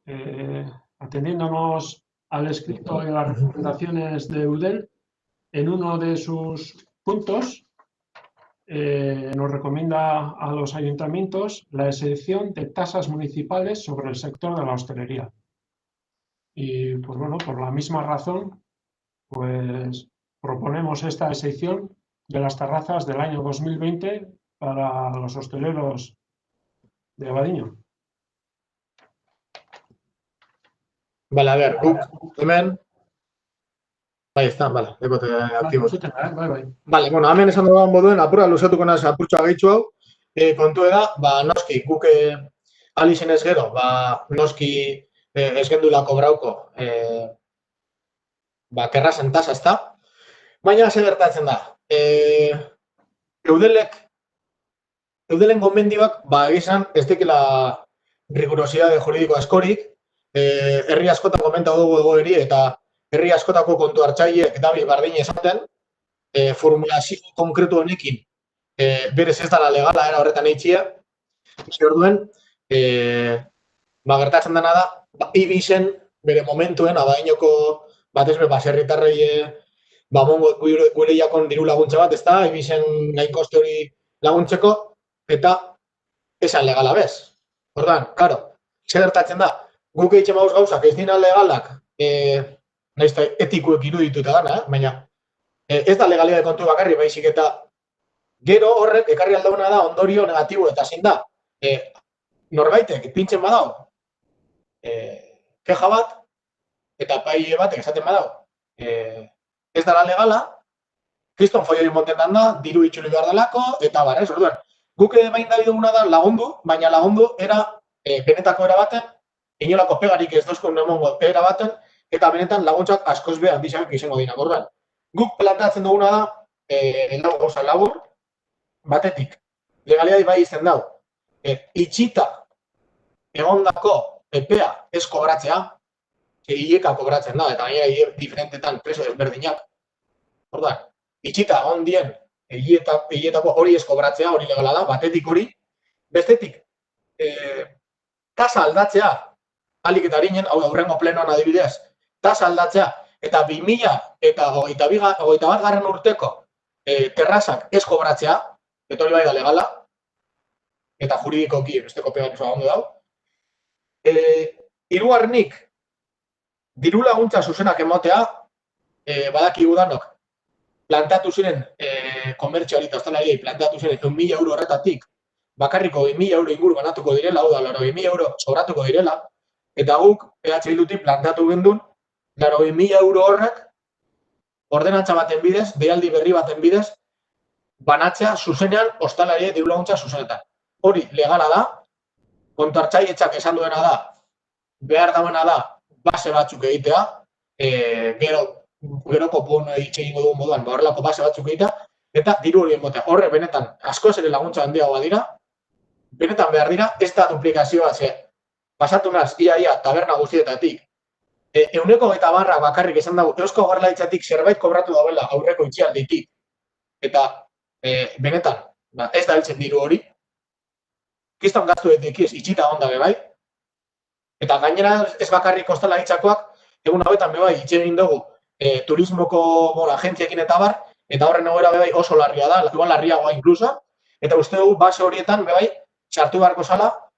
atendiéndonos al escrito y a las recomendaciones de Eudel, en uno de sus puntos nos recomienda a los ayuntamientos la exención de tasas municipales sobre el sector de la hostelería. Y pues bueno, por la misma razón, pues proponemos esta exención de las terrazas del año 2020 para los hosteleros de Abadiño. Vale, a ver, hemen. Ahí está, vale, dekote aktibo. Vale, bueno, hemen esan dugu moduen, apura luzatuko naz apurtxoa gehitxu hau. Kontu da, noski, guk alizen ez gero, noski ez gendula kobrauko terrazen tasa, ezta? Baina, ze gertatzen da. Eudelen gomendioak, egizan, ez dekela rigurosidade juridiko askorik, herri askotan komenta dugu egoeri eta herri askotako kontu hartzaileek dabil bardin esaten, formulazio konkretu honekin berez ez dara legala era horretan eitxia, orduen, gertatzen dena da, Ibisen bere momentuen, abadainoko batez be baserritarrei mongo gure jakon diru laguntza bat, ez da, Ibisen gain koste hori laguntzeko, eta esan legala bez. Ordan, karo, zer gertatzen da, guk eitzen mauz gauzak ez dina legalak, nahiz eta etikuek irudituta dana, baina ez da legalidade kontu bakarri, baizik eta gero horrek ekarri aldauna da ondorio negatibo eta zein da. Norbaitek pintzen badau, keja bat, eta epaile batek esaten badau, ez dara legala, kriston foi hori montetan da, diru itxuli behar dalako, eta bar, ez, orduan. Guk bain dabi duguna da lagundu, baina lagundu era benetako erabaten, inolako pegarik ez dozko nemongo erabaten, eta benetan laguntzak askoz be handizak izango dinak. Orduan, guk planteatzen duguna da, gauza labur, batetik, legalidade bai izten dau, itxita egondako epea ez kobratzea, hileka kobratzen da, eta gainera diferentetan preso desberdinak. Orduan, itxita egondien hiletako hori ez kobratzea, hori legala da, batetik hori, bestetik, tasa aldatzea, alik eta harinen, hau aurrengo plenoan adibidez, tasa aldatzea, eta 2000 eta 21 garren urteko terrazak ez kobratzea, eta hori bai da legala, eta juridikoki besteko pegan oso ondo dau. Hirugarrenik, diru laguntza zuzenak emotea, badakigu danok, plantatu ziren komertziali eta ostalariei plantatu ziren 1.000 euro horretatik, bakarriko 2.000 euro inguru banatuko direla, hau da, 20.000 euro sobratuko direla, eta guk, EH Bildutik plantatu gendun, 20.000 euro horrek, ordenantza baten bidez, deialdi berri baten bidez, banatzea zuzenean ostalariei diru laguntza zuzenetan. Hori legala da, kontartzailetzak esan duena da, behar dauena da, base batzuk egitea, geroko bono hitz egingo dugun moduan, horrelako base batzuk egitea, eta diru hori emotea. Horre, benetan, askoz ere laguntza handiagoa dira, benetan behar dira, ez da duplikazioa, ze, pasatu naz, ia taberna guztietatik, 120 bakarrik esan dago, Eusko Jaurlaritzatik zerbait kobratu dauela aurreko itxialditik, eta benetan, ez da heltzen diru hori, kiston gaztu edekiz itxita onda bebai, eta gainera ez bakarrik ostalaritzakoak, egun hauetan bebai itxegin dugu, turismoko agentziekin eta bar, eta horren egoera bebai oso larria da, igual larriagoa inkluso, eta uste dugu base horietan bebai sartu beharko zala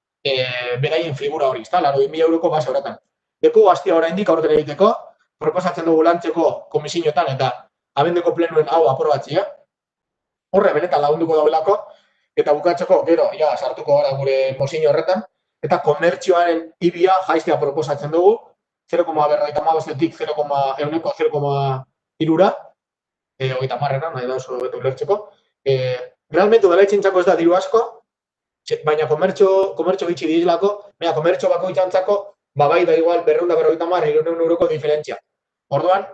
beraien figura hori, 20.000 euroko base horretan. Deku gaztia oraindik aurten egiteko, proposatzen dugu lantzeko komisioetan eta abendeko plenuen hau aprobatzea. Horre benetan lagunduko daudelako, eta bukatzeko gero sartuko gara gure mozio horretan, eta komertzioaren ibia jaistea proposatzen dugu, 0,55-etik 0,3-ra, hogeita marrera, nahi da oso betu lertzeko. Realmente udalaitzentzako ez da diru asko, baina komertxo gitxi dizlako, baina komertxo bakoitzantzako, bai da igual 250-300 euroko diferentzia. Orduan,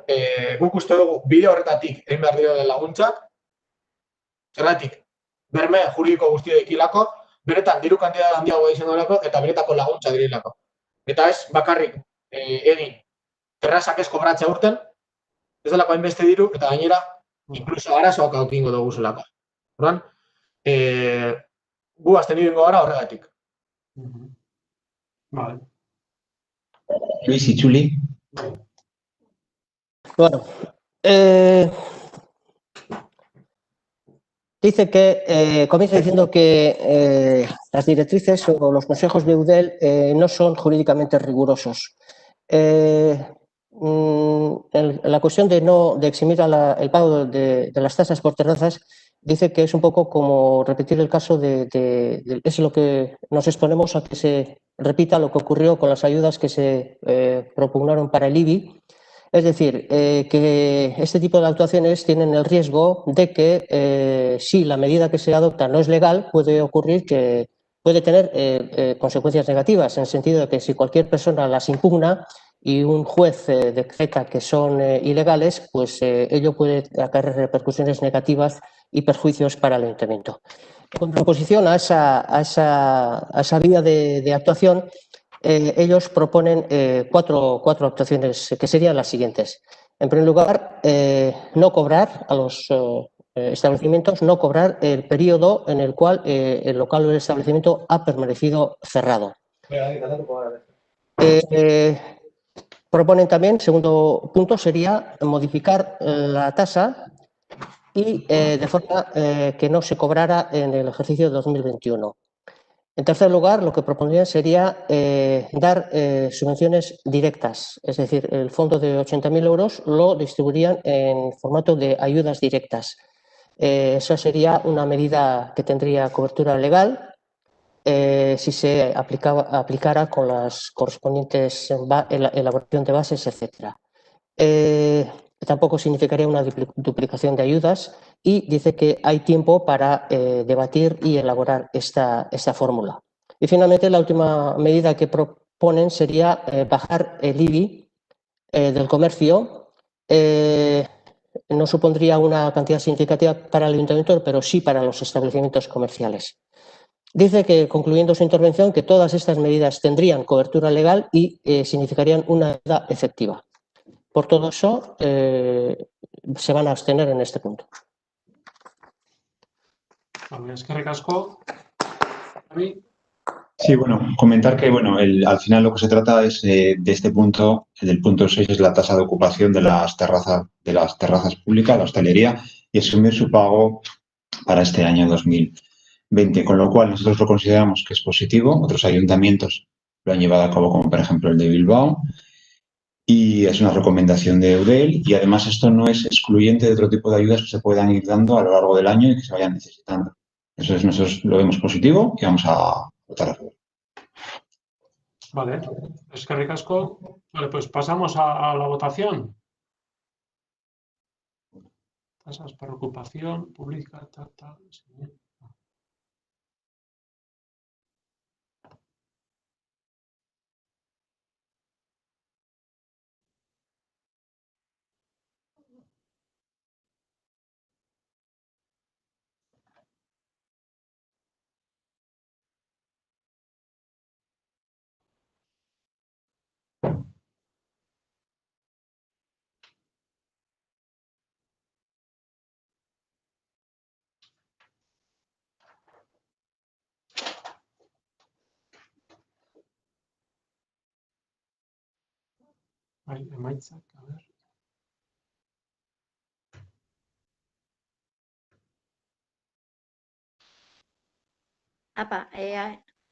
guk uste dugu bide horretatik egin behar dira laguntzak, zergatik, berme juridiko guztiekilako, beretan diru kantitate handiagoa izan dolako eta beretako laguntza dirilako. Eta ez, bakarrik egin, terrazak ez kobratzea urten, ez delako hainbeste diru, eta gainera, inkluso arazoak aukingo dugu zelako. Orduan, gu azten ibingo gara horregatik. Vale. Luis Itzuli. Bueno, dice que, comienza diciendo que las directrices o los consejos de Eudel no son jurídicamente rigurosos. La cuestión de eximir el pago de las tasas por terrazas dice que es un poco como repetir el caso es lo que nos exponemos a que se repita lo que ocurrió con las ayudas que se propugnaron para el IBI. Es decir, que este tipo de actuaciones tienen el riesgo de que si la medida que se adopta no es legal, puede ocurrir que puede tener consecuencias negativas, en el sentido de que si cualquier persona las impugna y un juez decreta que son ilegales, pues ello puede acarrear repercusiones negativas y perjuicios para el ayuntamiento. En contraposición a esa vía de actuación, ellos proponen cuatro actuaciones que serían las siguientes. En primer lugar, no cobrar a los establecimientos, no cobrar el periodo en el cual el local o el establecimiento ha permanecido cerrado. Proponen también, segundo punto, sería modificar la tasa y de forma que no se cobrara en el ejercicio de 2021. En tercer lugar, lo que propondrían sería dar subvenciones directas, es decir, el fondo de 80.000 euros lo distribuirían en formato de ayudas directas. Esa sería una medida que tendría cobertura legal si se aplicara con las correspondientes elaboración de bases, etc. Tampoco significaría una duplicación de ayudas y dice que hay tiempo para debatir y elaborar esta fórmula. Y finalmente, la última medida que proponen sería bajar el IBI del comercio. No supondría una cantidad significativa para el ayuntamiento, pero sí para los establecimientos comerciales. Dice que, concluyendo su intervención, que todas estas medidas tendrían cobertura legal y significarían una ayuda efectiva. Por todo eso, se van a abstener en este punto. Eskerrik asko. Sí, bueno, comentar que al final lo que se trata es de este punto, del punto 6, es la tasa de ocupación de las terrazas públicas, la hostelería, y asumir su pago para este año 2020, con lo cual nosotros lo consideramos que es positivo. Otros ayuntamientos lo han llevado a cabo, como por ejemplo el de Bilbao, y es una recomendación de Eudel, y además esto no es excluyente de otro tipo de ayudas que se puedan ir dando a lo largo del año y que se vayan necesitando. Entonces nosotros lo vemos positivo y vamos a votar a favor. Vale, eskerrik asko. Vale, pues pasamos a la votación. Tasas por ocupación pública, sí. Emaitzak, a ver.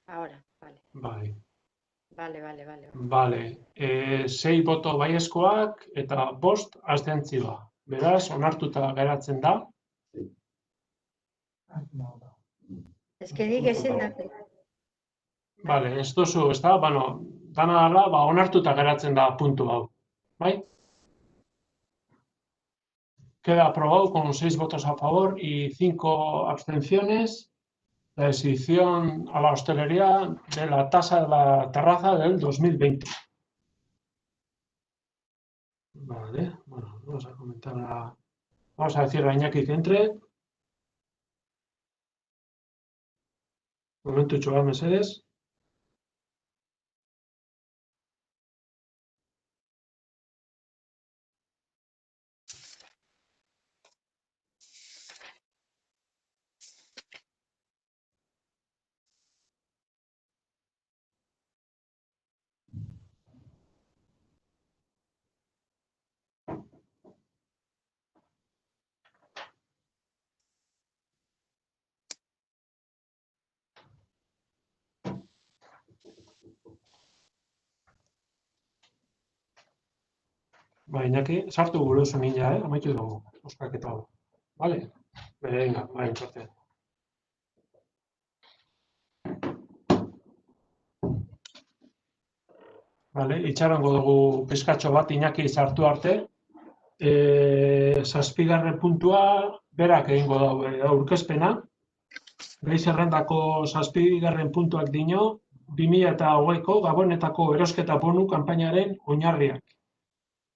Ahora, vale. Vale. Vale. 6 boto baiezkoak eta 5 abstentzioa. Beraz, onartuta geratzen da. Ez que nik ezin da. Vale, ez duzu, ez da? Dana dala, onartuta geratzen da puntu hau. Bai? Queda aprobado con 6 votos a favor y 5 abstenciones la decisión a la hostelería de la tasa de la terraza del 2020. Vale, bueno, vamos a comentar vamos a decirle a Iñaki que entre. Momentutxo bat mesedez. Iñaki, sartu gure oso mila, amaitu dugu, oskaketa hau. Vale? Venga, entzarte. Vale, itxarongo dugu pizkatxo bat Iñaki sartu arte. 7. puntua, berak egingo da aurkezpena. Gai zerrendako 7. puntuak dino, 2020ko Gabonetako erosketa bonu kanpainaren oinarriak.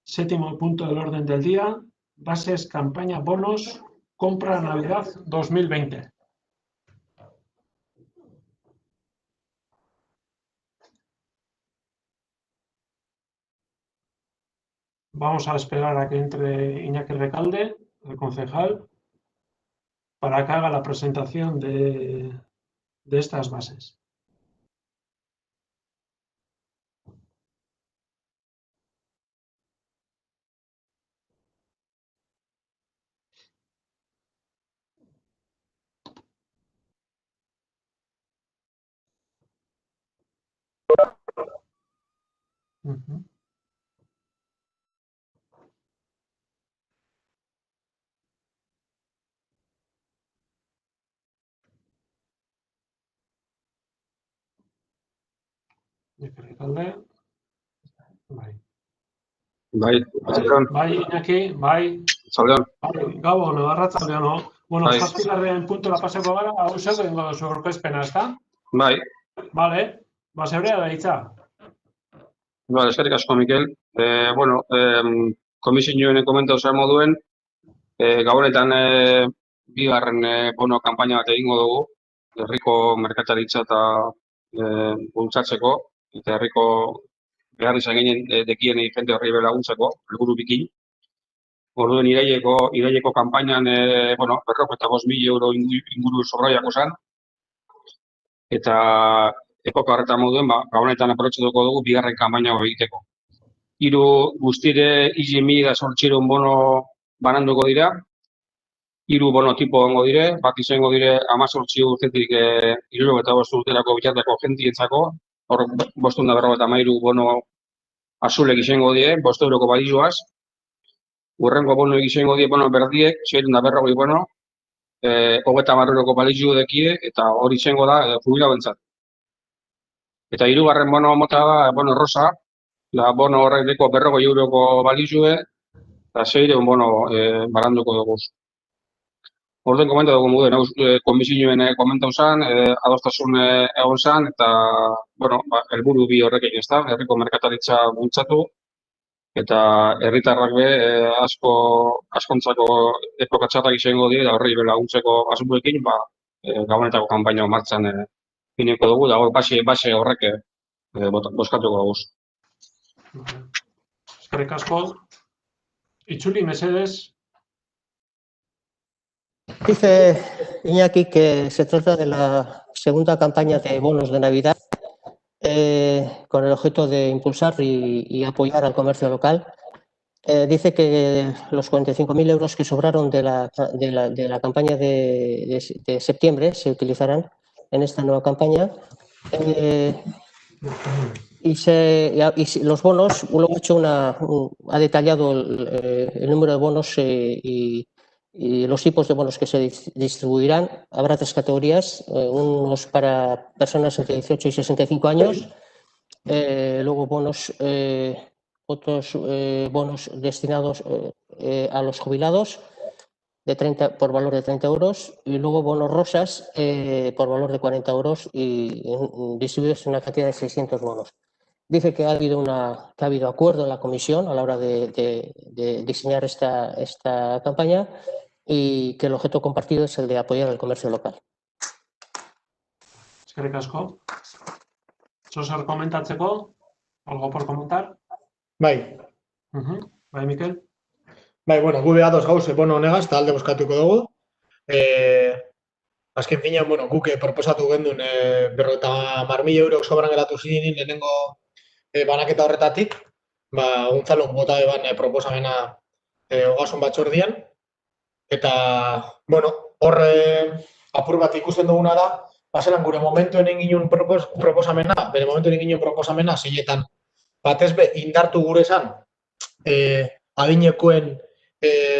7. punto del orden del día, bases campaña bonos compra Navidad 2020. Vamos a esperar a que entre Iñaki Recalde, el concejal, para que haga la presentación de estas bases. Iñaki Recalde. Bai. Bai, Iñaki, bai. Zaldeon. Gabon, arratsaldeon, no? Bueno, Bai. 7. puntura paseko gara, hau zeu egingo duzu aurkezpena, ezta? Bai. Vale, zeurea da hitza. Eskerrik asko, Mikel. Komisioen komentatu zer moduen, gabonetan bigarren bono kanpaina bat egingo dugu, herriko merkataritza eta bultzatzeko, eta herriko behar izan ginen dekien jente horri laguntzeko, helburu bikin. Orduen iraileko kanpainan, 45.000 euro inguru sobraiako zen, eta epoka horretan moduen, gabonetan aprobetxatuko dugu bigarren kanpaina egiteko. Hiru guztire 1.800 bono bananduko dira, 3 bono tipo gongo dire, bat izango dire 18 urtetik 75 urterako bitarteko jentientzako, hor 553 bono azulek izango die, 5 euroko balizuaz, urrengo bono izango die bono berdiek, 640 bono, 30 euroko balizu dekie, eta hori izango da jubilauentzat. Eta 3. bono mota da, bono rosa, bono horrek deko 40 euroko balizue, eta 600 bono baranduko dugu. Orden komenta dugu muden, komisioen komentau zen, adostasun egon zen, eta, helburu bi horrekin ez da, herriko merkataritza bultzatu, eta herritarrak be askontzako epokatxarrak izango die, da horri laguntzeko asmoekin, gabonetako kanpaina martxan fineko dugu, da hor base horrek bozkatuko dugu. Eskerrik asko. Itzuli, mesedez. Dice Iñaki que se trata de la segunda campaña de bonos de Navidad con el objeto de impulsar y apoyar al comercio local. Dice que los 45.000 euros que sobraron de la campaña de septiembre se utilizarán en esta nueva campaña. Y los bonos, luego ha detallado el número de bonos y los tipos de bonos que se distribuirán. Habrá 3 categorías, unos para personas entre 18 y 65 años, luego otros bonos destinados a los jubilados por valor de 30 euros y luego bonos rosas por valor de 40 euros y distribuidos en una cantidad de 600 bonos. Dice que ha habido acuerdo en la comisión a la hora de diseñar esta campaña y que el objeto compartido es el de apoyar el comercio local. Eskerrik asko. Zer komentatzeko? ¿Algo por comentar? Bai. Bai, Mikel? Bai, gu beha doz gauz, bono honegaz, eta alde boskatuko dugu. Azken finean, guk proposatu gendun 50.000 eurok sobran geratu ziren lehenengo banaketa horretatik, Gonzalok bota eban proposamena ogasun batzordian, eta, hor apur bat ikusten duguna da, zelan gure momentuen egin proposamena, zeinetan, batez be, indartu gure esan, adinekoen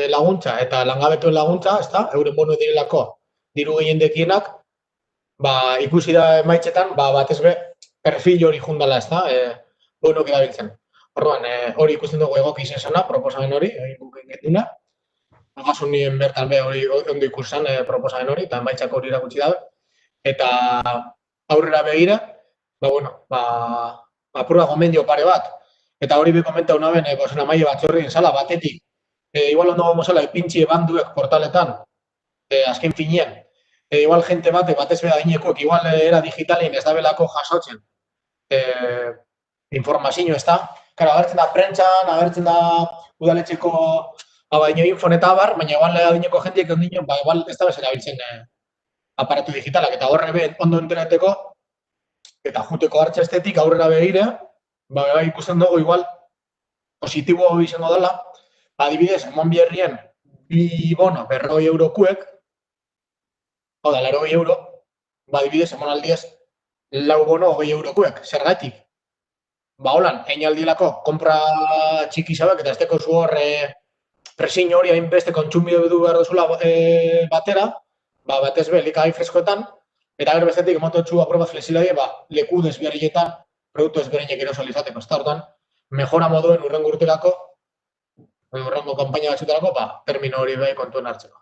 laguntza eta langabetuen laguntza, euren bono direlako diru gehien dekienak, ikusi da emaitzetan, batez be, perfil hori jundala, bonok erabiltzen. Orduan, hori ikusten dugu egoki izan proposamen hori, egin getuna. Ogasun nien bertan be hori ondo ikusten proposamen hori, eta emaitzak hori irakutsi dabe. Eta aurrera begira, apurra gomendio pare bat. Eta hori bi komentau naben, Amaia batzorrien sala batetik. Igual ondo gomozala, ipintxi banduek portaletan, azken finean, igual jente batez beda adinekoek, igual era digitalin ez da belako jasotzen informazio ez da. Karo, agertzen da prentxan, agertzen da udaletxeko baino infon eta abar, baina igual adineko jenteek ondino, igual ez da bezala biltzen aparatu digitalak, eta horre ondo enterateko, eta juteko hartza estetik aurrera begire, bai ikusten dugu igual positibo izango dela, adibidez, Monbierrien bi bono 40 eurokuek, hau da, 80 euro, adibidez, emonaldiez, 4 bono 20 eurokuek, zergatik. Holan, egin aldielako, kompra txiki zabak, eta ez teko zu hor presin hori hainbeste kontsumido du behar duzula batera, batez be, likagai freskoetan, eta gero bestetik, emototxu aproba flexiladie, leku desberrietan, produktu ezberdinek erosal izateko. Ez da hortan, mejora moduen urrengo urterako, urrengo kampaina batzutarako, termino hori bai kontuen hartzeko.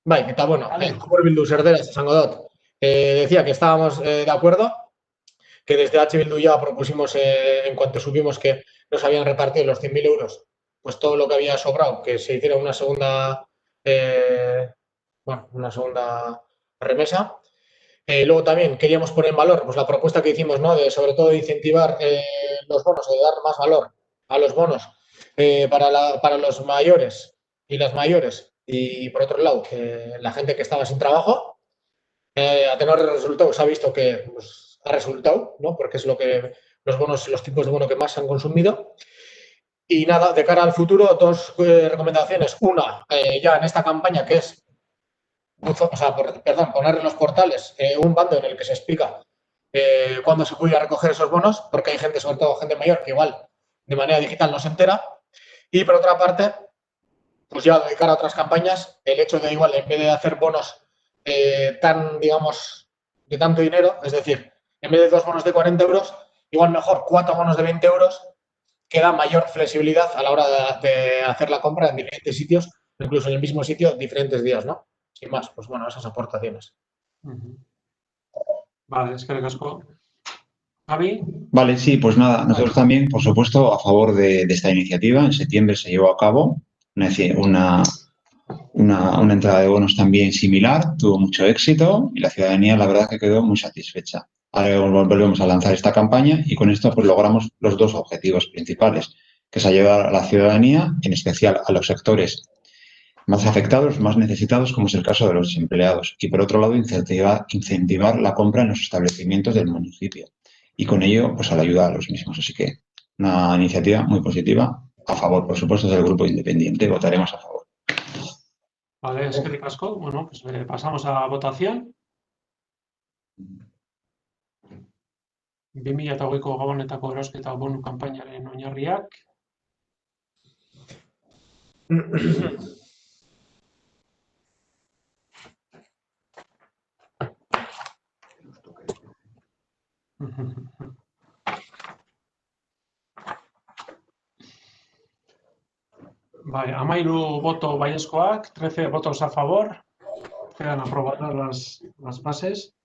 Bai, eta bueno, Bildu zerderaz esango dut. Decía que estábamos de acuerdo, que desde H. Bildu ya propusimos, en cuanto supimos que nos habían repartido los 100.000 euros, pues todo lo que había sobrado, que se hiciera una segunda remesa. Luego también queríamos poner en valor pues, la propuesta que hicimos, ¿no? De, sobre todo de incentivar los bonos, de dar más valor a los bonos para los mayores y las mayores. Y por otro lado, la gente que estaba sin trabajo. A tenor de resultados se ha visto que pues, ha resultado, ¿no? Porque es lo que los tipos de bono que más se han consumido. Y nada, de cara al futuro, dos recomendaciones. Una, ya en esta campaña, que es, poner en los portales un bando en el que se explica cuándo se puede recoger esos bonos, porque hay gente, sobre todo gente mayor, que igual de manera digital no se entera. Y por otra parte, pues ya de cara a otras campañas, el hecho de igual, en vez de hacer bonos tan, digamos, de tanto dinero, es decir, en vez de 2 bonos de 40 euros, igual mejor 4 bonos de 20 euros, que da mayor flexibilidad a la hora de hacer la compra en diferentes sitios, incluso en el mismo sitio, diferentes días, ¿no? Sin más, pues bueno, esas aportaciones. Vale, es que le casco. Javi. Vale, sí, pues nada, nosotros también, por supuesto, a favor de esta iniciativa. En septiembre se llevó a cabo una entrada de bonos también similar, tuvo mucho éxito y la ciudadanía la verdad que quedó muy satisfecha. Ahora volvemos a lanzar esta campaña y con esto pues logramos los dos objetivos principales, que es ayudar a la ciudadanía, en especial a los sectores más afectados, más necesitados, como es el caso de los desempleados, y por otro lado incentivar la compra en los establecimientos del municipio y con ello pues a la ayuda a los mismos. Así que una iniciativa muy positiva, a favor, por supuesto, del Grupo Independiente, votaremos a favor. Vale, es que casco. Bueno, pues pasamos a votación. 2008ko Gabonetako erosketa bonu kanpainaren oinarriak. Vale, 13 voto baiezkoak, 13 votos a favor. Quedan aprobadas las bases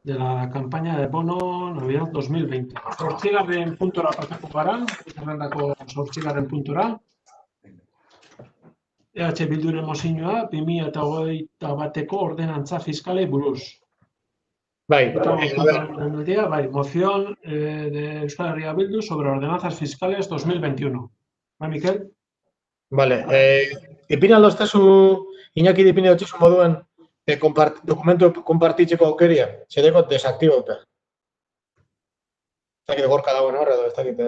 de la campaña de bono Navidad 2020. Zortzigarren puntora pasako gara, zerrendako zortzigarren puntora. EH Bilduren mozioa 2021ko ordenantza fiskalei buruz. Bai, moción de Euskal Herria Bildu sobre ordenanzas fiscales 2021. ¿Va, Mikel? Vale, ipin aldoztazu, Iñaki dipin dutxezu moduen dokumentu konpartitzeko aukeria, zedeko desaktibauta. Ez dakit gorka dagoen hor, edo ez dakit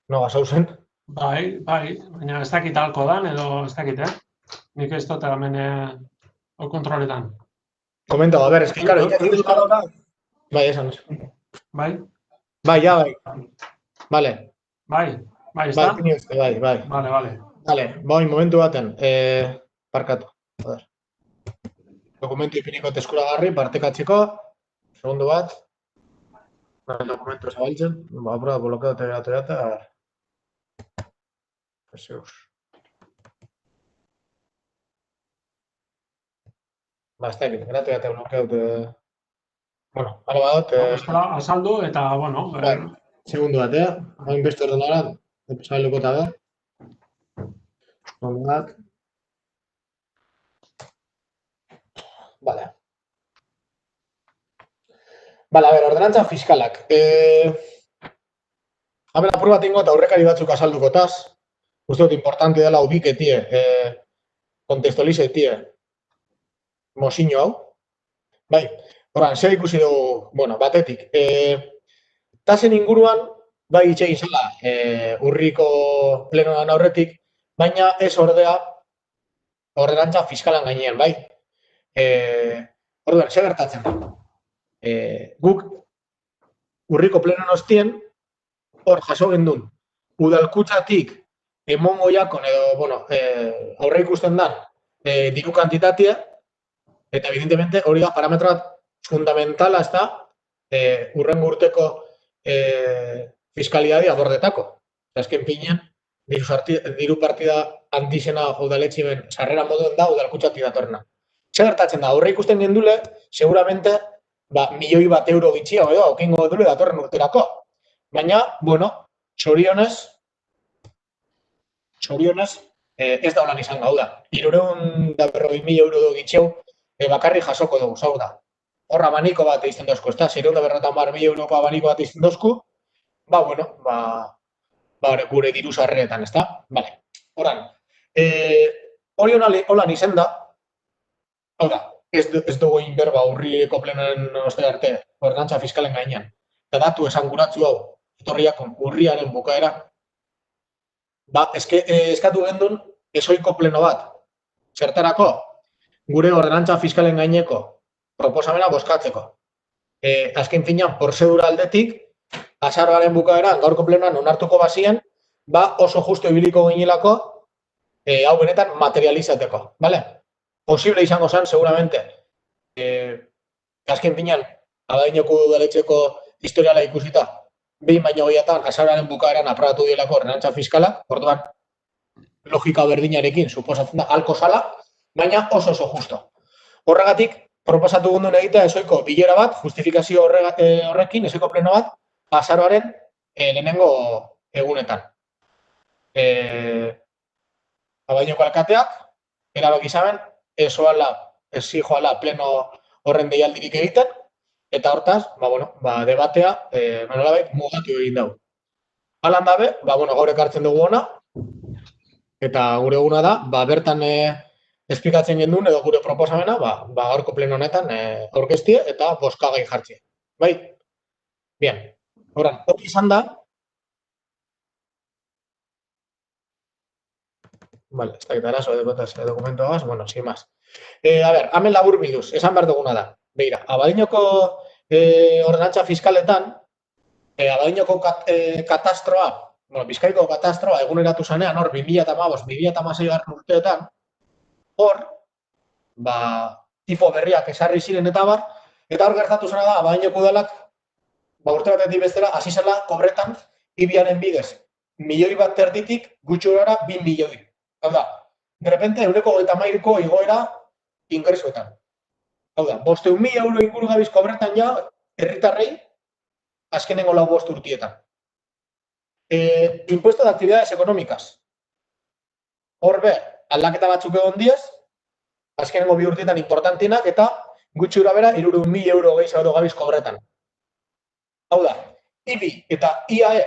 no gasauzen. Bai, baina ez dakit alko dan, edo ez dakit, Nik ez dut hemen kontroletan. Komenta, a ber, eski, karo, bai, esan. Bai? Bai, ja, bai. Vale. Bai, ez da? Bai. Vale. Vale, momentu baten, parkatu. Dokumentu ipiniko eskuragarri, partekatzeko, segundu bat. Dokumentu zabaltzen, apura, bloqueo teatu, a ver. Zeus. Ez dakit, gratu eta bloqueut. Bueno, ara badot. Azaldu eta, bueno. Segundu bat, hain beste ordenaran, zabeluko eta da. Ondak. Vale. Vale, a ver, ordenantza fiskalak. Hemen apur bat ingo eta aurrekari batzuk azalduko taz. Uste dut importante dela ubiketie, kontestualizetie, mozino hau. Bai, horan, zer ikusi dugu, bueno, batetik. Tasen inguruan, bai itxegin zela, urriko plenoan aurretik, baina ez ordea ordenantza fiskalan gainean, bai. Orduan, zer gertatzen da? Guk urriko plenoan ostien, hor jaso gendun, udalkutzatik emongo jakon edo, bueno, aurre ikusten da, diru kantitatea, eta evidentemente hori da parametro bat fundamentala, ez da, urrengo urteko fiskalidade abordetako. Azken pinean, diru partida handizena udaletximen sarrera moduen da udalkutzatik datorrena. Zer gertatzen da, aurre ikusten gendule, seguramente, milioi bat euro gitxia, edo, aukingo dule datorren urterako. Baina, bueno, txorionez, ez da holan izan gau da. 340.000 euro gitxeu bakarri jasoko dugu, zau da. Hor abaniko bat egiten dozku, ez da? 640.000 euroko abaniko bat egiten dozku, bueno, gure diru sarreretan, ez da? Vale, horan. Hori holan izan da, hau da, ez dugu inberba urriko plenoen oste arte, ordenantza fiskalen gainean. Eta datu esanguratzu hau, etorriak urriaren bukaera, eskatu gendun ezoiko pleno bat. Zertarako, gure ordenantza fiskalen gaineko proposamena bozkatzeko. Azken finean, prozedura aldetik, azaroaren bukaeran, gaurko plenoan onartuko bazien, oso justu ibiliko ginelako, hau benetan materializateko. Posible izango zen, seguramente, azken finean, Abadiñoko udaletxeko historiala ikusita, behin baino gehiatan, azaroaren bukaeran aprobatu dielako ordenantza fiskala, orduan, logika berdinarekin, suposatzen da, alko zala, baina oso justo. Horregatik, proposatu gundun egitea ezoiko bilera bat, justifikazio horrekin, ezoiko pleno bat, azaroaren lehenengo egunetan. Abadiñoko alkateak, erabaki zaben, ez joala pleno horren deialdirik egiten, eta hortaz, debatea, nolabait, mugatu egin dugu. Halan dabe, gaur ekartzen dugu ona, eta gure eguna da, bertan esplikatzen gendun edo gure proposamena, gaurko pleno honetan aurkeztie eta bozkagai jartzie. Bai? Bien. Horan, hori izan da. Vale, ez dakit arazo dokumentuagaz, bueno, sin más. A ver, hemen labur bilduz, esan behar duguna da. Beira, Abadiñoko ordenantza fiskaletan, Abadiñoko katastroa, Bizkaiko katastroa eguneratu zanean, hor 2015-2016 urteetan, hor, tipo berriak esarri ziren eta hor gertatu zena da, Abadiñoko udalak, urte batetik bestera, hasi zela kobretan, ibiaren bidez, 1,000,000 bat terditik, gutxurara 2 milioi. Hau da, de repente, 1,30ko igoera ingresuetan. Hau da, 500.000 euro inguru gabiz kobretan ja, herritarrei, azkenengo 5 urtietan. Impuesto de actividades económicas. Hor be, aldaketa batzuk egon diez, azkenengo 2 urtietan importantienak, eta gutxura bera, 300.000 euro gehiago gabiz kobretan. Hau da, IBI eta IAE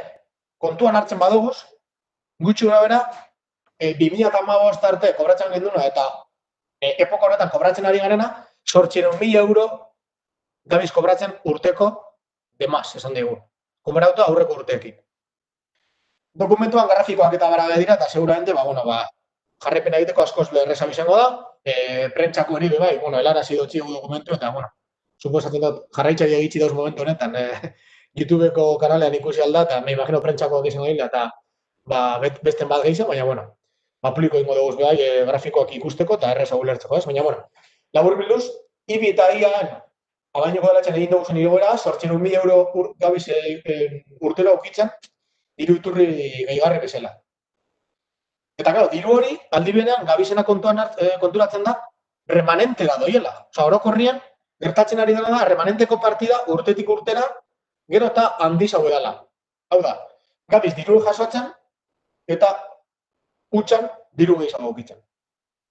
kontuan hartzen baduguz, gutxura bera, 2015 arte kobratzen genduna eta epoka horretan kobratzen ari garena, 800.000 euro gabiz kobratzen urteko demaz, esan digu. Konparatuta aurreko urteekin. Dokumentuan grafikoak eta barabe dira, eta seguramente, jarrepena egiteko askoz leherreza izango da, prentsako eri bai, helarazi dotxigu dokumentu, eta, suposatzen dut, jarraitzaile egitzi dauz momentu honetan, YouTubeko kanalean ikusi alda, eta me imagino prentsakoak izango dira, eta besten bat gehiago, baina, publiko ingo dugu bai, grafikoak ikusteko eta erreza ulertzeko, ez? Baina, labur bilduz, IBI eta IAN Abadiñoko udaletxean egin dugu zen igoera, 800.000 euro gabiz urtero aukitzen, diru iturri gehigarri bezala. Eta, diru hori, aldi benean, gabizena konturatzen da, remanentera doiela. Osa, orokorrien, gertatzen ari dela da, remanenteko partida urtetik urtera, gero eta handiz hau edala. Hau da, gabiz diru jasotzen, eta utxan diru gehiago ukitzen.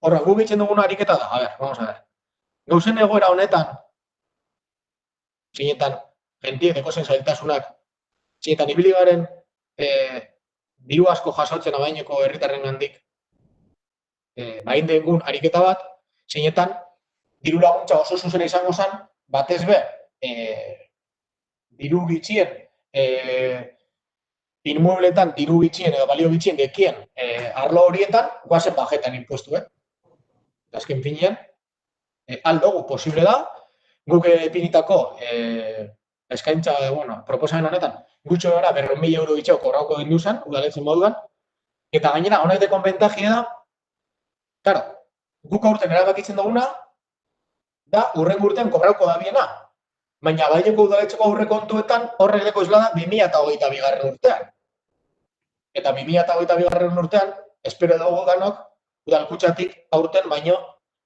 Horra, guk egiten duguna ariketa da, vamos a ver. Gauzen egoera honetan, zinetan, jentie dekozen zailtasunak, zinetan ibili garen diru asko jasotzen abaineko herritarren gandik, bain dengun ariketa bat, zinetan, diru laguntza oso zuzena izango zen, batez be, diru bitxien, inmuebletan diru bitxien edo balio bitxien dekien arlo horietan, guazen bajetan impuestu, Azken finean, aldogu posible da, guk epinitako eskaintza, proposamen honetan, gutxo gara 100.000 euro bitxeo korrauko dinduzan, udaletzen moduan, eta gainera, honek dekon bentajia da, claro, guk aurten erabakitzen duguna, da urren urtean kobrauko da biena. Baina baineko udaletzeko aurrekontuetan horrek deko isla da 2022 urtean. Eta 2022 urtean, espero dugu ganok, udalkutxatik aurten baino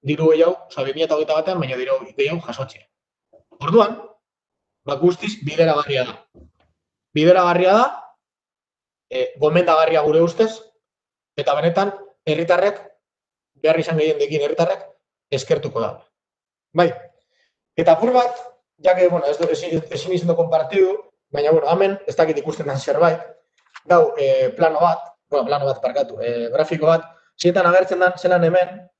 diru gehiago, 2021 batean baino diru gehiago jasotxe. Orduan, guztiz bideragarria da. Bideragarria da, gomendagarria gure ustez, eta benetan, herritarrek, behar izan gehien dekin herritarrek, eskertuko da. Bai, eta apur bat, ja que, ezin izan do konpartidu, baina, hemen, ez dakit ikusten den zerbait, gau, plano bat parkatu, grafiko bat, zietan agertzen den zelan hemen,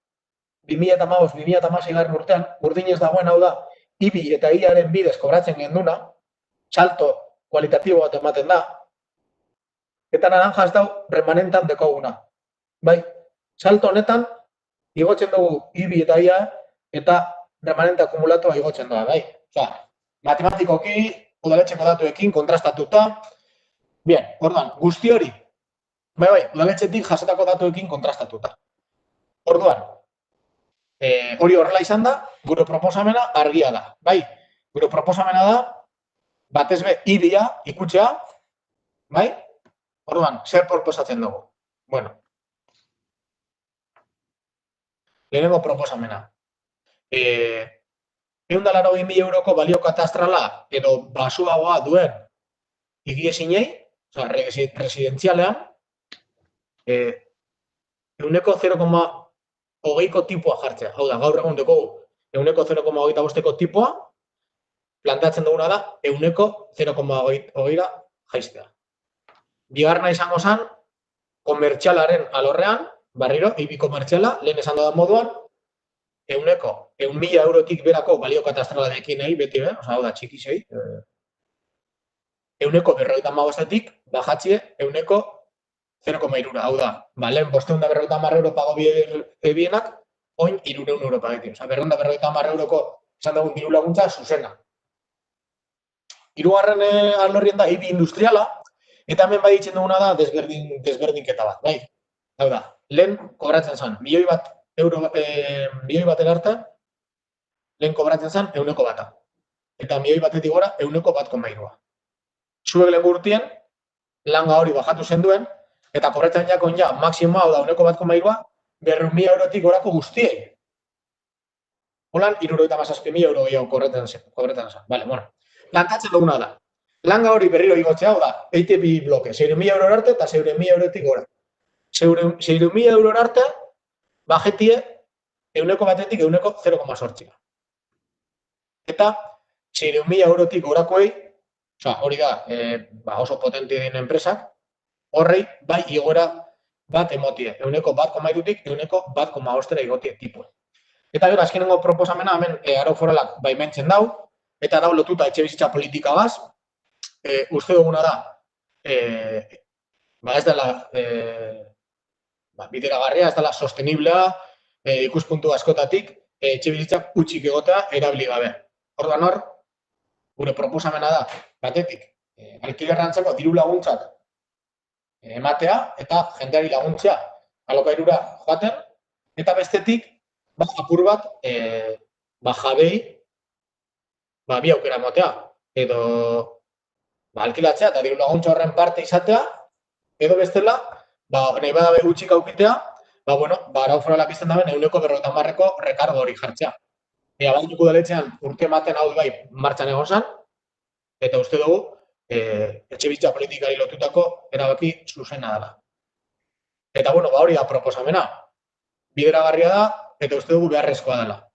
2015-2016 urtean, urdinez dagoen hau da, IBI eta IAren bidez kobratzen genduna, salto kualitatibo bat ematen da, eta naranjaz dau remanentan dekoguna. Bai, salto honetan, igotzen dugu IBI eta IA, eta remanente akumulatua igotzen doa, bai. Osa, matematikoki, udaletxeko datuekin kontrastatuta. Bien, orduan, guzti hori, bai, udaletxetik jasotako datuekin kontrastatuta. Orduan, hori horrela izan da, gure proposamena argia da. Bai, gure proposamena da, batez be, IBIa ikutzea, bai? Orduan, zer proposatzen dugu? Bueno, lehenengo proposamena. 180.000 euroko balio katastrala edo basuagoa duen higiezinei, oza, residenzialean, 0,20ko tipua jartzea. Hau da, gaur egun dugu 0,25ko tipua, planteatzen duguna da 0,20ra jaistea. Bigarrena izango zen, komertzialaren alorrean, barriro, IBI komertziala, lehen esan da moduan, 100.000 eurotik berako balio katastrala dekin nahi, beti, hau da, txikizei, 100.055etik bajatzie 0,3ra, hau da, lehen 550 euro pago bienak, oin 300 euro pagetik. Osa, 550 euroko izan dugun diru laguntza zuzena. Hirugarren alorrien da, IBI industriala, eta hemen bai ditzen duguna da desberdinketa bat, bai. Hau da, lehen kobratzen zen, milioi baten arte, lehen kobratzen zen 100 eta milioi batetik gora 101,3. Zuek lehen gurtien, langa hori bajatu zen duen, eta kobratzen jakon ja, maksimoa hau da 1,3, 200.000 eurotik gorako guztiei. Holan, 77.000 euro gehiago kobratzen zen. Bale, bueno, plantatzen duguna da. Langa hori berriro igotzea, hau da, EITB bloke, 6.000 euro arte eta 6.000 eurotik gora. 6.000 euro arte, bajetie 1,1etik 0,8. Eta 6.000 eurotik gorakoei, hori da, oso potente den enpresak, horrei, bai, igora bat emotie, 1,1tik 1,5 igotie tipua. Eta gero, azkenengo proposamena, hemen arau foralak baimentzen dau, eta dau lotuta etxebizitza politika gaz, uste duguna da, ez dela bideragarria, ez dela sosteniblea, ikuspuntu askotatik, etxebizitzak utxik egotea erabili gabe. Orduan hor, gure proposamena da, batetik, alkilerrantzeko diru laguntzak ematea, eta jendeari laguntzea alokairura joaten, eta bestetik, apur bat, jabei, bi aukera ematea, edo alkilatzea eta diru laguntza horren parte izatea, edo bestela, nahi badabe gutxik aukitea, arau foralak izan daben 150ko rekargo hori jartzea. Baituko udaletxean urte ematen hau bai martxan egon zan, eta uste dugu etxebizitza politikari lotutako erabaki zuzena dela. Eta, bueno, ba hori da proposamena. Bideragarria da, eta uste dugu beharrezkoa dela.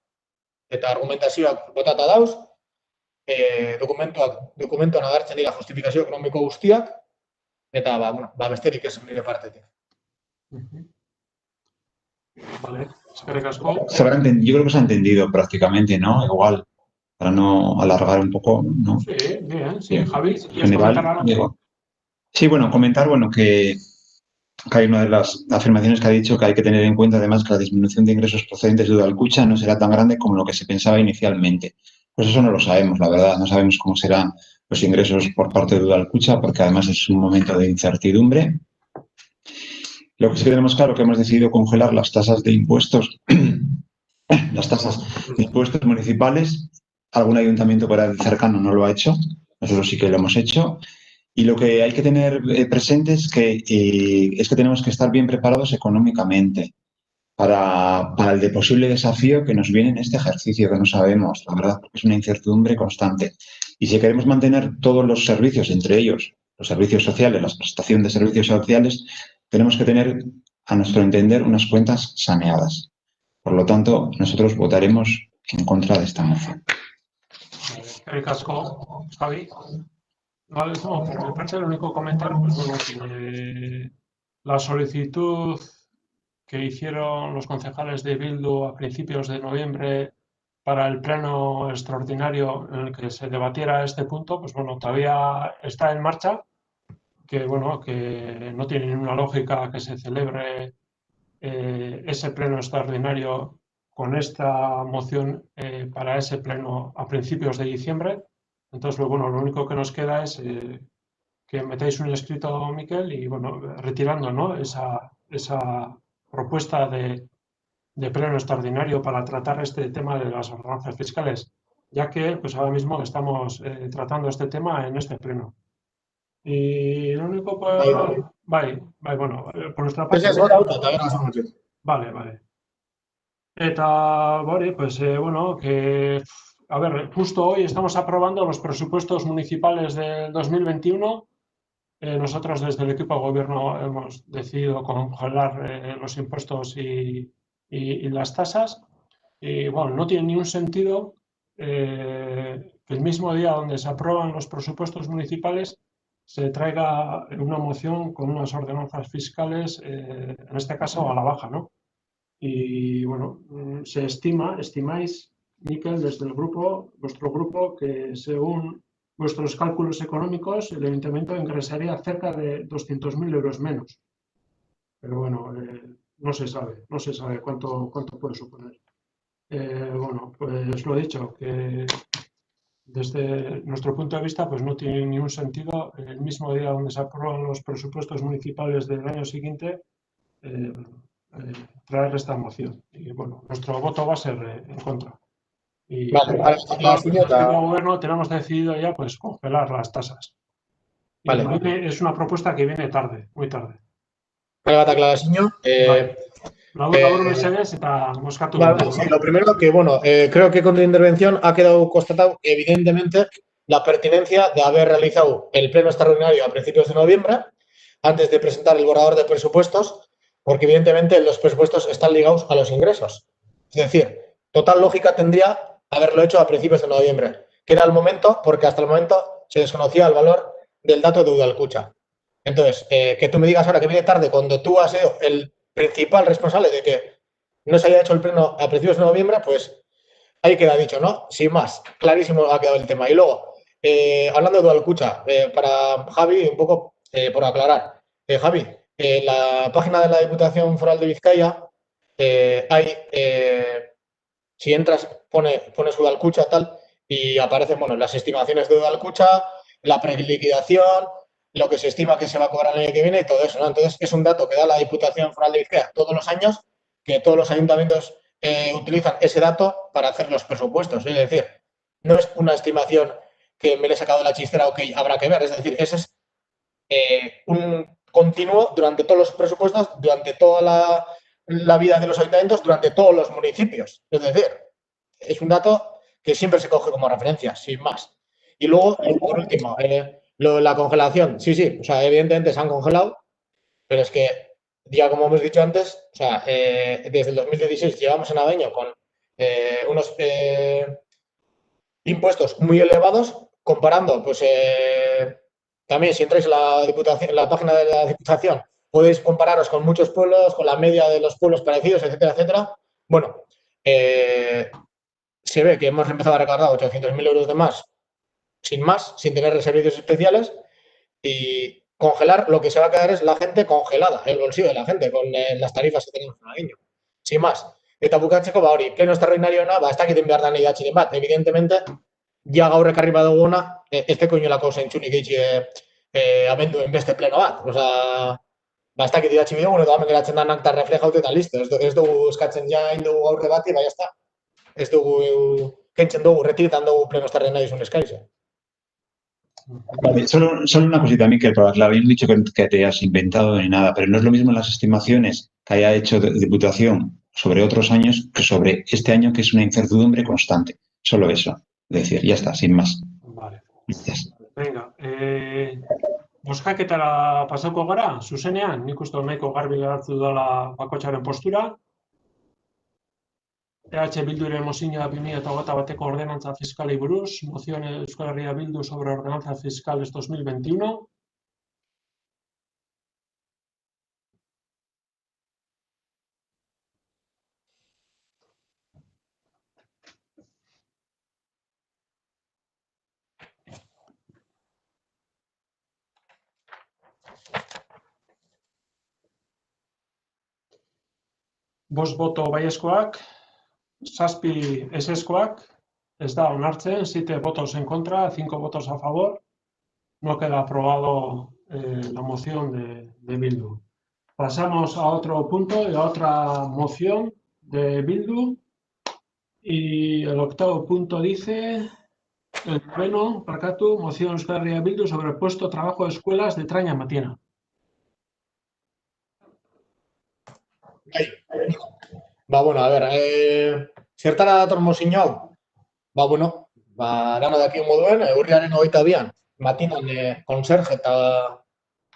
Eta argumentazioak botata dauz, dokumentuan agertzen dira justifikazio ekonomiko guztiak, eta, bueno, besterik ez nire partetik. Vale, eskerrik asko. Yo creo que se ha entendido prácticamente, ¿no? Igual, para no alargar un poco, ¿no? Sí, bien, sí. Javi, ¿quieres General, comentar algo? digo. Sí, bueno, comentar, bueno, que hay una de las afirmaciones que ha dicho que hay que tener en cuenta además que la disminución de ingresos procedentes de Udalkutxa no será tan grande como lo que se pensaba inicialmente. Pues eso no lo sabemos, la verdad, no sabemos cómo serán los ingresos por parte de Udalkutxa porque además es un momento de incertidumbre. Lo que sí que tenemos claro que hemos decidido congelar las tasas de impuestos, las tasas de impuestos municipales. Algún ayuntamiento por ahí cercano no lo ha hecho, nosotros sí que lo hemos hecho. Y lo que hay que tener presente es que tenemos que estar bien preparados económicamente para el posible desafío que nos viene en este ejercicio, que no sabemos, la verdad, porque es una incertidumbre constante. Y si queremos mantener todos los servicios, entre ellos los servicios sociales, la prestación de servicios sociales, tenemos que tener, a nuestro entender, unas cuentas saneadas. Por lo tanto, nosotros votaremos en contra de esta moción. Eskerrik asko, Javi. Vale, no, por mi parte, el único comentario, pues bueno, que la solicitud que hicieron los concejales de Bildu a principios de noviembre para el pleno extraordinario en el que se debatiera este punto, pues bueno, todavía está en marcha, que bueno, que no tiene ninguna lógica que se celebre ese pleno extraordinario con esta moción para ese pleno a principios de diciembre. Entonces, bueno, lo único que nos queda es que metáis un escrito, Miquel, y bueno, retirando, ¿no?, esa propuesta de pleno extraordinario para tratar este tema de las ordenanzas fiscales, ya que pues ahora mismo estamos tratando este tema en este pleno. Y lo único pues, vale, bueno, por nuestra parte... Vale. Eta, pues bueno, que, a ver, justo hoy estamos aprobando los presupuestos municipales del 2021. Nosotros desde el equipo de gobierno hemos decidido congelar los impuestos y las tasas. Y bueno, no tiene ningún sentido que el mismo día donde se aprueban los presupuestos municipales se traiga una moción con unas ordenanzas fiscales, en este caso a la baja, ¿no? Y bueno, estimáis, Miquel, desde el grupo, vuestro grupo, que según vuestros cálculos económicos, el ayuntamiento ingresaría cerca de 200.000 euros menos. Pero bueno, no se sabe cuánto puede suponer. Bueno, pues lo he dicho, que desde nuestro punto de vista, pues no tiene ningún sentido el mismo día donde se aprueban los presupuestos municipales del año siguiente traer esta moción. Y bueno, nuestro voto va a ser en contra. Y como gobierno tenemos decidido ya pues congelar las tasas. Vale. Es una propuesta que viene tarde, muy tarde. Lo primero que, bueno, creo que con tu intervención ha quedado constatado evidentemente la pertinencia de haber realizado el pleno extraordinario a principios de noviembre, antes de presentar el borrador de presupuestos, porque evidentemente los presupuestos están ligados a los ingresos. Es decir, total lógica tendría haberlo hecho a principios de noviembre, que era el momento, porque hasta el momento se desconocía el valor del dato de Udalkutxa. Entonces, que tú me digas ahora que viene tarde cuando tú has sido el principal responsable de que no se haya hecho el pleno a principios de noviembre, pues ahí queda dicho, ¿no? Sin más, clarísimo ha quedado el tema. Y luego, hablando de Udalkutxa, para Javi, un poco por aclarar. Javi, en la página de la Diputación Foral de Vizcaya hay, si entras, pones Udalkutxa tal y aparecen, bueno, las estimaciones de Udalkutxa, la preliquidación, lo que se estima que se va a cobrar el año que viene y todo eso, ¿no? Entonces, es un dato que da la Diputación Foral de Vizcaya todos los años, que todos los ayuntamientos utilizan ese dato para hacer los presupuestos. Es decir, no es una estimación que me le he sacado de la chistera o que habrá que ver. Es decir, ese es un continuo durante todos los presupuestos, durante toda la vida de los ayuntamientos, durante todos los municipios. Es decir, es un dato que siempre se coge como referencia, sin más. Y luego, por último, lo de la congelación. Sí, o sea, evidentemente se han congelado, pero es que ya como hemos dicho antes, o sea, desde el 2016 llevamos en Adeño con unos impuestos muy elevados, comparando, pues también si entráis en la página de la Diputación, podéis compararos con muchos pueblos, con la media de los pueblos parecidos, etcétera, etcétera. Bueno, se ve que hemos empezado a recaudar 800.000 euros de más, sin tener servicios especiales, y congelar, lo que se va a quedar es la gente congelada, el bolsillo de la gente, con las tarifas que tenemos en Adeño. Sin más. Eta bukatzeko, hori, pleno extraordinariona, ez dakiten behar da nahi datxiren bat. Evidentemente, ja gaur ekarri baduguna, ez teko inolako zentzunik eitzi abenduen beste pleno bat. Osea, ez dakit idatzi bidugun, edo hemen geratzen da nakta reflejaute eta listo. Ez dugu eskatzen ja indugu gaurre bati, bai, ez da. Ez dugu, kentzen dugu, retiretan dugu pleno extraordinario izun eskaize. Vale, solo una cosita, Miquel, para aclarar, habían dicho que te has inventado ni nada, pero no es lo mismo las estimaciones que haya hecho Diputación sobre otros años que sobre este año, que es una incertidumbre constante. Solo eso. Es decir, ya está, sin más. Vale. Gracias. Venga, boskaketara pasako gara, zuzenean, nik uste nahiko garbi hartu dela bakoitzaren postura. EH Bilduren mozioa 2021 ordenantza fiskalei buruz, moción Euskal Herria Bildu sobre ordenanzas fiscales 2021. Bost boto baiezkoak, 7 ezezkoak, ez da onartzen, 7 votos en contra, 5 votos a favor. No queda aprobado la moción de Bildu. Pasamos a otro punto y a otra moción de Bildu. Y el octavo punto dice, el noveno, Parcatu, moción Euskal Herria Bildu sobre el puesto de trabajo de escuelas de Traña Matiena. Bueno, a ver, zertara dator mozio hau? Bueno, dano daki moduen, urriaren 22an, matinan konserje eta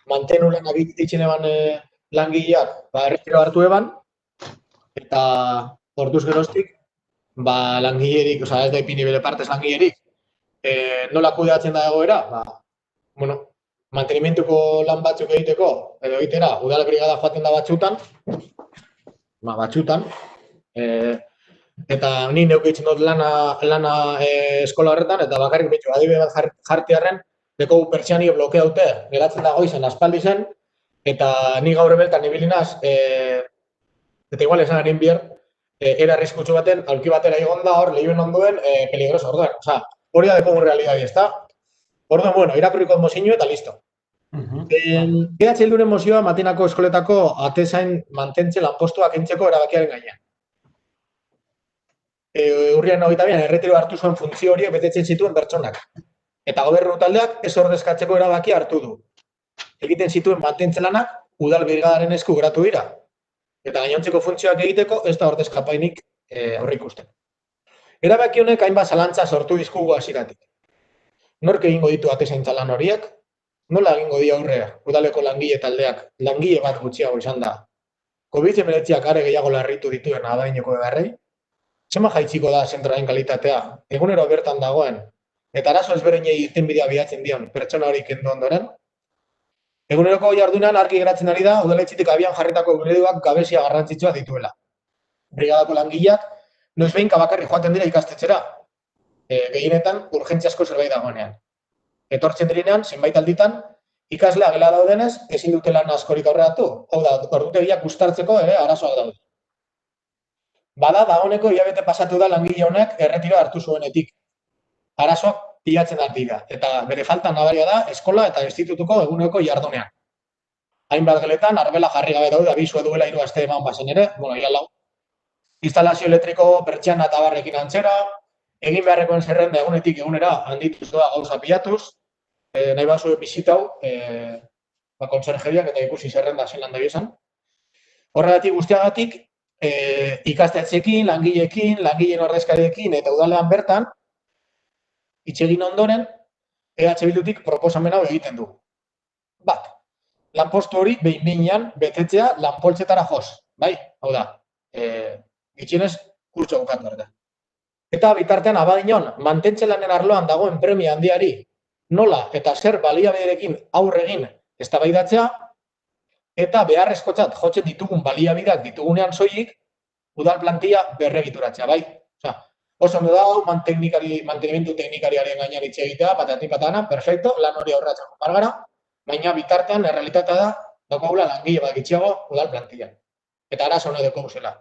mantenu lanak itxen eban langileak, erretiro hartu eban, eta orduz geroztik, langilerik, ez da ipini bere partez langilerik, nola kudeatzen da egoera, bueno, mantenimentuko lan batzuk egiteko, edo egitera, udal brigada joaten da batzutan, eta ni neuk egiten dut lana eskola horretan, eta bakarrik bitu, adibide bat jartearren, deko pertsiani blokeaute, geratzen da goizen, aspaldi zen, eta ni gaur ebeltan ibilinaz, eta igual esan harin bier, era arriskutsu baten, aulki batera igon da hor, lehioen onduen, peligroso orduen. Osa, hori da deko realidadi, ez da? Orduen, bueno, irakurriko mozio eta listo. Gedatxe helduren mozioa Matinako eskoletako atezain mantentze lanpostuak entzeko erabakiaren gainean. Urriaren 22an erretiro hartu zuen funtzio horiek betetzen zituen pertsonak. Eta gobernu taldeak ez ordezkatzeko erabaki hartu du. Egiten zituen mantentze lanak udal brigadaren esku geratu dira. Eta gainontzeko funtzioak egiteko ez da ordezkapainik aurreikusten. Erabaki honek hainbat zalantza sortu dizkugu hasieratik. Nork egingo ditu atezaintza lan horiek? Nola egingo di aurrea, udaleko langile taldeak, langile bat gutxiago izan da. COVID-19ak are gehiago larritu dituen Abainoko beharrei? Zema jaitziko da zentroaren kalitatea, egunero bertan dagoen, eta arazo ezberdinei irtenbidea bilatzen dion pertsona hori kendu ondoren? Eguneroko jardunean argi geratzen ari da, udaletxetik abian jarritako eguneroak gabezia garrantzitsua dituela. Brigadako langileak, noizbehinka bakarrik joaten dira ikastetxera, gehienetan urgentziasko zerbait dagoenean. Etortzen direnean, zenbait alditan, ikaslea gela daudenez, ezin dute lan askorik aurreratu, hau da, ordutegiak uztartzeko ere arazoak daude. Bada, dagoeneko hilabete pasatu da langile honek erretiro hartu zuenetik. Arazoak pilatzen dira, eta bere falta nabaria da eskola eta institutuko eguneko jardunean. Hainbat geletan, arbela jarri gabe daude, abizua duela 3 aste eman bazen ere, ia lau. Instalazio elektriko pertsiana eta barrekin antzera, egin beharrekoen zerrenda egunetik egunera handituz doa gauza pilatuz, nahi bazue bizitau, konserjeriak eta ikusi zerrenda zelan da bizan. Horregatik guztiagatik, ikastetxeekin, langileekin, langileen ordezkariekin eta udalean bertan, hitz egin ondoren, EH Bildutik proposamen hau egiten du. Bat, lanpostu hori behin-behinean betetzea lanpoltsetara joz, bai? Hau da, gitxienez kurtso bukatu arte. Eta bitartean abadinon, mantentze lanen arloan dagoen premia handiari nola eta zer baliabiderekin aurre egin eztabaidatzea, eta beharrezkotzat jotzen ditugun baliabideak ditugunean soilik, udal plantilla berregituratzea, bai? Osea, oso ondo dago, mantenimendu teknikariaren gainean hitz egitea, patati patana, perfecto, lan hori aurratzen jopar gara, baina bitartean, errealitatea da, daukagula langile bat gitxiago udal plantilla. Eta arazo hone deko guzela.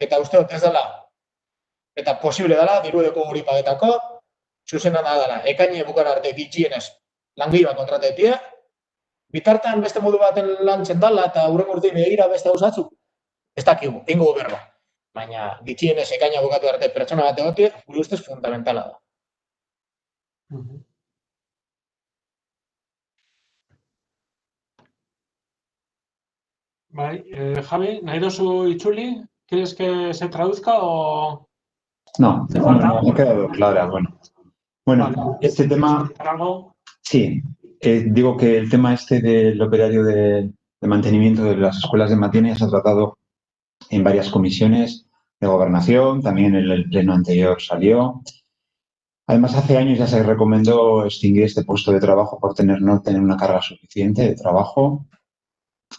Eta uste dut ez dela, eta posible dela, diru deko guri pagetako, zuzena da dela, ekaine bukara arte gitxienez langile bat kontratetie, bitartean beste modu baten lan txendala eta hurren urte begira beste hausatzuk, ez dakigu, ingo berba. Baina gitxienez ekaina bukatu arte pertsona bat egotie, gure ustez fundamentala da. Bai, Javi, nahi dozu itzuli? ¿Quieres que se traduzca o...? No, ha quedado clara. Bueno, Vale. este tema... ¿Algo? Sí, digo que el tema este del operario de mantenimiento de las escuelas de Matiene se ha tratado en varias comisiones de gobernación, también en el pleno anterior salió. Además, hace años ya se recomendó extinguir este puesto de trabajo por no tener una carga suficiente de trabajo.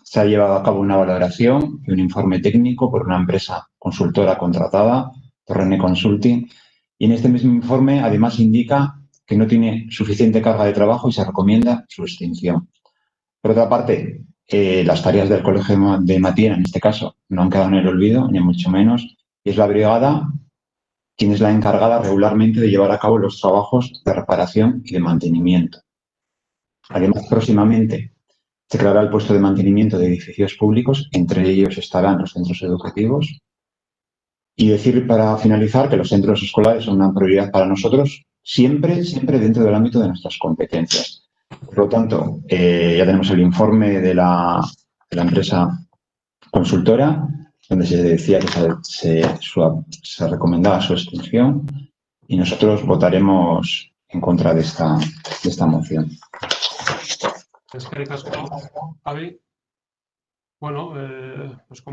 Se ha llevado a cabo una valoración y un informe técnico por una empresa consultora contratada, Torrene Consulting, y en este mismo informe además indica que no tiene suficiente carga de trabajo y se recomienda su extinción. Por otra parte, las tareas del Colegio de Matiena, en este caso, no han quedado en el olvido, ni mucho menos, y es la brigada quien es la encargada regularmente de llevar a cabo los trabajos de reparación y de mantenimiento. Además, próximamente se creará el puesto de mantenimiento de edificios públicos, entre ellos estarán los centros educativos. Y decir, para finalizar, que los centros escolares son una prioridad para nosotros, siempre dentro del ámbito de nuestras competencias. Por lo tanto, ya tenemos el informe de la empresa consultora, donde se decía que se recomendaba su extinción, y nosotros votaremos en contra de esta moción. Javi. Bueno, pues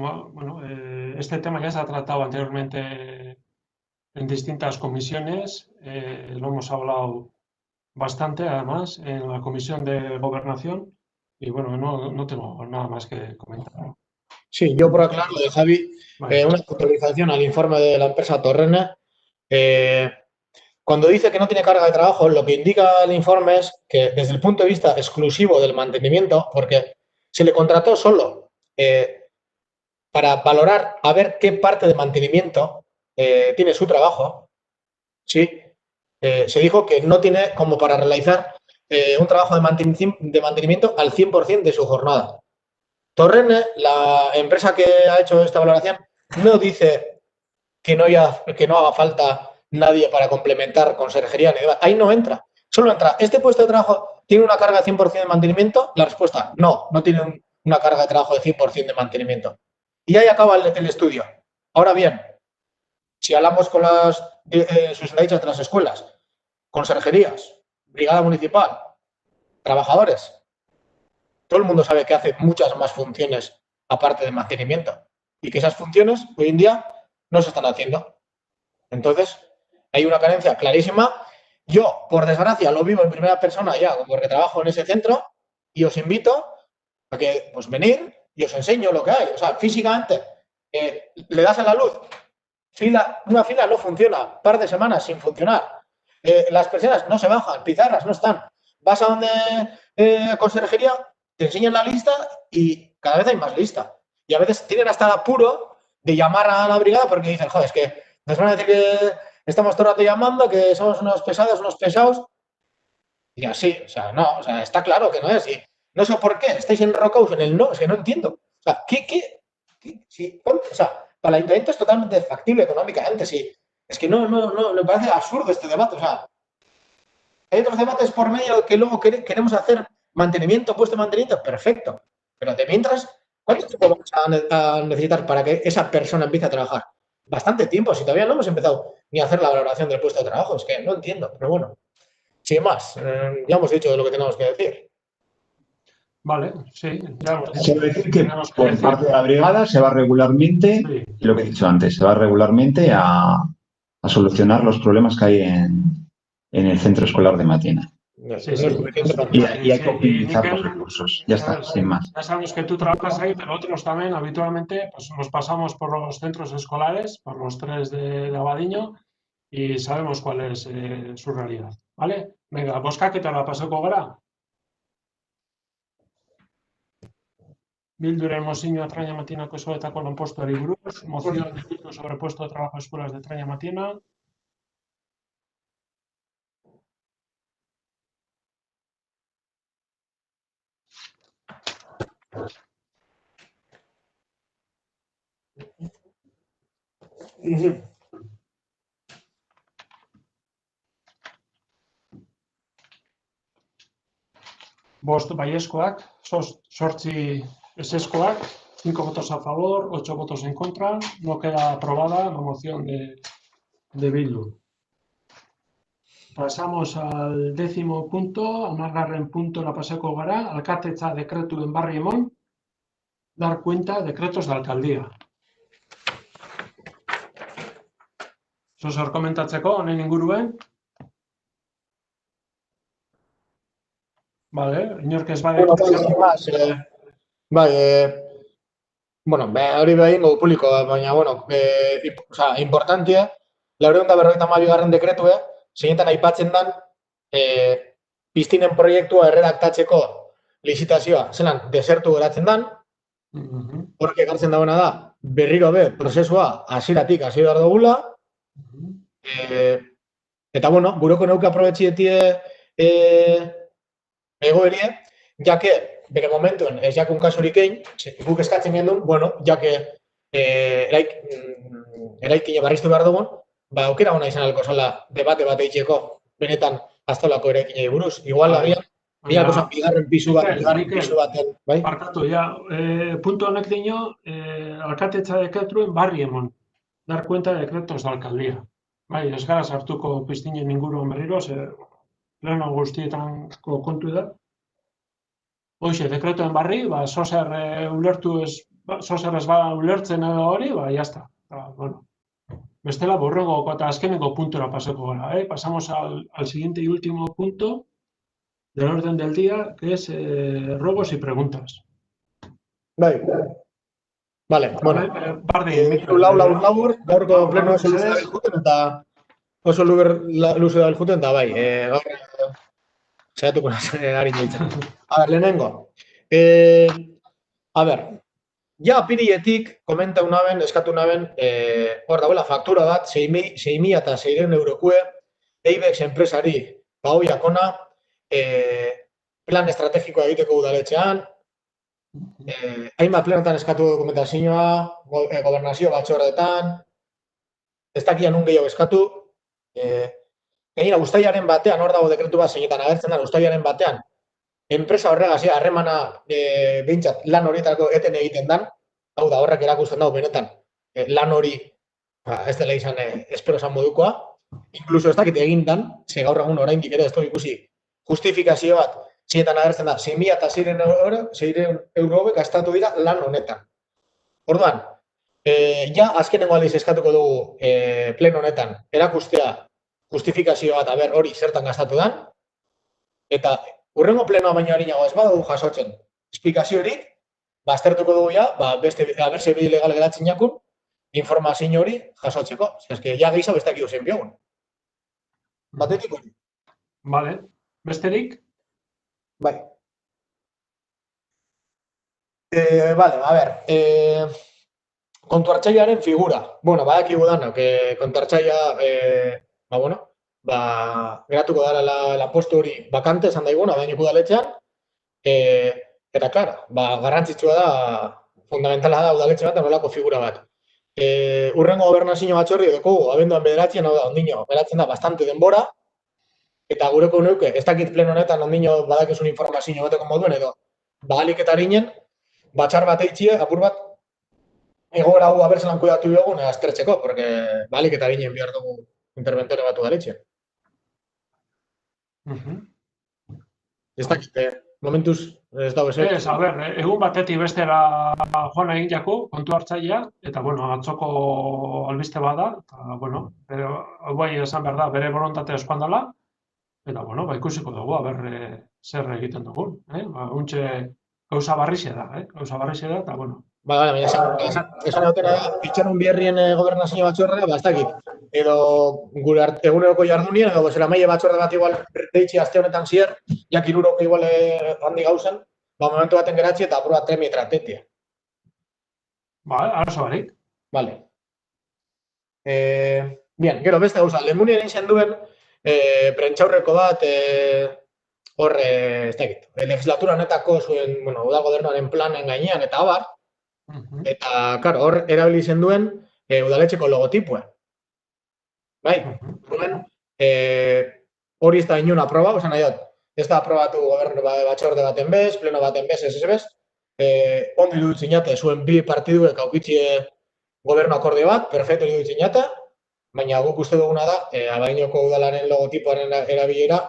este tema ya se ha tratado anteriormente en distintas comisiones, lo hemos hablado bastante además en la comisión de gobernación y bueno, no tengo nada más que comentar. Sí, yo por aclaro de Javi, Vale. una puntualización al informe de la empresa Torrene. Cuando dice que no tiene carga de trabajo, lo que indica el informe es que desde el punto de vista exclusivo del mantenimiento, porque se le contrató solo para valorar a ver qué parte de mantenimiento tiene su trabajo, ¿sí? Se dijo que no tiene como para realizar un trabajo de mantenimiento al 100% de su jornada. Torrene, la empresa que ha hecho esta valoración, no dice que no haga falta nadie para complementar conserjería ni demás. Ahí no entra. Solo entra, ¿este puesto de trabajo tiene una carga de 100% de mantenimiento? La respuesta, no tiene una carga de trabajo de 100% de mantenimiento. Y ahí acaba el estudio. Ahora bien, si hablamos con las susodichas de las escuelas, conserjerías, brigada municipal, trabajadores, todo el mundo sabe que hace muchas más funciones aparte de mantenimiento y que esas funciones hoy en día no se están haciendo. Entonces, hay una carencia clarísima. Yo, por desgracia, lo vivo en primera persona ya, porque trabajo en ese centro y os invito a que venir y os enseño lo que hay. O sea, físicamente, le das a la luz, una fila no funciona, par de semanas sin funcionar, las persianas no se bajan, pizarras no están. Vas a donde conserjería, te enseñan la lista y cada vez hay más lista. Y a veces tienen hasta el apuro de llamar a la brigada porque dicen, joder, es que nos van a decir que estamos todo el rato llamando, que somos unos pesados. Y así, o sea, no, o sea, está claro que no es. Y no sé por qué, estáis enrocados en el no, es que no entiendo. O sea, o sea, para el ayuntamiento es totalmente factible económicamente, sí. Es que no, me parece absurdo este debate, o sea, hay otros debates por medio que luego queremos hacer mantenimiento, puesto de mantenimiento, perfecto. Pero de mientras, ¿cuánto tiempo vamos a necesitar para que esa persona empiece a trabajar? Bastante tiempo, si todavía no hemos empezado ni a hacer la valoración del puesto de trabajo, es que no entiendo, pero bueno. Sin más, ya hemos dicho lo que tenemos que decir. Vale, sí. Ya, Quiero decir que tenemos que por decir. parte de la brigada se va regularmente, Sí. lo que he dicho antes, se va regularmente a solucionar los problemas que hay en el centro escolar de Matina. Sí, No es sí. suficiente para Y nada. hay que Sí, optimizar Miquel, los recursos. Ya está, sin más. ya sabemos que tú trabajas ahí, pero otros también habitualmente pues, nos pasamos por los centros escolares, por los 3 de Abadiño, y sabemos cuál es su realidad. ¿Vale? Venga, bozkaketara pasako gara. Bilduren mozioa Traña Matinako eskoletako lanpostuari buruz, moción de culto sobre puesto de trabajo de escuelas de Traña Matina. Bost baiezkoak, 8 eseskoak, 5 votos a favor, 8 votos en contra. No queda aprobada la moción de Bildu. Pasamos al 10º punto, 10. puntora pasako gara, alkatetza dekretuen barri emon, dar cuenta decretos de alcaldía. Zozor komentatzeko, honen inguruen? Vale, inork ez bade... Bueno, sin más, bai, bueno, hori behin gogu publiko, baina, bueno, importantia, 952. dekretue, zeinetan aipatzen dan, piztinen proiektua erredaktatzeko lizitazioa, zelan, desertu geratzen dan, horrek ekartzen dagoena da, berriro be, prozesua hasieratik hasi behar dugula, eta, bueno, buroko neuke aprobetxietie egoerie, jake, bere momentuen ez jakun kasurik egin, guk eskatzen gendun, bueno, jake eraikine barriztu behar dugun, ba, aukera hona izan alko zala debate bat eitzeko, benetan aztolako eraikinei buruz. Igual, agian, bigarren pisu baten, bai? Barkatu, ja, puntu honek dino, alkatetza dekretuen barri emon, dar cuenta de decretos de alcaldía. Bai, ez gara sartuko piztinen inguruan berriro, pleno guztietan kontu da. Hoxe, dekretuen barri, ba, zozer ez bada ulertzen edo hori, ba, jazta. Bueno, bestela borrengoko eta azkeneko puntura pasako gara. Pasamos al siguiente y último punto del orden del día, que es ruegos y preguntas. Bai. Vale, bueno. Labur, gaurko pleno oso luze dabil juten, eta oso luze dabil juten, eta bai, gaur zehatuko nazen ari nintzen. A ver, lehenengo. A ver, ja apirietik komenta unaben, eskatu unaben, hor dagoela faktura bat, 6.600 eurokue, EIBEX enpresari bagoiakona, plan estrategikoa egiteko udaletxean, hainbat plenotan eskatu dokumentazioa, gobernazio batzordetan, ez dakian nun gehiago eskatu, gainera, uztailaren batean, hor dago dekretu bat zeinetan agertzen da, uztailaren batean, enpresa horregazia, harremana behintzat lan horietako eten egiten dan, hau da, horrek erakusten dago benetan, lan hori, ez dela izan, espero esan modukoa, inkluso ez dakit egin dan, ze gaur egun oraindik ere ez dut ikusi justifikazio bat, zeinetan agertzen da, 6.600 euro gastatu dira lan honetan. Orduan, ja azkenengo aldiz eskatuko dugu pleno honetan, erakustea justifikazio bat, aber hori zertan gastatu dan, eta hurrengo plenoa baino harinago ez badugu jasotzen esplikazio hori, baztertuko dugu ja, beste abertze bide legal geratzen jakun, informazio hori jasotzeko. Eske, ja gehiago bestak idu zen biogun. Batetik hori. Vale. Besterik? Bai. Vale, a ver. Kontu hartzailearen figura. Bueno, badakigu danak, kontu hartzailea, geratuko dara lanpostu hori bakante, esan daiguna, bainiko udaletxean, eta, klar, garrantzitsua da, fundamentala da udaletxe bat, nolako figura bat. Urrengo gobernazio batzorri dugu, abenduan bederatzen, hau da, ondino, beratzen da, bastante denbora, eta gureko neuke, ez dakit pleno honetan, ondino badakizun informazio bateko moduen, edo, bagalik eta harinen, batxar bat eitxie, apur bat, egoera hau abertzelan kuidatu dugun, aztertzeko, porque bagalik eta harinen behar dugu interventore bat udaletxe. Ez dakit, momentuz ez dago ezer. Ez, a ber, egun batetik bestera joan egin jako, kontu hartzailea, eta, bueno, atzoko albiste bada, eta, bueno, bai esan behar da, bere borontatea eskuan dela, eta, bueno, ikusiko dugu, a ber, zer egiten dugun, untxe gauza barrixe da, eta, bueno. Baina esan egotera da, Itxaron Bierrien gobernazio batzordea, ez dakit. Edo gure eguneroko jardunien, edo zera maile batzorde bat igual deitzi aste honetan zier, jak iruroko igual handi gauzen, momentu baten geratzi eta apur bat tremi tratetia. Arazo barik. Vale. Bien, gero beste gauza, Lemunien egin duen prentxaurreko bat, hor, ez dakit, legislatura honetako zuen, bueno, udal gobernuaren planen gainean eta abar, eta, karo, hor erabili zen duen udaletxeko logotipua. Bai, hori ez da inun aproba, osan nahi dut, ez da aprobatu gobernu batzorde baten bez, pleno baten bez, ez bez, ondo iruditzen jate, zuen bi partiduek aukitzie gobernu akordeo bat, perfecto iruditzen jate, baina guk uste duguna da, Abadiñoko udalaren logotipoaren erabilera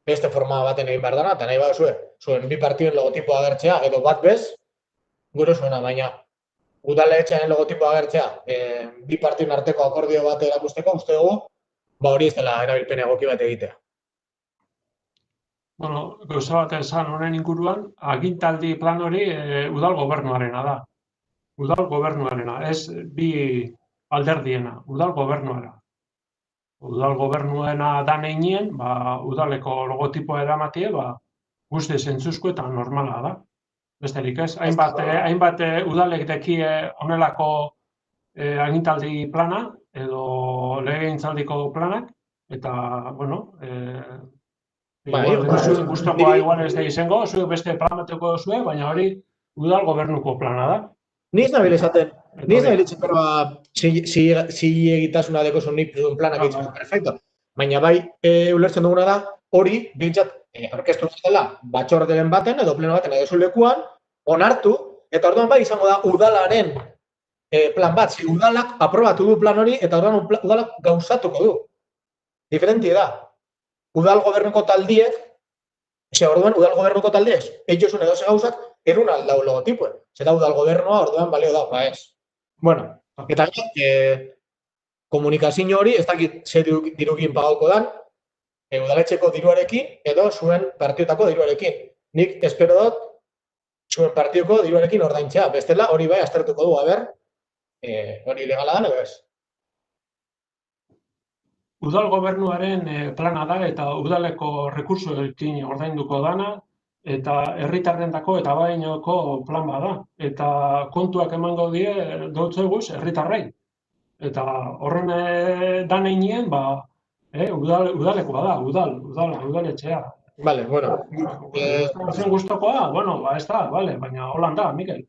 beste forma baten egin behar dana, eta nahi baduzue, zuen bi partiduen logotipoa agertzea, edo bat bez, gure zuena, baina udaletxearen logotipoa agertzea, bi partiduen arteko akordio bat erakusteko, uste dugu, hori ez dela erabilpen egoki bat egitea. Bueno, gauza bat esan honen inguruan, agintaldi plan hori udal gobernuarena da. Udal gobernuarena, ez bi alderdiena, udal gobernuara. Udal gobernuena dan einien, udaleko logotipoa eramatie, guzti zentzuzko eta normala da. Besterik ez, hainbat udalek dekie honelako agintaldi plana, edo legegintzaldiko planak, eta, bueno, guztokoa igual ez da izango, zuek beste plan bateko zuen, baina hori udal gobernuko plana da. Ni ez nabil esaten, pero zilegitasuna dekozun nik planak egiten, perfecto. Baina bai, ulertzen duguna da, hori, bintzat, orkestu dela, batzorderen baten, edo pleno baten, edo zulekuan, onartu, eta orduan bai izango da udalaren plan bat, zi udalak aprobatu du plan hori, eta orduan udalak gauzatuko du. Diferentia da. Udal gobernuko taldiek, orduan udal gobernuko taldiek, eitxosun edo ze gauzak, erun aldau logotipuen. Zeta udal gobernua orduan balio da, ez. Bueno, eta komunikazio hori, ez dakit ze dirukin pagauko dan, udaletxeko diruarekin, edo zuen partiotako diruarekin. Nik espero dut, zuen partioko diruarekin ordaintzea. Bestela, hori bai, aztertuko du, hori legala da, edo ez? Udal gobernuaren plana da eta udaleko rekursoekin ordainduko dana, eta herritarrendako eta Abadiñoko plan bada. Eta kontuak emango die dotzeguz herritarrei. Eta horren dan einien, udalekoa da, udaletxea. Vale, bueno. Zen guztokoa, bueno, ez da, baina holan da, Mikel.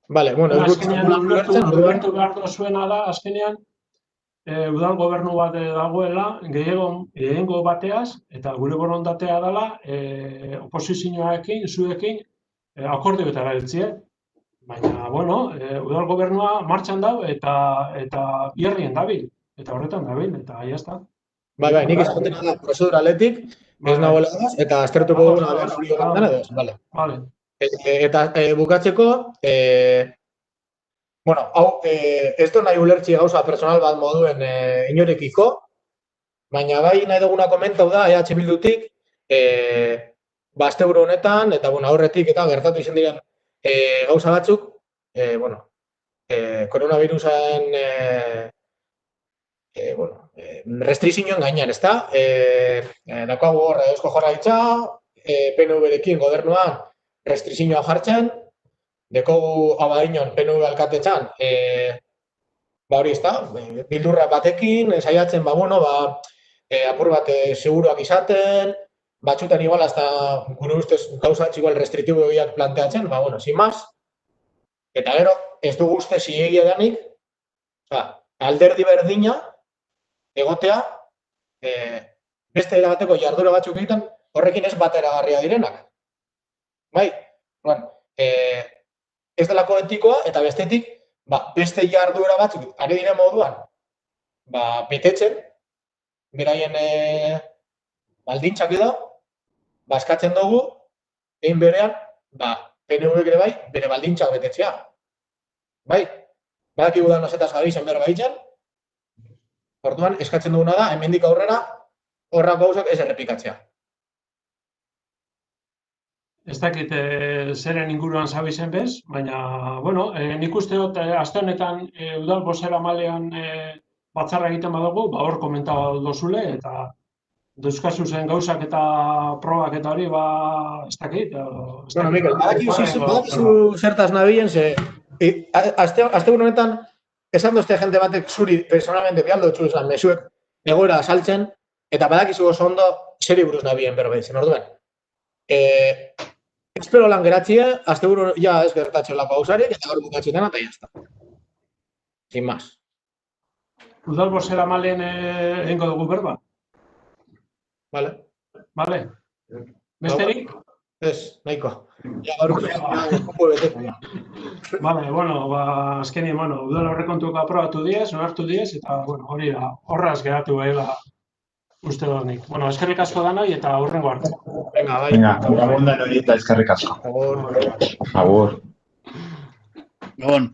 Vale, bueno, azkenean ulertu behar zuena da, azkenean, udal gobernu bat dagoela, gehiengo bateaz, eta gure borondatea dela, oposizioarekin, zuekin, akordioetara heltzea. Baina, bueno, udal gobernua martxan dau eta bierrien dabil, eta horretan dabil, eta jazta. Bai, nik izatena da prozeduraletik, ez nagoela gaz, eta aztertuko duguna hori horan edo, bale. Eta bukatzeko, bueno, hau, ez du nahi ulertzi gauza personal bat moduen inorekiko, baina bai nahi duguna komentau da, EH Bildutik, asteburu honetan, eta aurretik eta gertatu izan diren gauza batzuk, bueno, koronavirusaren restrizioen gainean, ez da? Daukagu hor, Eusko Jaurlaritza, PNV-rekin gobernuan restrizioa jartzen, dekogu Abadiñon PNV alkatetzan, hori ez da, bildurra batekin, saiatzen, apur bat seguruak izaten, batzutan igual, hasta gure ustez gauzatz igual restriktiboiak planteatzen, sin más. Eta gero, ez du guzti zilegia danik, alderdi berdina, egotea, beste erabateko jardura batzuk egiten, horrekin ez bateragarria direnak. Bai, ez delako etikoa, eta bestetik, beste jardura batzuk ari diren moduan, betetzen, beraien baldintzak edo, eskatzen dugu, egin berean, PNV ere bai, bere baldintzak betetzea. Bai, badakigu da nosetaz gabizen berba itxan, orduan eskatzen duguna da, hemendik aurrera, horrako gauzak ez errepikatzea. Ez dakit zeren inguruan zabizen bez, baina, bueno, nik uste dut, aste honetan udal bozeramalean batzarra egiten badugu, hor komentaba dozule, eta dauzkazu zen gauzak eta probak eta hori, ez dakit. Bueno, Mikel, badakizu zertaz nabilen, ze aste honetan, esan dozte jente batek zuri personalmente bialdo txu esan mezuek egoera asaltzen, eta badakizu oso ondo zeri buruz nabilen berbaitzen, orduen. Espero lan geratxia, azte buru ja ez gertatzen lako hausarik, eta gaur bukatzen dena, eta jazta. Sin más. Udal bozeramalean egingo dugu berba? Vale. Besterik? Ez, nahiko. Ja, gaur kupo betetzen. Vale, bueno, azkenien, udal aurrekontuak aprobatu diez, onartu diez, eta, hori da, horraz geratu behela uste dut nik. Bueno, eskerrik asko danoi eta hurrengo arte. Venga, bai. Venga, gabon danoi eta eskerrik asko. Agur. Gabon.